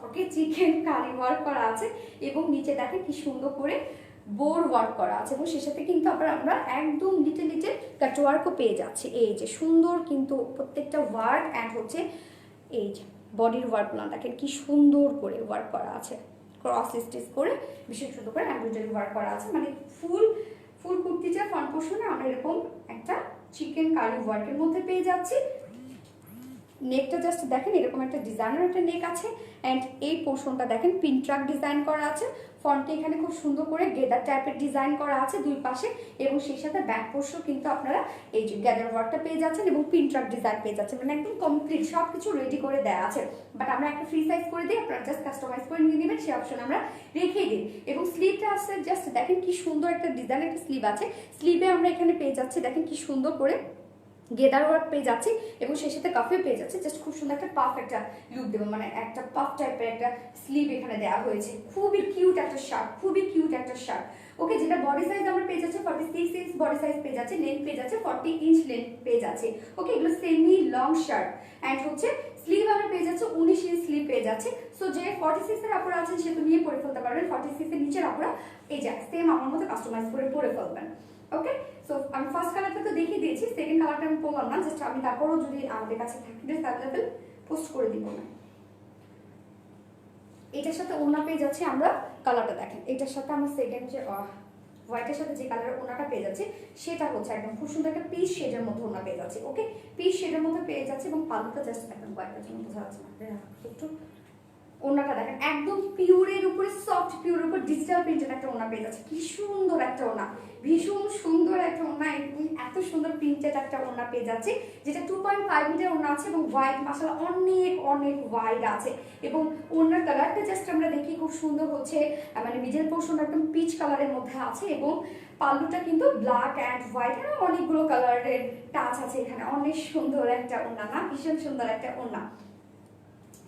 ওকে, চিকেন কারি ওয়ার্ক করা আছে এবং নিচে দেখেন কি সুন্দর করে বোর ওয়ার্ক করা আছে এবং সে সাথে কিন্তু আবার আমরা একদম লিটল লিটল কাট ওয়ার্কও পেয়ে যাচ্ছি। এই যে সুন্দর কিন্তু প্রত্যেকটা ওয়ার্ক অ্যান্ড হচ্ছে এই যে বডির ওয়ার্কগুলো দেখেন কি সুন্দর করে ওয়ার্ক করা আছে, ক্রস স্টিচ করে ভীষণ সুন্দর করে এমব্রয়ডারি ওয়ার্ক করা আছে। মানে ফুল কুর্তিটা ফ্রন্ট পোর্শনে আমরা এরকম একটা চিকেন কারি ওয়ার্কের মধ্যে পেয়ে যাচ্ছি। নেকটা জাস্ট দেখেন এরকম একটা ডিজাইনার একটা নেক আছে অ্যান্ড এই পোর্শনটা দেখেন পিন ট্রাক ডিজাইন করা আছে। ফ্রন্টে এখানে খুব সুন্দর করে গেদার টাইপের ডিজাইন করা আছে দুই পাশে এবং সেই সাথে ব্যাক পোর্শন কিন্তু আপনারা এই যে গ্যাদার ওয়ার্কটা পেয়ে যাচ্ছেন এবং পিন ট্রাক ডিজাইন পেয়ে যাচ্ছেন, মানে একদম কমপ্লিট সব কিছু রেডি করে দেওয়া আছে। বাট আমরা একটা ফ্রি সাইজ করে দিই, আপনারা জাস্ট কাস্টমাইজ করে নিয়ে নেবেন, সেই অপশন আমরা রেখেই দিই। এবং স্লিভটা আছে জাস্ট দেখেন কি সুন্দর একটা ডিজাইন একটা স্লিভ আছে। স্লিভে আমরা এখানে পেয়ে যাচ্ছি দেখেন কি সুন্দর করে গেদার ওয়ার্ক পেয়ে যাচ্ছি এবং সেই সাথে কাফিও পেয়ে যাচ্ছে, জাস্ট খুব সুন্দর একটা পাফ একটা লুক দেবো, মানে একটা পাফ টাইপের একটা স্লিভ এখানে দেওয়া হয়েছে। খুবই কিউট একটা শার্ট, খুবই কিউট একটা শার্ট। ওকে, যেটা বডি সাইজ আমরা পেয়ে যাচ্ছে 46 ইঞ্চ বডি সাইজ পেয়ে যাচ্ছে, লেন্থ পেয়ে যাচ্ছে 40 ইঞ্চ লেন্থ পেয়ে যাচ্ছে। ওকে, এগুলো সেমি লং শার্ট অ্যান্ড হচ্ছে স্লিভ আমরা পেয়ে যাচ্ছে 19 ইঞ্চ স্লিভ পেয়ে যাচ্ছে। সো যে 46 এর আপুরা আছেন সে তো নিয়ে পরে ফেলতে পারবেন, 46 এর নিচের আপুরা এই যে সেম আমার মতো কাস্টমাইজ করে পরে ফেলবেন। ওকে, সো আমি ফার্স্ট কালারটা তো দেখিয়ে দিয়েছি, সেকেন্ড কালারটা আমি বললাম না, জাস্ট আমি তারপরও যদি আমাদের কাছে থাকে ড্রেস অ্যাভেলেবেল পোস্ট করে দিব না। এটার সাথে ওড়না পেয়ে যাচ্ছে আমরা, কালারটা দেখেন, এটার সাথে আমরা সেকেন্ড যে হোয়াইটের সাথে যে কালারের ওড়নাটা পেয়ে যাচ্ছে সেটা হচ্ছে একদম খুব সুন্দর একটা পিচ শেডের মধ্যে ওড়না পেয়ে যাচ্ছে। ওকে, পিচ শেডের মধ্যে পেয়ে যাচ্ছে এবং পাল্লুটা জাস্ট একদম হোয়াইটের জন্য বোঝা যাচ্ছে না, একটু ওড়নাটা দেখেন একদম পিওরের উপরে সফট পিওরের উপর ডিজিটাল প্রিন্টের একটা ওড়না পেয়ে যাচ্ছে। কি সুন্দর একটা ওড়না, ভীষণ সুন্দর একটা ওড়না, এত সুন্দর প্রিন্টেড একটা ওড়না পেয়ে যাচ্ছে, যেটা 2.5 মিটার ওড়না আছে এবং হোয়াইট মাশাআল্লাহ অনেক অনেক হোয়াইট আছে এবং ওড়নার কালারটা জাস্ট আমরা দেখি খুব সুন্দর হচ্ছে, মানে মিডল পোর্শন একদম পিচ কালারের মধ্যে আছে এবং পাল্লুটা কিন্তু ব্ল্যাক অ্যান্ড হোয়াইট, অনেকগুলো কালারের টাচ আছে এখানে। অনেক সুন্দর একটা ওড়না না, ভীষণ সুন্দর একটা ওড়না।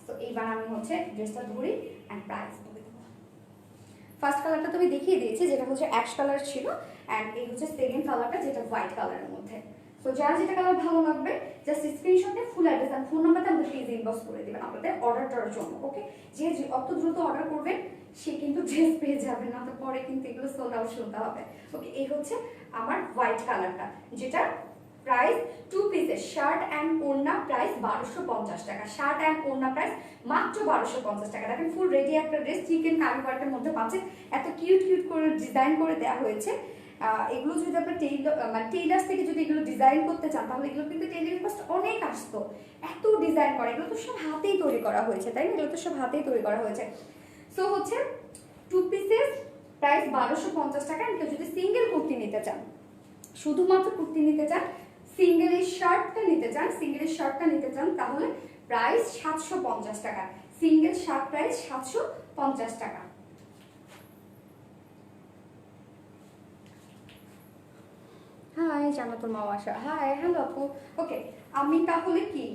তো এইবার আমি হচ্ছে ড্রেসটা ধরি অ্যান্ড প্রাইস বলে দেবো। ফার্স্ট কালারটা তুমি দেখিয়ে দিয়েছি, যেটা হচ্ছে অ্যাশ কালার ছিল, অ্যান্ড এই হচ্ছে সেকেন্ড কালারটা, যেটা হোয়াইট কালারের মধ্যে। তো যার যেটা কালার ভালো লাগবে জাস্ট স্ক্রিনশটে ফুল অ্যাড্রেস আর ফোন নাম্বারটা আমাদের প্লিজ ইনবক্স করে দেবেন আপনাদের অর্ডারটার জন্য। ওকে, যে অত দ্রুত অর্ডার করবেন সে কিন্তু ড্রেস পেয়ে যাবে না, তো পরে কিন্তু এগুলো সোল্ড আউট শুনতে হবে। ওকে, এই হচ্ছে আমার হোয়াইট কালারটা, যেটা প্রাইস 2 পিসের শার্ট অ্যান্ড ওড়না প্রাইস 1250 টাকা। শার্ট অ্যান্ড ওড়না প্রাইস মাত্র 1250 টাকা। দেখেন ফুল রেডি একটা ড্রেস চিকেন কারি ওয়ার্কের মধ্যে পাচ্ছেন, এত কিউট কিউট করে ডিজাইন করে দেওয়া হয়েছে। এগুলো যদি আপনার টেইলার্স থেকে যদি এগুলো ডিজাইন করতে চান তাহলে এগুলো কিন্তু টেইলারিং কস্ট অনেক আসতো, এত ডিজাইন করা। এগুলো তো সব হাতেই তৈরি করা হয়েছে, তাই না? এগুলো তো সব হাতেই তৈরি করা হয়েছে। সো হচ্ছে 2 পিসেস প্রাইস 1250 টাকা। কেউ যদি সিঙ্গেল কুর্তি নিতে চান, শুধুমাত্র কুর্তি নিতে চান, সিঙ্গেলের শার্টটা নিতে চান তাহলে প্রাইস 750 টাকা। সিঙ্গেল শার্ট প্রাইস 750 টাকা। হাই জান্নাতুল মাওয়াশা, হাই হ্যালো আপু। ওকে, আমি তাহলে কি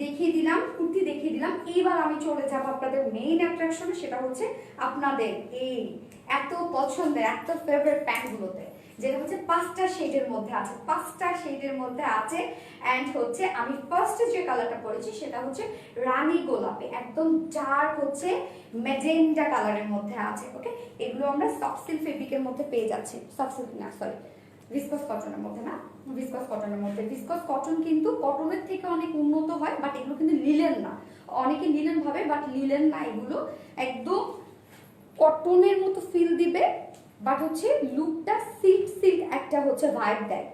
দেখিয়ে দিলাম, কুর্তি দেখিয়ে দিলাম। এইবার আমি চলে যাব আপনাদের মেইন অ্যাট্রাকশনে, সেটা হচ্ছে আপনাদের এই এত পছন্দের এত ফেভারিট প্যান্টগুলোতে, যেটা হচ্ছে 5টা শেডের মধ্যে আছে, 5টা শেডের মধ্যে আছে। অ্যান্ড হচ্ছে আমি ফার্স্টে যে কালারটা পরেছি সেটা হচ্ছে রানী গোলাপি, একদম ডার্ক হচ্ছে ম্যাজেন্টা কালারের মধ্যে আছে। ওকে, এগুলো আমরা সফট সিল্ক ফেব্রিকের মধ্যে পেয়ে যাচ্ছি, সফট সিল্ক না সরি ভিসকস কটনের মধ্যে না, ভিসকস কটনের মধ্যে। ভিসকস কটন কিন্তু কটনের থেকে অনেক উন্নত হয়, বাট এগুলো কিন্তু লিলেন না। অনেকে লিলেন ভাবে, বাট লিলেন না, এগুলো একদম কটনের মতো ফিল দিবে, বাট হচ্ছে লুকটা সিল্ক সিল্ক একটা হচ্ছে ভাইব দেয়।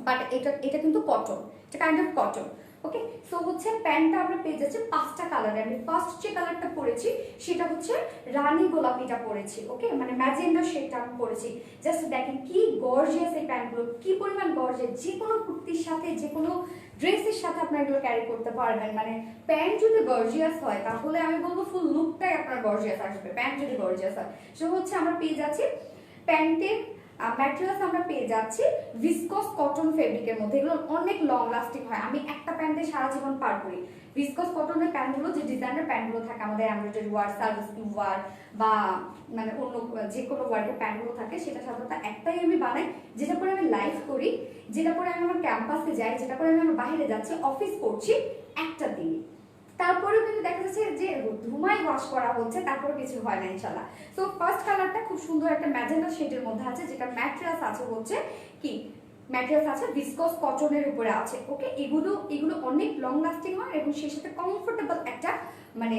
বাট এটা কিন্তু কটন, এটা kind of cotton. Okay, so হচ্ছে প্যান্টটা আমরা পেয়ে যাচ্ছি 5টা কালারে। আমি ফার্স্ট যে কালারটা পরেছি সেটা হচ্ছে রানী গোলাপিটা পরেছি। ওকে, মানে ম্যাজেন্ডা শেডটা আমি পরেছি। জাস্ট দেখেন কি গর্জিয়াস এই প্যান্টগুলো, কি পরিমাণ গর্জিয়াস। যে কোনো কুর্তির সাথে যে কোনো ড্রেসের সাথে আপনারা এগুলো ক্যারি করতে পারবেন। মানে প্যান্ট যদি গর্জিয়াস হয় তাহলে আমি বলবো ফুল লুকটাই আপনার গর্জিয়াস আসবে, প্যান্ট যদি গর্জিয়াস হয়। সো হচ্ছে আমরা পেয়ে যাচ্ছি প্যান্টের ম্যাটেরিয়ালস আমরা পেয়ে যাচ্ছি ভিসকস কটন ফেব্রিকের মধ্যে। এগুলো অনেক লং লাস্টিং হয়, আমি একটা প্যান্টে সারা জীবন পার করি। ভিসকস কটনের প্যান্টগুলো, যে ডিজাইনের প্যান্টগুলো থাকে আমাদের এমব্রয়ডারি ওয়ার্ক, সার্ভিস ওয়ার্ক বা মানে অন্য যে কোনো ওয়ার্কের প্যান্টগুলো থাকে, সেটা সাধারণত একটাই আমি বানাই, যেটা পরে আমি লাইভ করি, যেটা পরে আমি আমার ক্যাম্পাসে যাই, যেটা পরে আমি আমার বাইরে যাচ্ছি, অফিস করছি একটা দিন। তারপরেও কিন্তু দেখা যাচ্ছে যে ধুমাই ওয়াশ করা হচ্ছে, তারপরে কিছু হয় না ইনশাল্লাহ। সো ফার্স্ট কালারটা খুব সুন্দর একটা ম্যাজেন্টা শেডের মধ্যে আছে, যেটা ম্যাটেরিয়ালস আছে হচ্ছে কি ম্যাটেরিয়ালস আছে ভিসকস কটনের উপরে আছে। ওকে, এগুলো অনেক লং লাস্টিং হয় এবং সেই সাথে কমফোর্টেবল একটা মানে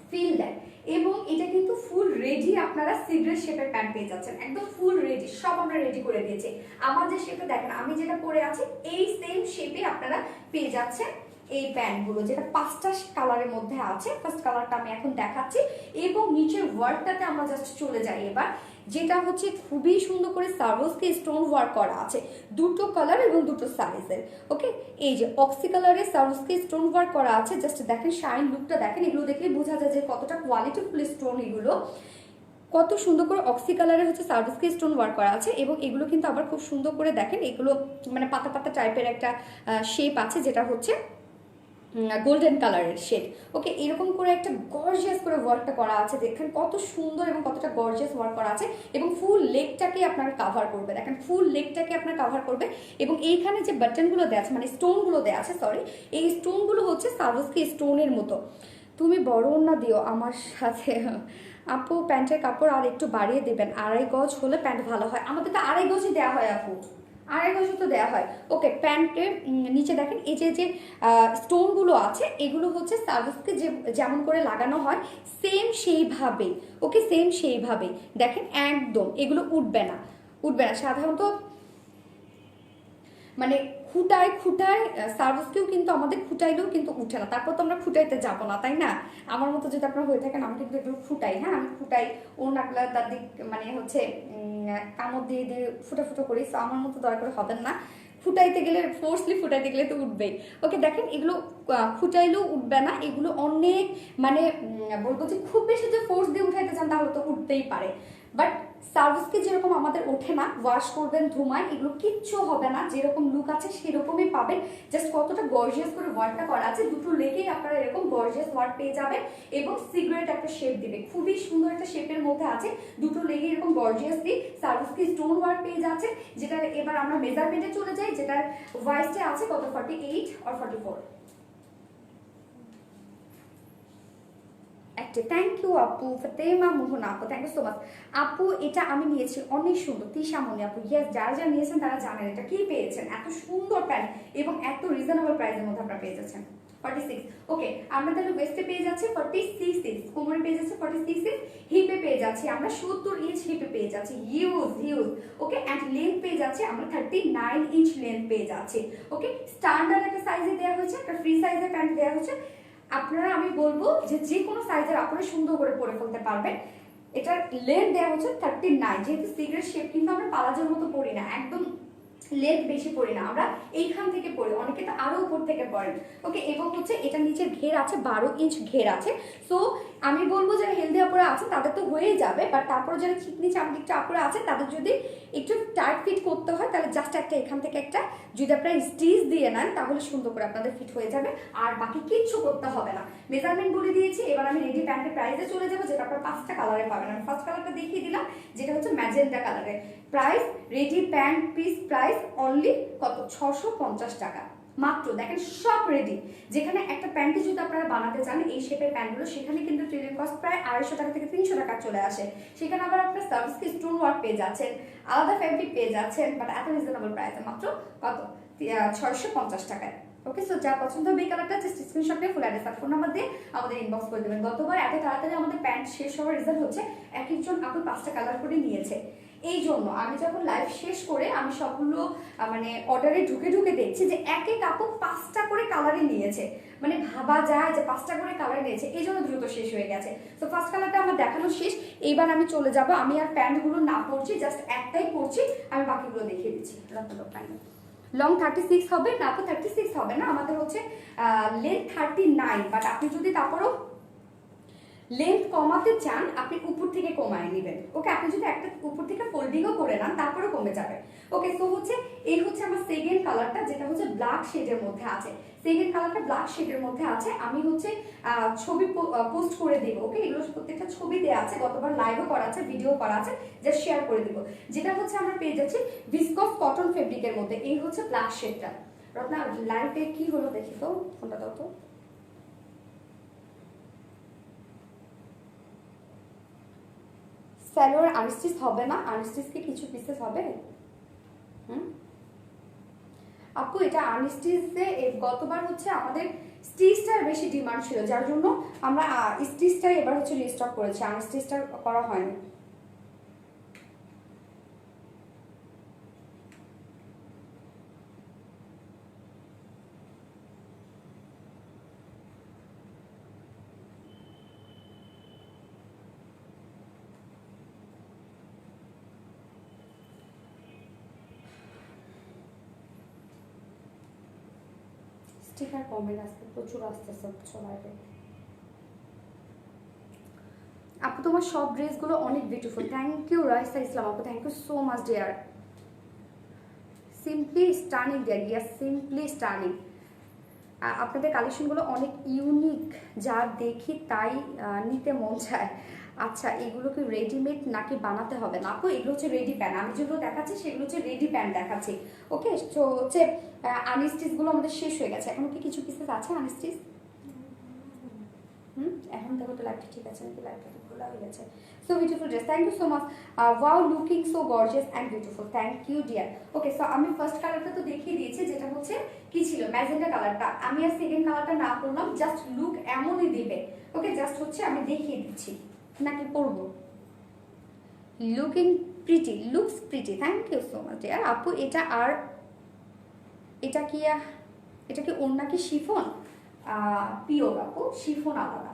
ফিল দেয়। এবং এটা কিন্তু ফুল রেডি, আপনারা সিগ্রেট শেপের প্যান্ট পেয়ে যাচ্ছেন, একদম ফুল রেডি, সব আমরা রেডি করে দিয়েছি। আমার যে শেপে দেখেন আমি যেটা পরে আছি এই সেম শেপে আপনারা পেয়ে যাচ্ছেন এই প্যান্টগুলো, যেটা 5টা কালারের মধ্যে আছে। ফার্স্ট কালারটা আমি এখন দেখাচ্ছি এবং নিচের ওয়ার্কটাতে আমরা জাস্ট চলে যাই এবার, যেটা হচ্ছে খুবই সুন্দর করে সার্ভোসকে স্টোন ওয়ার্ক করা আছে, দুটো কালার এবং দুটো সাইজের। ওকে, এই যে অক্সি কালারের সার্ভোসকে স্টোন ওয়ার্ক করা আছে, জাস্ট দেখেন শাইন লুকটা দেখেন, এগুলো দেখলে বোঝা যায় যে কতটা কোয়ালিটিফুল স্টোন এগুলো। কত সুন্দর করে অক্সি কালারের হচ্ছে সার্ভিসকে স্টোন ওয়ার্ক করা আছে এবং এগুলো কিন্তু আবার খুব সুন্দর করে দেখেন, এগুলো মানে পাতা পাতা টাইপের একটা শেপ আছে, যেটা হচ্ছে গোল্ডেন কালারের শেড। ওকে, এরকম করে একটা গর্জিয়াস করে ওয়ার্কটা করা আছে, দেখেন কত সুন্দর এবং কতটা গর্জিয়াস ওয়ার্ক করা আছে এবং ফুল লেগটাকে আপনার কাভার করবে। দেখেন ফুল লেগটাকে আপনার কাভার করবে এবং এইখানে যে বাটনগুলো দেওয়া আছে মানে স্টোনগুলো দেওয়া আছে, সরি এই স্টোনগুলো হচ্ছে সার্ভিসকে স্টোনের মতো। তুমি বড় না দিও আমার সাথে আপু, প্যান্টের কাপড় আর একটু বাড়িয়ে দেবেন, 2.5 গজ হলে প্যান্ট ভালো হয়। আমাদের তো 2.5 গজই দেওয়া হয় আপু, 2.5 গজ তো দেওয়া হয়। ওকে, প্যান্টের নিচে দেখেন এই যে স্টোনগুলো আছে, এগুলো হচ্ছে সার্ভিসকে যেমন করে লাগানো হয় সেম সেইভাবে। ওকে, সেম সেইভাবে দেখেন, একদম এগুলো উঠবে না সাধারণত মানে খুঁটায় সার্ভিসকেও কিন্তু আমাদের খুঁটাইলেও কিন্তু উঠে না, তারপর তো আমরা খুঁটাইতে যাবো না, তাই না? আমার মতো যদি আপনারা হয়ে থাকেন, আমি কিন্তু এগুলো খুঁটাই। হ্যাঁ, আমি খুঁটাই, ওনাগুলা তার দিক মানে হচ্ছে কামড় দিয়ে দিয়ে ফুটো করি। সো আমার মতো দয়া করে হবেন না, ফুটাইতে গেলে ফোর্সলি ফুটাইতে গেলে তো উঠবেই। ওকে, দেখেন এগুলো ফুটাইলেও উঠবে না, এগুলো অনেক মানে বলবো যে খুব বেশি যে ফোর্স দিয়ে উঠাইতে চান তাহলে তো উঠতেই পারে, বাট সার্ভিসকে যেরকম আমাদের ওঠে না, ওয়াশ করবেন ধুমায়, এগুলো কিচ্ছু হবে না, যেরকম লুক আছে সেরকমই পাবেন। জাস্ট কতটা গর্জিয়াস করে ওয়ার্কটা করা আছে, দুটো লেগেই আপনারা এরকম গর্জিয়াস ওয়ার্ক পেয়ে যাবেন এবং সিগারেট একটা শেপ দিবে, খুবই সুন্দর একটা শেপের মধ্যে আছে, দুটো লেগে এরকম গর্জিয়াসলি সার্ভিসকে স্টোন ওয়ার্ক পেয়ে যাচ্ছে। যেটা এবার আমরা মেজারমেন্টে চলে যাই, যেটার ওয়াইসটা আছে কত 48 আর 44। একটা থ্যাংক ইউ আপু, ফাতেমা মোহন আপু, থ্যাংক ইউ সো মাচ আপু। এটা আমি নিয়েছি, অনেক সুন্দর, তিশামণি আপু, ইয়েস, যারা যারা নিয়েছেন তারা জানেন এটা কি পেয়েছেন, এত সুন্দর প্যান্ট এবং এত রিজনেবল প্রাইসের মধ্যে আপনারা পেয়ে যাচ্ছেন। 46, ওকে, আমরা তাহলে ওয়েস্টে পেয়ে যাচ্ছি 46, কোমরে পেয়ে যাচ্ছে 46, হিপে পেয়ে যাচ্ছি আমরা 70 ইঞ্চ হিপে পেয়ে যাচ্ছি, huge huge, okay. And length পেয়ে যাচ্ছি আমরা 39 ইঞ্চ লেন্থ পেয়ে যাচ্ছি, ওকে। স্ট্যান্ডার্ড একটা সাইজে দেওয়া হয়েছে, একটা ফ্রি সাইজের প্যান্ট দেওয়া হয়েছে। আপনারা, আমি বলবো যে কোনো সাইজের আপনারা সুন্দর করে পরে ফেলতে পারবেন। এটার লেন্থ দেওয়া হচ্ছে 39, যেহেতু সিগারেট শেপ কিন্তু আমরা পালাজোর মতো পরি না, একদম লেন্থ বেশি পড়ি না আমরা, এইখান থেকে পড়ি, অনেকে তো আরো উপর থেকে পড়েন, ওকে। এবং হচ্ছে এটা নিচে ঘের আছে, 12 ইঞ্চ ঘের আছে। সো আমি বলবো যারা হেলদি আপুরা আছে তাদের তো হয়েই যাবে, বাট তারপরে যারা চিকনি চামড়িক আপুরা আছে তাদের যদি একটু টাইট ফিট করতে হয় তাহলে জাস্ট একটা এখান থেকে একটা যদি আপনারা স্টিচ দিয়ে নেন তাহলে সুন্দর করে আপনাদের ফিট হয়ে যাবে, আর বাকি কিচ্ছু করতে হবে না। মেজারমেন্ট বলে দিয়েছি, এবার আমি রেডি প্যান্টের প্রাইসে চলে যাবো, যেটা আপনারা 5টা কালারে পাবেন। আমি ফার্স্ট কালারটা দেখিয়ে দিলাম, যেটা হচ্ছে ম্যাজেন্টা কালারে। Price, ready pant piece price only কত, 650 টাকা মাত্র। দেখেন সব রেডি, যেখানে একটা প্যান্টি যদি আপনারা বানাতে চান এই শেপের প্যান্টগুলো, সেখানে কিন্তু ট্রেনের কস্ট প্রায় 250 টাকা থেকে 300 টাকা চলে আসে। সেখানে আবার আপনার সার্ভিসকে স্টোন ওয়ার্ক পেয়ে যাচ্ছেন, আলাদা ফ্যাব্রিক পেয়ে যাচ্ছেন, বাট এত রিজনেবল প্রাইসে মাত্র কত, 650 টাকায়, ওকে। সো যা পছন্দ হবে এই কালারটা জাস্ট স্ক্রিনশট নিয়ে ফুল অ্যাড্রেস আর ফোন নাম্বার দিয়ে আমাদের ইনবক্স করে দেবেন। গতবার এত তাড়াতাড়ি আমাদের প্যান্ট শেষ হওয়ার রিজন হচ্ছে এক একজন আপু 5টা কালার করে নিয়েছে, এই জন্য আমি যখন লাইভ শেষ করে আমি সবগুলো মানে অর্ডারে ঢুকে ঢুকে দেখছি যে এক এক আপু 5টা করে কালারে নিয়েছে, মানে ভাবা যায় যে 5টা করে কালার নিয়েছে, এই জন্য দ্রুত শেষ হয়ে গেছে। তো ফার্স্ট কালারটা আমার দেখানো শেষ, এইবার আমি চলে যাব, আমি আর প্যান্টগুলো না পরছি, জাস্ট একটাই পরছি, আমি বাকিগুলো দেখিয়ে দিচ্ছি। লং 36 হবে না তো, 36 হবে না, আমাদের হচ্ছে লেন্থ 39, বাট আপনি যদি তারপরও লেন্থ কমাতে চান আপনি উপর থেকে কমায় নেবেন, ওকে। আপনি যদি একটা উপর থেকে ফোল্ডিংও করে নেন তারপরে কমে যাবে, ওকে। সো হচ্ছে এই হচ্ছে আমার সেকেন্ড কালারটা, যেটা হচ্ছে ব্ল্যাক শেডের মধ্যে আছে। সেকেন্ড কালারটা ব্ল্যাক শেডের মধ্যে আছে, আমি হচ্ছে ছবি পোস্ট করে দিব, ওকে। এগুলো প্রত্যেকটা ছবি দেওয়া আছে, গতবার লাইভও করা আছে, ভিডিও করা আছে, জাস্ট শেয়ার করে দিব। যেটা হচ্ছে আমরা পেয়ে যাচ্ছি ভিসকস কটন ফেব্রিকের মধ্যে, এই হচ্ছে ব্ল্যাক শেডটা। রত্না লাইভে কি হলো দেখি তো, ফোনটা দাও তো। সালোয়ার আনস্টিচ হবে না, আনস্টিচ কি কিছু পিসেস হবে? আপু এটা আনস্টিচে গতবার হচ্ছে আমাদের স্টিচটার বেশি ডিমান্ড ছিল, যার জন্য আমরা স্টিচটাই এবার হচ্ছে রিস্টক করেছি, আনস্টিচটা করা হয়নি। স্টিকার কমেন্ট আসতে প্রচুর আসতেছে লাইভে। আপু তোমার সব ড্রেসগুলো অনেক beautiful, thank you Raisa Islam আপু, thank you so much dear. Simply stunning dear, yes simply stunning. আপনাদের কালেকশনগুলো অনেক ইউনিক, যা দেখি তাই নিতে মন চায়। আচ্ছা এগুলো কি রেডিমেড নাকি বানাতে হবে? না আপু এগুলো হচ্ছে রেডি প্যান্ট, আমি যেগুলো দেখাচ্ছি সেগুলো হচ্ছে রেডি প্যান্ট দেখাচ্ছি, ওকে। তো হচ্ছে আনস্টিচগুলো আমাদের শেষ হয়ে গেছে, এখন কি কিছু পিসেস আছে আনস্টিচ? এখন দেখো তো লাইভটা ঠিক আছে নাকি, লাইভটা খোলা হয়ে গেছে। So beautiful dress, thank you so much, wow looking so gorgeous and beautiful, thank you dear. Okay so আমি ফার্স্ট কালারটা তো দেখিয়ে দিয়েছি, যেটা হচ্ছে কি ছিল ম্যাজেন্টা কালারটা, আমি আর সেকেন্ড কালারটা না করলাম, জাস্ট লুক এমনই দিবে, ওকে। জাস্ট হচ্ছে আমি দেখিয়ে দিচ্ছি নাকি পরবো। Looking pretty, looks pretty, thank you so much dear আপু। এটা আর এটা কি ওড়না কি শিফন? পিওর আপু, শিফন আলাদা,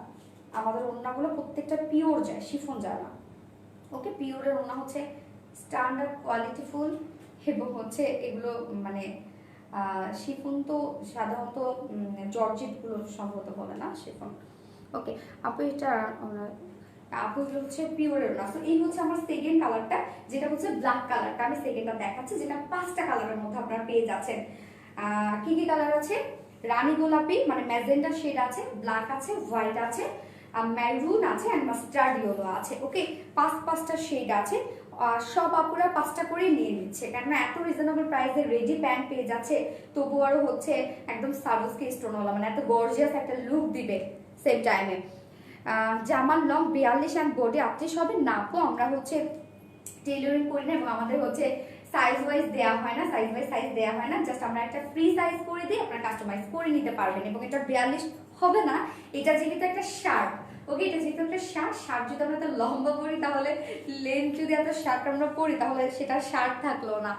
আমাদের ওড়নাগুলো প্রত্যেকটা পিওর যায়, শিফন যায় না, ওকে। পিওরের ওড়না হচ্ছে স্ট্যান্ডার্ড কোয়ালিটি ফুল, এবং হচ্ছে এগুলো মানে শিফন তো সাধারণত জর্জেটগুলো সম্ভবত বলে না শিফন, ওকে। আপু এটা আপু এগুলো হচ্ছে পিওরের না। তো এই হচ্ছে আমার সেকেন্ড কালারটা, যেটা হচ্ছে ব্ল্যাক কালারটা। আমি সেকেন্ডটা দেখাচ্ছি, যেটা 5টা কালারের মধ্যে আপনারা পেয়ে যাচ্ছেন। কি কি কালার আছে? রানী গোলাপি মানে ম্যাজেন্ডা শেড আছে, ব্ল্যাক আছে, হোয়াইট আছে, ম্যারুন আছে এন্ড মাস্টার্ড ইয়েলো আছে। ওকে, পাঁচটা শেড আছে। সব আপুরা 5টা করেই নিয়ে নিচ্ছে, কেননা এত রিজনেবল প্রাইসে রেডি প্যান্ট পেয়ে যাচ্ছে, তবু আরো হচ্ছে একদম সার্ভিসকে স্টোনওয়ালা, মানে এত গর্জিয়াস একটা লুক দিবে সেম টাইমে। জামার লং 42 অ্যান্ড বডি 38 হবে না আপু, আমরা হচ্ছে টেইলরিং করি না এবং আমাদের হচ্ছে সাইজ ওয়াইজ দেওয়া হয় না, সাইজ দেওয়া হয় না, জাস্ট আমরা একটা ফ্রি সাইজ করে দিই, আপনারা কাস্টমাইজ করে নিতে পারবেন। এবং এটা 42 হবে না, এটা যেহেতু একটা শার্ট, ওকে, এটা যেহেতু একটা শার্ট যদি আমরা এত লম্বা পরি তাহলে লেন্থ যদি এত শার্ট আমরা পরি তাহলে সেটা শার্ট থাকলো না।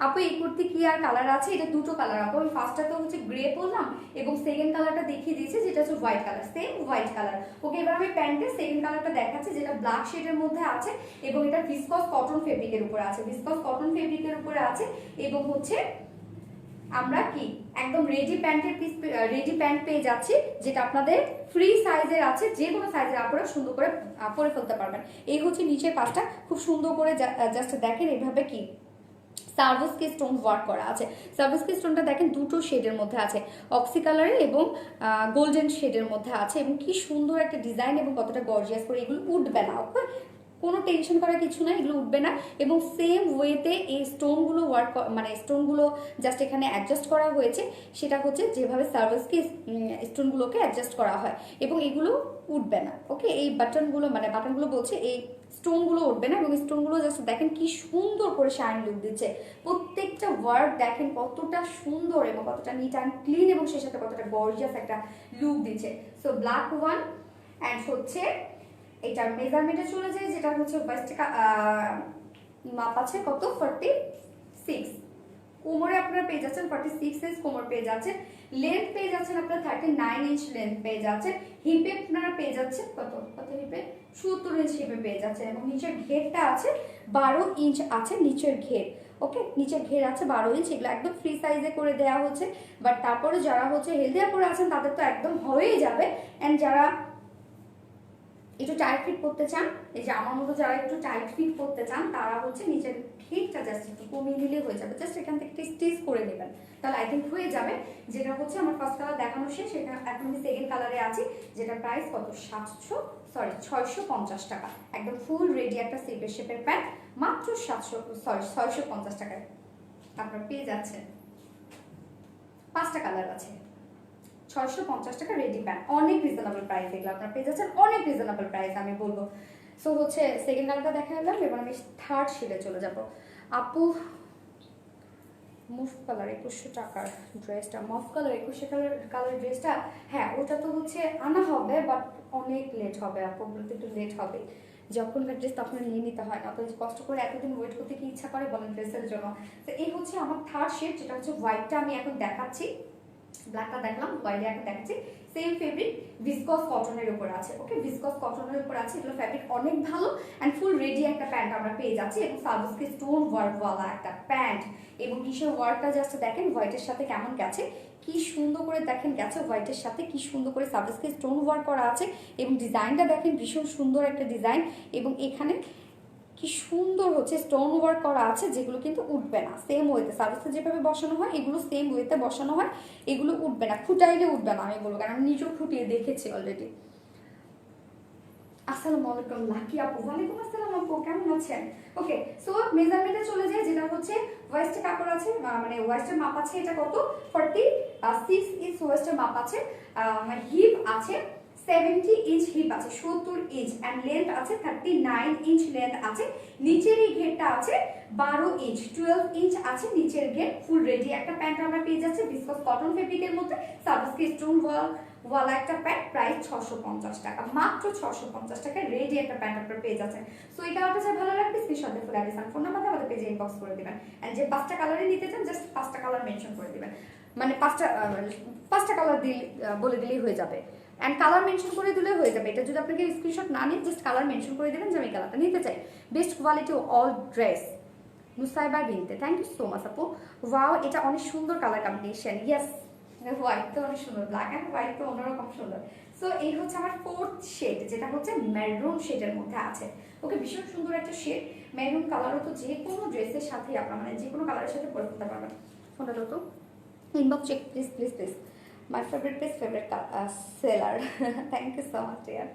আপু এই কুর্তি কি আর কালার আছে? এটা দুটো কালার আপু, আমি ফার্স্টটা তো হচ্ছে গ্রে পরলাম এবং সেকেন্ড কালারটা দেখিয়ে দিয়েছি যেটা হচ্ছে white colour, same white colour. Okay, এবার আমি প্যান্টের সেকেন্ড কালারটা দেখাচ্ছি, যেটা ব্ল্যাক শেডের মধ্যে আছে এবং এটা ভিসকস কটন ফেব্রিকের উপরে আছে, ভিসকস কটন ফেব্রিকের উপরে আছে। এবং হচ্ছে আমরা কি একদম রেডি প্যান্টের পিস, রেডি প্যান্ট পেয়ে যাচ্ছি, যেটা আপনাদের ফ্রি সাইজের আছে, যে কোনো সাইজের আপনারা সুন্দর করে পরে ফেলতে পারবেন। এই হচ্ছে নিচের পাশটা, খুব সুন্দর করে জাস্ট দেখেন এইভাবে কি সার্ভিসকে স্টোন ওয়ার্ক করা আছে। সার্ভিসকে স্টোনটা দেখেন দুটো শেডের মধ্যে আছে, অক্সি কালারের এবং গোল্ডেন শেডের মধ্যে আছে, এবং কি সুন্দর একটা ডিজাইন এবং কতটা গর্জিয়াস করে। এগুলো উঠবে না, ওকে, কোনো টেনশন করার কিছু না, এগুলো উঠবে না। এবং সেম ওয়েতে এই স্টোনগুলো ওয়ার্ক, মানে স্টোনগুলো জাস্ট এখানে অ্যাডজাস্ট করা হয়েছে, সেটা হচ্ছে যেভাবে সার্ভিসকে স্টোনগুলোকে অ্যাডজাস্ট করা হয়, এবং এগুলো উঠবে না। ওকে, এই বাটনগুলো মানে বাটনগুলো বলছে এই স্টোনগুলো উঠবে না, এবং স্টোনগুলো জাস্ট দেখেন কি সুন্দর করে শাইন লুক দিচ্ছে। প্রত্যেকটা ওয়ার্ক দেখেন কতটা সুন্দর এবং কতটা নিট অ্যান্ড ক্লিন, এবং সেই সাথে কতটা গর্জিয়াস একটা লুক দিচ্ছে। সো ব্ল্যাক ওয়ান অ্যান্ড হচ্ছে এটার মেজারমেন্টে চলে যায়, যেটা হচ্ছে ওয়েস্ট মাপ আছে কত 46, কোমরে আপনারা পেয়ে যাচ্ছেন 46 সাইজ কোমর পেয়ে যাচ্ছেন, লেন্থ পেয়ে যাচ্ছেন আপনারা 39 ইঞ্চ লেন্থ পেয়ে যাচ্ছেন, হিপে আপনারা পেয়ে যাচ্ছেন কত হিপে 70 ইঞ্চ হিপে পেয়ে যাচ্ছেন, এবং নিচের ঘেরটা আছে 12 ইঞ্চ আছে নিচের ঘের। ওকে, নিচের ঘের আছে 12 ইঞ্চ, এগুলো একদম ফ্রি সাইজে করে দেওয়া হচ্ছে। বাট তারপরে যারা হচ্ছে হেলদি করে আছেন তাদের তো একদম হয়েই যাবে, এন্ড যারা একটু টাইট ফিট করতে চান, এই যে আমার মতো যারা একটু টাইট ফিট করতে চান তারা হচ্ছে নিচের ঘেরটা জাস্ট একটু কমিয়ে দিলে হয়ে যাবে, জাস্ট এখান থেকে স্টিচ করে নেবেন, তাহলে আই থিঙ্ক হয়ে যাবে। যেটা হচ্ছে আমার ফার্স্ট কালার দেখানো শেষ, সেটা এখন আমি সেকেন্ড কালারে আছি, যেটা প্রাইস কত 650 টাকা, একদম ফুল রেডি একটা সিপের শেপের প্যান্ট, মাত্র 650 টাকায় আপনারা পেয়ে যাচ্ছেন। 5টা কালার আছে, 650 টাকা রেডি প্যান্ট, অনেক রিজনেবল প্রাইস, এগুলো আপনারা পেয়ে যাচ্ছেন অনেক রিজনেবল প্রাইস আমি বলবো। সো হচ্ছে সেকেন্ড কালারটা দেখা গেলাম, এবার আমি থার্ড শেডে চলে যাব। আপু মুভ কালার 2100 টাকার ড্রেসটা, মুভ কালার 2100 কালার ড্রেসটা, হ্যাঁ ওটা তো হচ্ছে আনা হবে, বাট অনেক লেট হবে আপু, বলতে একটু লেট হবে, যখনকার ড্রেস তখন নিয়ে নিতে হয় না, তো কষ্ট করে এতদিন ওয়েট করতে কি ইচ্ছা করে বলেন ড্রেসের জন্য। তো এই হচ্ছে আমার থার্ড শেড, যেটা হচ্ছে হোয়াইটটা আমি এখন দেখাচ্ছি, ব্ল্যাকটা দেখলাম, হোয়াইট এখন দেখাচ্ছি। সেম ফেব্রিক ভিসকস কটনের উপর আছে, ওকে, ভিসকস কটনের উপর আছে, এগুলো ফেব্রিক অনেক ভালো অ্যান্ড ফুল রেডি একটা প্যান্ট আমরা পেয়ে যাচ্ছি, এবং সার্ভিসকে স্টোন ওয়ার্কওয়ালা একটা প্যান্ট, এবং কিসের ওয়ার্কটা জাস্ট দেখেন হোয়াইটের সাথে কেমন গেছে, কি সুন্দর করে দেখেন গেছে হোয়াইটের সাথে, কি সুন্দর করে সার্ভিসকে স্টোন ওয়ার্ক করা আছে, এবং ডিজাইনটা দেখেন ভীষণ সুন্দর একটা ডিজাইন, এবং এখানে কি সুন্দর হচ্ছে স্টোন ওয়ার্ক করা আছে, যেগুলো কিন্তু উঠবে না, সেম ওয়েতে সার্ভিসে যেভাবে বসানো হয় এগুলো সেম ওয়েতে বসানো হয়, এগুলো উঠবে না, খুঁটাইলে উঠবে না আমি বলবো, কারণ আমি নিজেও খুঁটিয়ে দেখেছি অলরেডি। আসসালামু আলাইকুম লাকি আপু, ওয়ালাইকুম আসসালাম আপু, কেমন আছেন? ওকে, সো মেজারমেন্টে চলে যায়, যেটা হচ্ছে ওয়েস্টের কাপড় আছে, মানে ওয়েস্টের মাপ আছে, এটা কত 46 ইঞ্চ ওয়েস্টের মাপ আছে, হিপ আছে 70 ইঞ্চ হিপ আছে, 70 ইঞ্চ, অ্যান্ড লেন্থ আছে 39 ইঞ্চ লেন্থ আছে, নিচের এই ঘেরটা আছে 12 ইঞ্চ, 12 ইঞ্চ আছে নিচের ঘের, ফুল রেডি একটা প্যান্ট আমরা পেয়ে যাচ্ছি ভিসকস কটন ফেব্রিকের মধ্যে, সার্ভিসকে স্টোন ওয়ালা একটা প্যান্ট, প্রাইস 650 টাকা, মাত্র 650 টাকা রেডি একটা প্যান্ট আপনারা পেয়ে যাচ্ছেন। সো এই কালারটা যা ভালো লাগবে স্ক্রিনশট দিয়ে ফুল অ্যাড্রেস আর ফোন নাম্বার আমাদের পেজে ইনবক্স করে দিবেন, এন্ড যে 5টা কালারে নিতে চান জাস্ট 5টা কালার মেনশন করে দিবেন, মানে 5টা কালার দিয়ে বলে দিলেই হয়ে যাবে, অ্যান্ড কালার মেনশন করে দিলে হয়ে যাবে। এটা যদি আপনাকে স্ক্রিনশট না নিয়ে জাস্ট কালার মেনশন করে দেবেন যে আমি কালারটা নিতে চাই। Best quality all dress Nusaiba বিনতে, থ্যাংক ইউ সো মাচ আপু। ওয়াও, এটা অনেক সুন্দর কালার কম্বিনেশন, ইয়েস, হোয়াইট তো অনেক সুন্দর, ব্ল্যাক অ্যান্ড হোয়াইট তো অন্যরকম সুন্দর। সো এই হচ্ছে আমার 4th শেড, যেটা হচ্ছে মেরুন শেডের মধ্যে আছে। ওকে, ভীষণ সুন্দর একটা শেড। মেরুন কালারও তো যে কোনো ড্রেসের সাথে আপনারা মানে যে কোনো কালারের সাথে পরে ফেলতে পারবেন। ফোনটা তো inbox check please please please. My favourite seller. Thank you so much dear.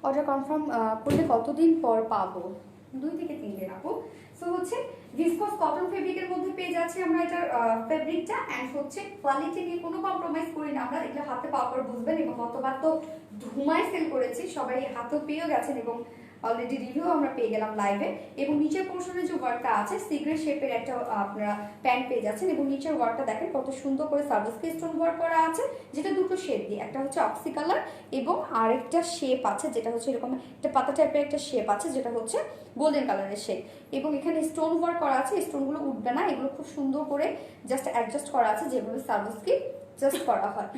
Order confirm করলে কতদিন পর পাবো? 2 থেকে 3 দিন আপু। সো হচ্ছে ভিসকস কটন ফেব্রিকের মধ্যে পেয়ে যাচ্ছি আমরা এটার ফেব্রিকটা, অ্যান্ড হচ্ছে কোয়ালিটি নিয়ে কোনো কম্প্রোমাইজ করি না আমরা। এগুলো হাতে পাওয়ার পর বুঝবেন, এবং গতবার তো ধুমায় সেল করেছি, সবাই হাতেও পেয়েও গেছেন, এবং অলরেডি রিভিউ আমরা পেয়ে গেলাম লাইভে। এবং নিচের পোর্শনে যে ওয়ার্কটা আছে সিগ্রেট শেপের একটা আপনারা প্যান্ট পেয়ে যাচ্ছেন, এবং নিচের ওয়ার্কটা দেখেন কত সুন্দর করে সার্ভিসকে স্টোন ওয়ার্ক করা আছে, যেটা দুটো শেড দিয়ে, একটা হচ্ছে অক্সি কালার এবং আরেকটা শেপ আছে যেটা হচ্ছে এরকম একটা পাতা টাইপের একটা শেপ আছে যেটা হচ্ছে গোল্ডেন কালারের শেপ। এবং এখানে স্টোন ওয়ার্ক করা আছে, স্টোনগুলো উঠবে না, এগুলো খুব সুন্দর করে জাস্ট অ্যাডজাস্ট করা আছে যেভাবে সার্ভিসকে জাস্ট করা হয়।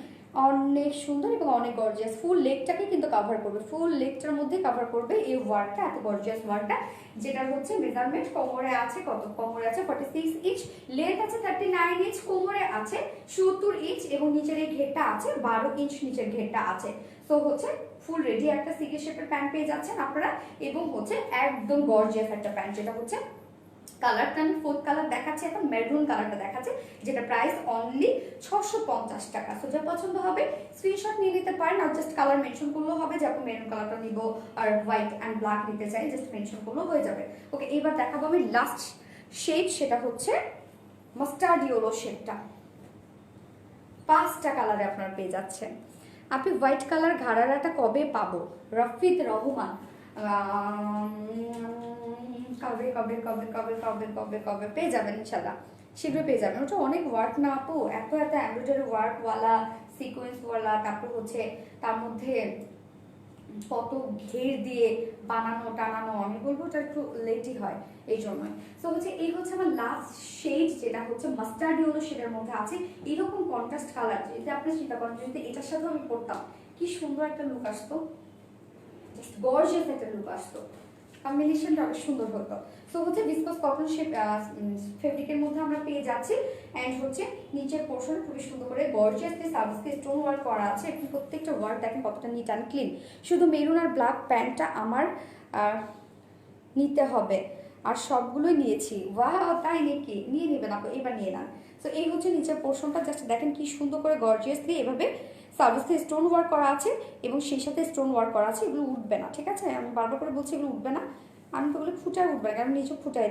অনেক সুন্দর এবং অনেক গর্জিয়াস। ফুল লেগটাকে কিন্তু কভার করবে, ফুল লেগটার মধ্যে কভার করবে এই ওয়ার্কটা, এত গর্জিয়াস ওয়ার্কটা, যেটা হচ্ছে মেজারমেন্ট কোমরে আছে কত, কোমরে আছে 46 ইঞ্চ, লেন্থ আছে 39 ইঞ্চ, কোমরে আছে 70 ইঞ্চ, এবং নিচের এই ঘেরটা আছে 12 ইঞ্চ, নিচের ঘেরটা আছে। সো হচ্ছে ফুল রেডি একটা সিকে শেপের প্যান্ট পেয়ে যাচ্ছেন আপনারা, এবং হচ্ছে একদম গর্জিয়াস একটা প্যান্ট, যেটা হচ্ছে কালারটা আমি 4th কালার দেখাচ্ছি, এখন মেরুন কালারটা দেখাচ্ছি, যেটা প্রাইস অনলি 650 টাকা। সো যা পছন্দ হবে স্ক্রিনশট নিয়ে নিতে পারেন, আর জাস্ট কালার মেনশন করলেও হবে যে আপনি মেরুন কালারটা নিব আর হোয়াইট অ্যান্ড ব্ল্যাক নিতে চাই, জাস্ট মেনশন করলেও হয়ে যাবে। ওকে, এবার দেখাবো আমি লাস্ট শেড, সেটা হচ্ছে মাস্টার্ড ইয়েলো শেডটা। 5টা কালারে আপনারা পেয়ে যাচ্ছেন। আপনি হোয়াইট কালার ঘাড়ারাটা কবে পাবো? রফিদ রহমান, কবে কবে কবে কবে কবে কবে কবে পেয়ে যাবেন ইনশাল্লাহ, শীঘ্রই পেয়ে যাবেন। ওটা অনেক ওয়ার্ক না আপু, এত এত এমব্রয়ডারি ওয়ার্কওয়ালা, সিকোয়েন্সওয়ালা, তারপর হচ্ছে তার মধ্যে কত ঘের দিয়ে বানানো টানানো, আমি বলবো ওটা একটু লেটই হয় এই জন্যই। সো হচ্ছে এই হচ্ছে আমার লাস্ট শেড, যেটা হচ্ছে মাস্টার্ড ইয়েলো শেডের মধ্যে আছে। এরকম কন্ট্রাস্ট কালার যদি আপনি চিন্তা করেন, যদি এটার সাথে আমি পরতাম কি সুন্দর একটা লুক আসতো, জাস্ট গর্জিয়াস একটা লুক আসতো, কম্বিনেশনটা অনেক সুন্দর হতো। সো হচ্ছে ভিসকস কটন শেপ ফেব্রিকের মধ্যে আমরা পেয়ে যাচ্ছি, অ্যান্ড হচ্ছে নিচের পোর্শন খুবই সুন্দর করে গর্জিয়াসলি সার্ভিসকে স্টোন ওয়ার্ক করা আছে, এবং প্রত্যেকটা ওয়ার্ক দেখেন কতটা নিট অ্যান্ড ক্লিন। শুধু মেরুন আর ব্ল্যাক প্যান্টটা আমার নিতে হবে, আর সবগুলোই নিয়েছি। ওয়াও, তাই নাকি? নিয়ে নেবেন আপু, এবার নিয়ে নেন। সো এই হচ্ছে নিচের পোর্শনটা, জাস্ট দেখেন কি সুন্দর করে গর্জিয়াসলি এভাবে সার্ভিসে স্টোন ওয়ার্ক করা আছে, এবং সেই সাথে স্টোন ওয়ার্ক করা আছে। এগুলো উঠবে না, ঠিক আছে? আমি বারবার করে বলছি এগুলো উঠবে না, আমি তো বলে ফুটায় উঠবে না, কারণ নিচে ফুটায়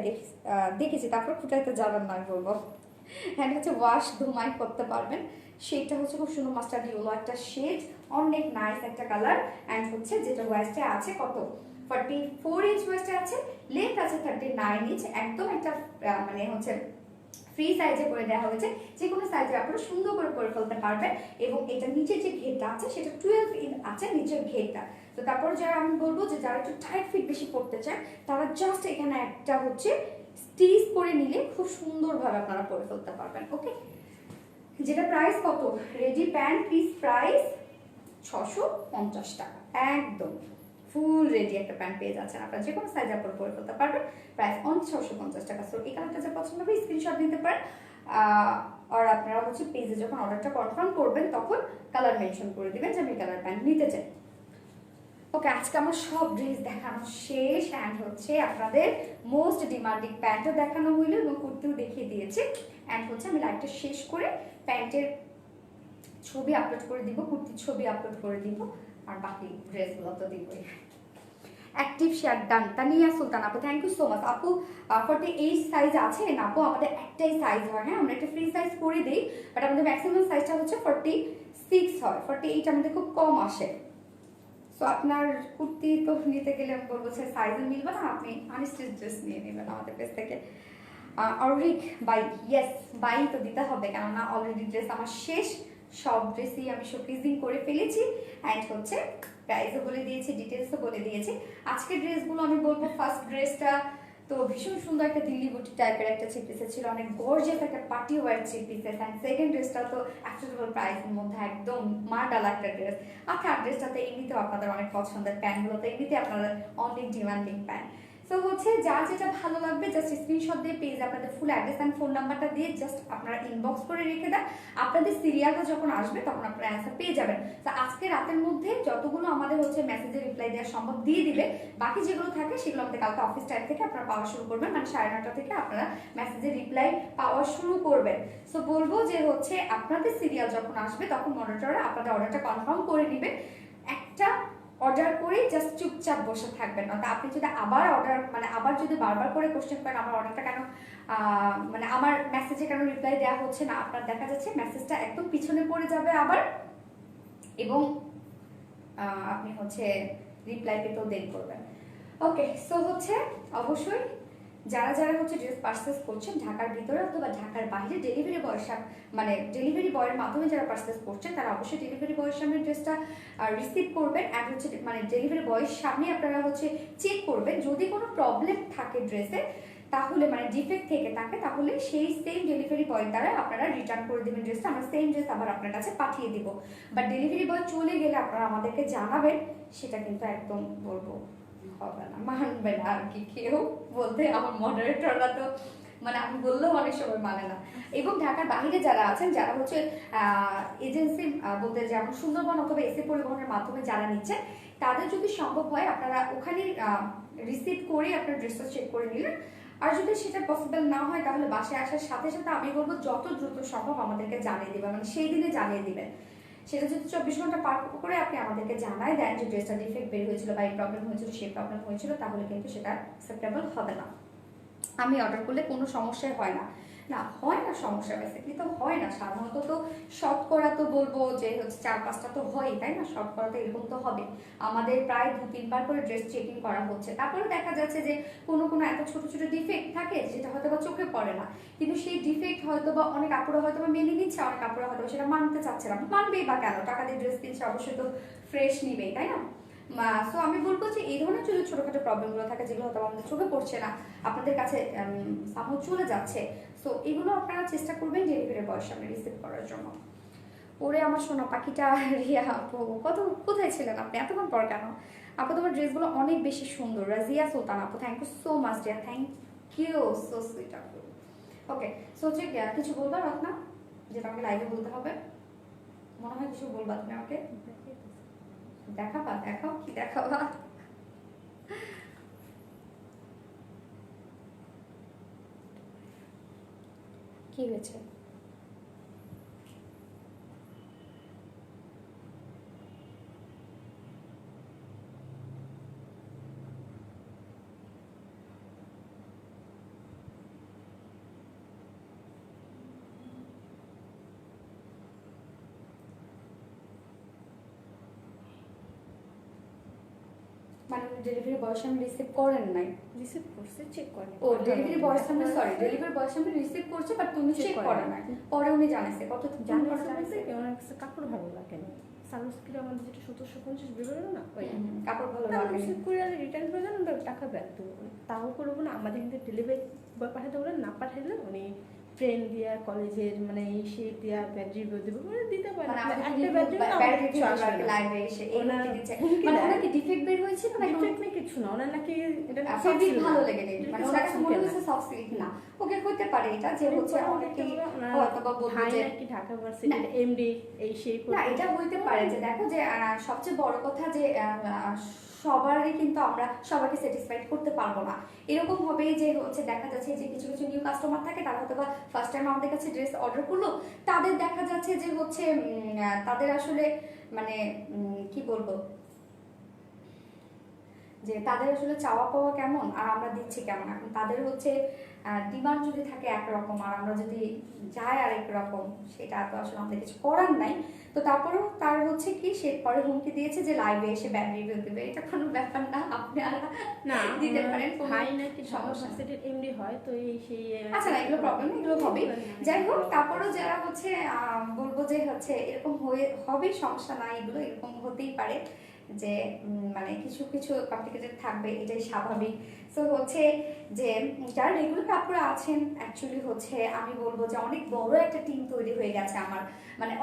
দেখেছি, তারপর ফুটাইতে যাবেন না আমি বলবো। হ্যাঁ, হচ্ছে ওয়াশ ধুমাই করতে পারবেন। শেডটা হচ্ছে খুব সুন্দর মাস্টার্ড ইয়েলো একটা শেড, অনেক নাইস একটা কালার, অ্যান্ড হচ্ছে যেটা ওয়েস্টে আছে কত 44 ইঞ্চ ওয়েস্টে আছে, লেন্থ আছে 39 ইঞ্চ, একদম একটা মানে হচ্ছে ফ্রি সাইজে করে দেওয়া হয়েছে, যে কোনো সাইজে আপনারা সুন্দর করে পরে ফেলতে পারবেন। এবং এটা নিচে যে ঘেরটা আছে সেটা 12 ইঞ্চ আছে নিচের ঘেরটা। তো তারপর যারা আমি বলবো যে যারা একটু টাইট ফিট বেশি পড়তে চান, তারা জাস্ট এখানে একটা হচ্ছে স্টিচ করে নিলে খুব সুন্দরভাবে আপনারা পরে ফেলতে পারবেন। ওকে, যেটা প্রাইস কত, রেডি প্যান্ট পিস প্রাইস 650 টাকা, একদম ফুল রেডি একটা প্যান্ট পেয়ে যাচ্ছেন আপনারা, যে কোনো সাইজ আপনারা পরে ফেলতে পারবেন, প্রাইস অনলি 650 টাকা। সো এই কালারটা যা পছন্দ হবে স্ক্রিনশট নিতে পারেন, আর আপনারা হচ্ছে পেজে যখন অর্ডারটা কনফার্ম করবেন তখন কালার মেনশন করে দিবেন যে আমি কালার প্যান্ট নিতে চাই। ওকে, আজকে আমার সব ড্রেস দেখানো শেষ, অ্যান্ড হচ্ছে আপনাদের মোস্ট ডিমান্ডিং প্যান্টও দেখানো হইলো এবং কুর্তিও দেখিয়ে দিয়েছি, অ্যান্ড হচ্ছে আমি লাইভটা শেষ করে প্যান্টের ছবি আপলোড করে দিব, কুর্তির ছবি আপলোড করে দিব, আর বাকি ড্রেসগুলো তো দিবই। অ্যাক্টিভ শেয়ার ডান, তানিয়া সুলতান আপু, থ্যাংক ইউ সো মাচ আপু। 48 সাইজ আছে না আপু? আমাদের একটাই সাইজ হয়, হ্যাঁ, আমরা একটা ফ্রি সাইজ করে দিই, বাট আমাদের ম্যাক্সিমাম সাইজটা হচ্ছে 46 হয়, 48 আমাদের খুব কম আসে। সো আপনার কুর্তি তো নিতে গেলে আমি বলবো যে সাইজও মিলবে না, আপনি আনস্টিচ ড্রেস নিয়ে নেবেন আমাদের কাছ থেকে। অরিক বাই, ইয়েস বাই তো দিতে হবে, কেননা অলরেডি ড্রেস আমার শেষ, সব ড্রেসই আমি শোকেজিং করে ফেলেছি, অ্যান্ড হচ্ছে প্রাইসও বলে দিয়েছি, ডিটেলসও বলে দিয়েছি। আজকের ড্রেসগুলো আমি বলবো, ফার্স্ট ড্রেসটা তো তো ভীষণ সুন্দর একটা দিল্লি বুটি টাইপের একটা থ্রি পিসেস ছিল, অনেক গর্জিয়াস একটা party wear three pieces. And second ড্রেসটা তো অ্যাফোর্ডেবল প্রাইসের মধ্যে একদম মার্ডাল একটা ড্রেস। আর থার্ড ড্রেসটাতে এমনিতেও আপনাদের অনেক পছন্দের, প্যান্টগুলো তো এমনিতে আপনাদের অনেক ডিমান্ডিং প্যান্ট। সো হচ্ছে যার যেটা ভালো লাগবে জাস্ট স্ক্রিনশট দিয়ে পেজ আপনাদের ফুল অ্যাড্রেস অ্যান্ড ফোন নাম্বারটা দিয়ে জাস্ট আপনারা ইনবক্স করে রেখে দেন। আপনাদের সিরিয়ালটা যখন আসবে তখন আপনারা অ্যান্সার পেয়ে যাবেন। তো আজকে রাতের মধ্যে যতগুলো আমাদের হচ্ছে মেসেজে রিপ্লাই দেওয়া সম্ভব দিয়ে দিবে, বাকি যেগুলো থাকে সেগুলো আমাদের কালকে অফিস টাইম থেকে আপনারা পাওয়া শুরু করবেন, মানে 9:30 থেকে আপনারা মেসেজে রিপ্লাই পাওয়া শুরু করবেন। সো বলবো যে হচ্ছে আপনাদের সিরিয়াল যখন আসবে তখন মনিটররা আপনাদের অর্ডারটা কনফার্ম করে নেবে। একটা অর্ডার করে জাস্ট চুপচাপ বসে থাকবেন না। তা আপনি যদি আবার অর্ডার মানে আবার যদি বারবার করে কোশ্চেন করেন আমার অর্ডারটা কেন মানে আমার মেসেজে কেন রিপ্লাই দেওয়া হচ্ছে না, আপনার দেখা যাচ্ছে মেসেজটা একদম পিছনে পড়ে যাবে আবার, এবং আপনি হচ্ছে রিপ্লাই পেতেও দেরি করবেন। ওকে, সো হচ্ছে অবশ্যই যারা যারা হচ্ছে ড্রেস পারচেস করছেন ঢাকার ভিতরে অথবা ঢাকার বাইরে ডেলিভারি বয়ের মানে ডেলিভারি বয়ের মাধ্যমে যারা পারচেস করছেন তারা অবশ্যই ডেলিভারি বয়ের সামনে ড্রেসটা রিসিভ করবেন। অ্যান্ড হচ্ছে মানে ডেলিভারি বয়ের সামনে আপনারা হচ্ছে চেক করবেন, যদি কোনো প্রবলেম থাকে ড্রেসে তাহলে মানে ডিফেক্ট থেকে থাকে তাহলে সেই সেম ডেলিভারি বয় দ্বারা আপনারা রিটার্ন করে দেবেন ড্রেসটা, আমরা সেম ড্রেস আবার আপনার কাছে পাঠিয়ে দিব। বাট ডেলিভারি বয় চলে গেলে আপনারা আমাদেরকে জানাবেন, সেটা কিন্তু একদম বলবো হবে না, মানবে না আর কি কেউ বলতে। আমার মডারেটররা তো মানে আমি বললেও অনেক সময় মানে না। এবং ঢাকার বাইরে যারা আছেন যারা হচ্ছে এজেন্সি বলতে যেমন সুন্দরবন অথবা এসি পরিবহনের মাধ্যমে যারা নিচ্ছেন তাদের যদি সম্ভব হয় আপনারা ওখানে রিসিভ করে আপনার ড্রেসটা চেক করে নিলেন। আর যদি সেটা পসিবল না হয় তাহলে বাসায় আসার সাথে সাথে আমি বলবো যত দ্রুত সম্ভব আমাদেরকে জানিয়ে দিবেন, মানে সেই দিনে জানিয়ে দিবেন। সেটা যদি 24 ঘন্টা পার করে আপনি আমাদেরকে জানাই দেন যে ড্রেসটা ডিফেক্ট বের হয়েছিল বা এই প্রবলেম হয়েছিল সেই প্রবলেম হয়েছিল, তাহলে কিন্তু সেটা অ্যাকসেপ্টেবল হবে না। আমি অর্ডার করলে কোনো সমস্যাই হয় না, না হয় না সমস্যা, বেসিকলি তো হয় না সাধারণত। তো শতকরা তো বলবো যে হচ্ছে 4-5টা তো হয়ই, তাই না? শতকরা তো এরকম তো হবে। আমাদের প্রায় 2-3 বার করে ড্রেস চেকিং করা হচ্ছে, তারপরে দেখা যাচ্ছে যে কোনো কোনো এত ছোট ছোট ডিফেক্ট থাকে যেটা হয়তো বা চোখে পড়ে না, কিন্তু সেই ডিফেক্ট হয়তো বা অনেক কাপড় হয়তো বা মেনে নিচ্ছে, অনেক কাপড় হয়তো সেটা মানতে চাচ্ছে না। মানবেই বা কেন, টাকা দিয়ে ড্রেস কিনছে অবশ্যই তো ফ্রেশ নিবেই, তাই না? সো আমি বলবো যে এই ধরনের যদি ছোটখাটো প্রবলেমগুলো থাকে যেগুলো হয়তো আমাদের চোখে পড়ছে না, আপনাদের কাছে সামনে চলে যাচ্ছে, সো এগুলো আপনারা চেষ্টা করবেন ডেলিভারি বয়ের সামনে রিসিভ করার জন্য। ওরে আমার সোনা পাখিটা রিয়া আপু, কোথায় ছিলেন আপনি এতক্ষণ পর কেন? আপু তোমার ড্রেসগুলো অনেক বেশি সুন্দর। রাজিয়া সুলতান আপু, thank you so much dear, thank you so sweet আপু। ওকে, সো হচ্ছে কিছু বলবা রত্না যেটা আমাকে লাইভে বলতে হবে? মনে হয় কিছু বলবা তুমি আমাকে, দেখাবা? দেখাও, কি দেখাবা? কি হয়েছে? মানে ডেলিভারি বয়ের সামনে রিসিভ করেন নাই? রিসিভ করছে, চেক করে। ও ডেলিভারি বয়ের সামনে, সরি ডেলিভারি বয়ের সামনে রিসিভ করছে বাট তুমি চেক করে না, পরে উনি জানাইছে কত জানাইছে ওনার কাছে কাপড় ভালো লাগে না, সানস্ক্রিন আমাদের যেটা 1750 বেরোলো না ওই কাপড় ভালো লাগে রিসিভ করে রিটার্ন করে দেন, ওটা টাকা ব্যাক দেবো, তাও করবো না। আমাদের কিন্তু ডেলিভারি বয় পাঠাতে বলেন, না পাঠালে উনি ফ্রেন্ড দিয়া কলেজের মানে সে দিয়া ব্যাটারি দেবো মানে দিতে পারে, একটা ব্যাটারি লাইভে এসে ওনার মানে ওনার কি ডিফেক্ট বের হয়েছিল না? ডিফেক্ট না কিছু না, ওনার নাকি এটা ফেব্রিক ভালো লেগে নেই, মানে ওনার কাছে মনে হচ্ছে সফট সিল্ক না। ওকে হতে পারে এটা যে হচ্ছে অনেকে হয়তো বা বলবে যে নাকি ঢাকা ভার্সিটির এমডি এই সেই না, এটা হইতে পারে যে দেখো যে সবচেয়ে বড় কথা যে সবারই কিন্তু আমরা সবাইকে স্যাটিসফাইড করতে পারবো না। এরকম হবে যে হচ্ছে দেখা যাচ্ছে যে কিছু কিছু নিউ কাস্টমার থাকে তারা হয়তো বা ফার্স্ট টাইম আমাদের কাছে ড্রেস অর্ডার করলো, তাদের দেখা যাচ্ছে যে হচ্ছে তাদের আসলে মানে কি বলবো যে তাদের আসলে চাওয়া পাওয়া কেমন আর আমরা দিচ্ছি কেমন। এখন তাদের হচ্ছে ডিমান্ড যদি থাকে একরকম আর আমরা যদি যাই আরেক রকম, সেটা তো আসলে আমাদের কিছু করার নাই। তো তারপরেও তার হচ্ছে কি সে পরে হুমকি দিয়েছে যে লাইভে এসে ব্যাড রিভিউ দেবে, এটা কোনো ব্যাপার না, আপনারা না দিতে পারেন, ভাই নাকি সমস্যা ভার্সিটির এমডি হয় তো এই সেই আচ্ছা না এগুলো প্রবলেম, এগুলো হবেই। যাই হোক তারপরেও যারা হচ্ছে বলবো যে হচ্ছে এরকম হয়ে হবে সমস্যা নাই, এগুলো এরকম হতেই পারে যে মানে কিছু কিছু কমপ্লিকেটেড থাকবে, এটাই স্বাভাবিক। সো হচ্ছে যে যারা রেগুলার আপুরা আছেন, অ্যাকচুয়ালি হচ্ছে আমি বলবো যে অনেক বড় একটা টিম তৈরি হয়ে গেছে আমার, মানে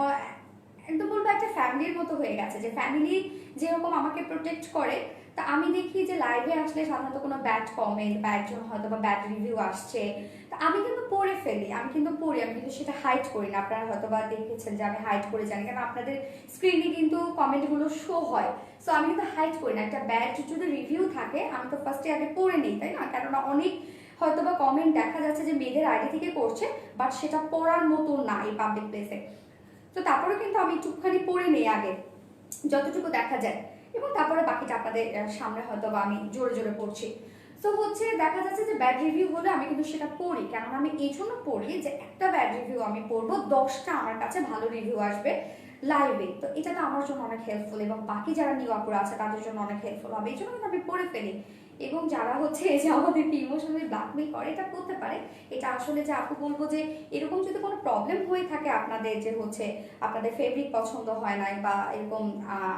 একদম বলবো একটা ফ্যামিলির মতো হয়ে গেছে, যে ফ্যামিলি যেরকম আমাকে প্রোটেক্ট করে। তা আমি দেখি যে লাইভে আসলে সাধারণত কোনো ব্যাড কমেন্ট বা একজন হয়তো বা ব্যাড রিভিউ আসছে, তা আমি কিন্তু পড়ে ফেলি, আমি কিন্তু সেটা হাইড করি না। আপনারা হয়তো বা দেখেছেন যে আমি হাইড করে জানি, কারণ আপনাদের স্ক্রিনে কিন্তু কমেন্টগুলো শো হয়। সো আমি কিন্তু হাইড করি না। একটা ব্যাড যদি রিভিউ থাকে আমি তো ফার্স্টে আগে পড়ে নিই, তাই না? কেননা অনেক হয়তো বা কমেন্ট দেখা যাচ্ছে যে মেয়েদের আইডি থেকে করছে, বাট সেটা পড়ার মতো না এই পাবলিক প্লেসে। তো তারপরে কিন্তু আমি একটুখানি পড়ে নিই আগে, যতটুকু দেখা যায়, এবং তারপরে বাকিটা আপনাদের সামনে হয়তো বা আমি জোরে জোরে পড়ছি। তো হচ্ছে দেখা যাচ্ছে যে ব্যাড রিভিউ হলে আমি কিন্তু সেটা পড়ি, কেননা আমি এই জন্য পড়ি যে একটা ব্যাড রিভিউ আমি পড়বো, 10টা আমার কাছে ভালো রিভিউ আসবে লাইভে। তো এটা তো আমার জন্য অনেক হেল্পফুল, এবং বাকি যারা নিউ আপুরা আছে তাদের জন্য অনেক হেল্পফুল হবে, এই জন্য কিন্তু আমি পড়ে ফেলি। এবং যারা হচ্ছে এই যে আমাদেরকে ইমোশনালি ব্ল্যাকমেল করে, এটা করতে পারে। এটা আসলে যে আপু বলবো যে এরকম যদি কোনো প্রবলেম হয়ে থাকে আপনাদের, যে হচ্ছে আপনাদের ফেব্রিক পছন্দ হয় নাই বা এরকম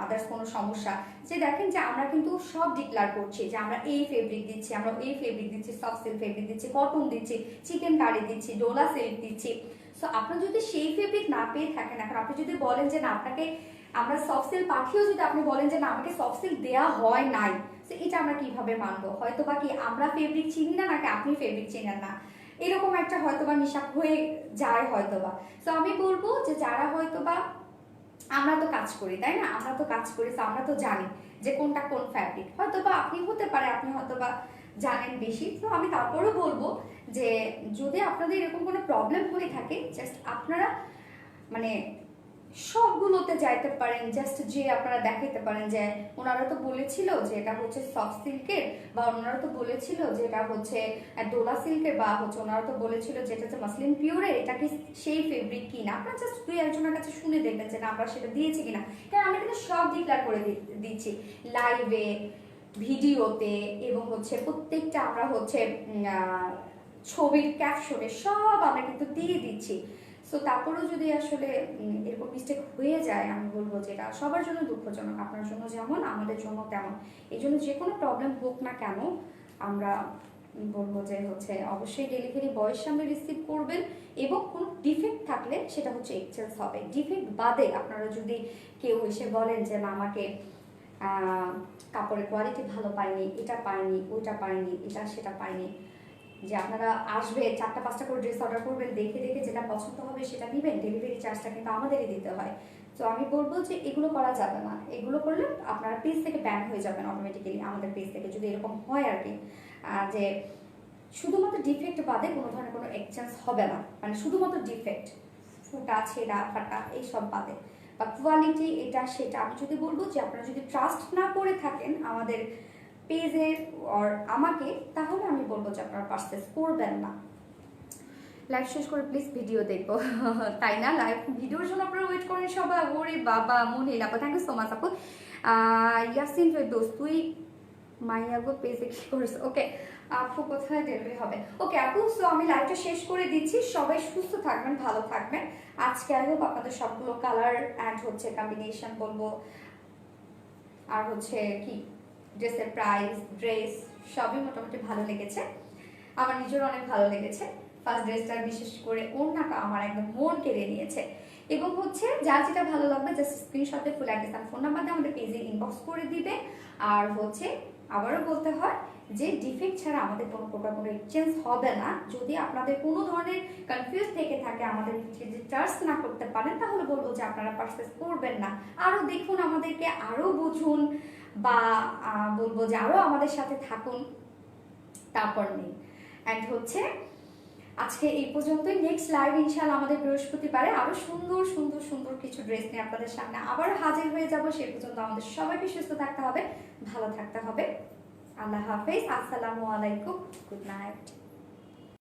আদার্স কোনো সমস্যা, যে দেখেন যে আমরা কিন্তু সব ডিক্লার করছি যে আমরা এই ফেব্রিক দিচ্ছি, আমরা এই ফেব্রিক দিচ্ছি, সফট সিল্ক ফেব্রিক দিচ্ছি, কটন দিচ্ছি, চিকেন কারি দিচ্ছি, ডোলা সিল্ক দিচ্ছি। সো আপনার যদি সেই ফেব্রিক না পেয়ে থাকেন, এখন আপনি যদি বলেন যে না আপনাকে আমরা সফট সিল্ক পাঠিয়েও যদি আপনি বলেন যে না আমাকে সফট সিল্ক দেওয়া হয় নাই, তো এটা আমরা কিভাবে মানবো? হয়তো বা কি আমরা ফেব্রিক চিনি না, নাকি আপনি ফেব্রিক চিনেন না, এরকম একটা হয়তোবা নিশাপ হয়ে যায় হয়তোবা। তো আমি বলবো যে যারা হয়তোবা, আমরা তো কাজ করি তাই না, আমরা তো কাজ করি, তো আমরা তো জানি যে কোনটা কোন ফ্যাব্রিক। হয়তোবা আপনি হতে পারে আপনি হয়তোবা জানেন বেশি। তো আমি তারপরেও বলবো যে যদি আপনাদের এরকম কোনো প্রবলেম হয়ে থাকে, জাস্ট আপনারা মানে সবগুলোতে যাইতে পারেন, জাস্ট যে আপনারা দেখাইতে পারেন যে ওনারা তো বলেছিল যে এটা হচ্ছে সফট সিল্কের, বা ওনারা তো বলেছিল যে এটা হচ্ছে ডোলা সিল্কের, বা হচ্ছে ওনারা তো বলেছিল যে এটা হচ্ছে মাসলিন পিওরের, এটা কি সেই ফেব্রিক কিনা। আপনারা জাস্ট দুই একজনের কাছে শুনে দেখবেন যে না আমরা সেটা দিয়েছি কিনা। কারণ আমরা কিন্তু সব ডিক্লেয়ার করে দিচ্ছি লাইভে, ভিডিওতে, এবং হচ্ছে প্রত্যেকটা আমরা হচ্ছে ছবির ক্যাপশনে সব আমরা কিন্তু দিয়ে দিচ্ছি। সো তারপরেও যদি আসলে এরকম মিস্টেক হয়ে যায়, আমি বলবো যে এটা সবার জন্য দুঃখজনক, আপনার জন্য যেমন আমাদের জন্য তেমন। এই জন্য যে কোনো প্রবলেম হোক না কেন, আমরা বলবো যে হচ্ছে অবশ্যই ডেলিভারি বয়ের সামনে রিসিভ করবেন, এবং কোনো ডিফেক্ট থাকলে সেটা হচ্ছে এক্সচেঞ্জ হবে। ডিফেক্ট বাদে আপনারা যদি কেউ এসে বলেন যে না আমাকে কাপড়ের কোয়ালিটি ভালো পাইনি, এটা পাইনি, ওইটা পাইনি, এটা সেটা পাইনি, যে আপনারা আসবে 4টা 5টা করে ড্রেস অর্ডার করবেন, দেখে দেখে যেটা পছন্দ হবে সেটা নেবেন, ডেলিভারি চার্জটা কিন্তু আমাদেরই দিতে হয়। তো আমি বলবো যে এগুলো করা যাবে না, এগুলো করলে আপনারা পেজ থেকে ব্যান হয়ে যাবেন অটোমেটিক্যালি, আমাদের পেজ থেকে যদি এরকম হয় আর কি, যে শুধুমাত্র ডিফেক্ট বাদে কোনো ধরনের কোনো এক্সচেঞ্জ হবে না, মানে শুধুমাত্র ডিফেক্ট, ফুটা ছেঁড়া ফাটা এইসব বাদে, বা কোয়ালিটি এটা সেটা। আমি যদি বলবো যে আপনারা যদি ট্রাস্ট না করে থাকেন আমাদের পেজের আর আমাকে, তাহলে আমি বলবো যে আপনারা পারচেস করবেন না। লাইভ শেষ করে প্লিজ ভিডিও দেখবো তাই না? লাইভ ভিডিওর জন্য আপনারা ওয়েট করেন সবাই। ওরে বাবা মনে আপু, থ্যাংক ইউ সো মাচ আপু। ইয়াসিন ফেরদৌস, তুই মাইয়াগো পেজে কি করেছ? ওকে আপু কোথায় ডেলিভারি হবে? ওকে আপু, সো আমি লাইভটা শেষ করে দিচ্ছি। সবাই সুস্থ থাকবেন, ভালো থাকবেন। আজকে আই হোপ আপনাদের সবগুলো কালার অ্যাড হচ্ছে কম্বিনেশন বলবো, আর হচ্ছে কি ড্রেসের প্রাইস, ড্রেস সবই মোটামুটি ভালো লেগেছে, আমার নিজেরও অনেক ভালো লেগেছে। ফার্স্ট ড্রেসটা বিশেষ করে ওড়নাটা আমার একদম মন কেড়ে নিয়েছে। এবং হচ্ছে যার যেটা ভালো লাগবে জাস্ট স্ক্রিনশটে ফুল অ্যাড্রেস আর ফোন নাম্বার দিয়ে আমাদের পেজে ইনবক্স করে দিবে। আর হচ্ছে আবারও বলতে হয় যে ডিফেক্ট ছাড়া আমাদের কোনো প্রকার কোনো এক্সচেঞ্জ হবে না। যদি আপনাদের কোনো ধরনের কনফিউজ থেকে থাকে, আমাদের যদি ট্রাস্ট না করতে পারেন, তাহলে বলবো যে আপনারা পারচেস করবেন না। আরও দেখুন আমাদেরকে, আরও বুঝুন, বা বলবো যে আরও আমাদের সাথে থাকুন, তারপর নেই। অ্যান্ড হচ্ছে আজকে এই পর্যন্তই। নেক্সট লাইভ ইনশাআল্লাহ আমাদের বৃহস্পতিবারে আরো সুন্দর সুন্দর সুন্দর কিছু ড্রেস নিয়ে আপনাদের সামনে আবার হাজির হয়ে যাব। সেই পর্যন্ত আমাদের সবাইকে সুস্থ থাকতে হবে, ভালো থাকতে হবে। আল্লাহ হাফেজ, আসসালামু আলাইকুম, গুড নাইট।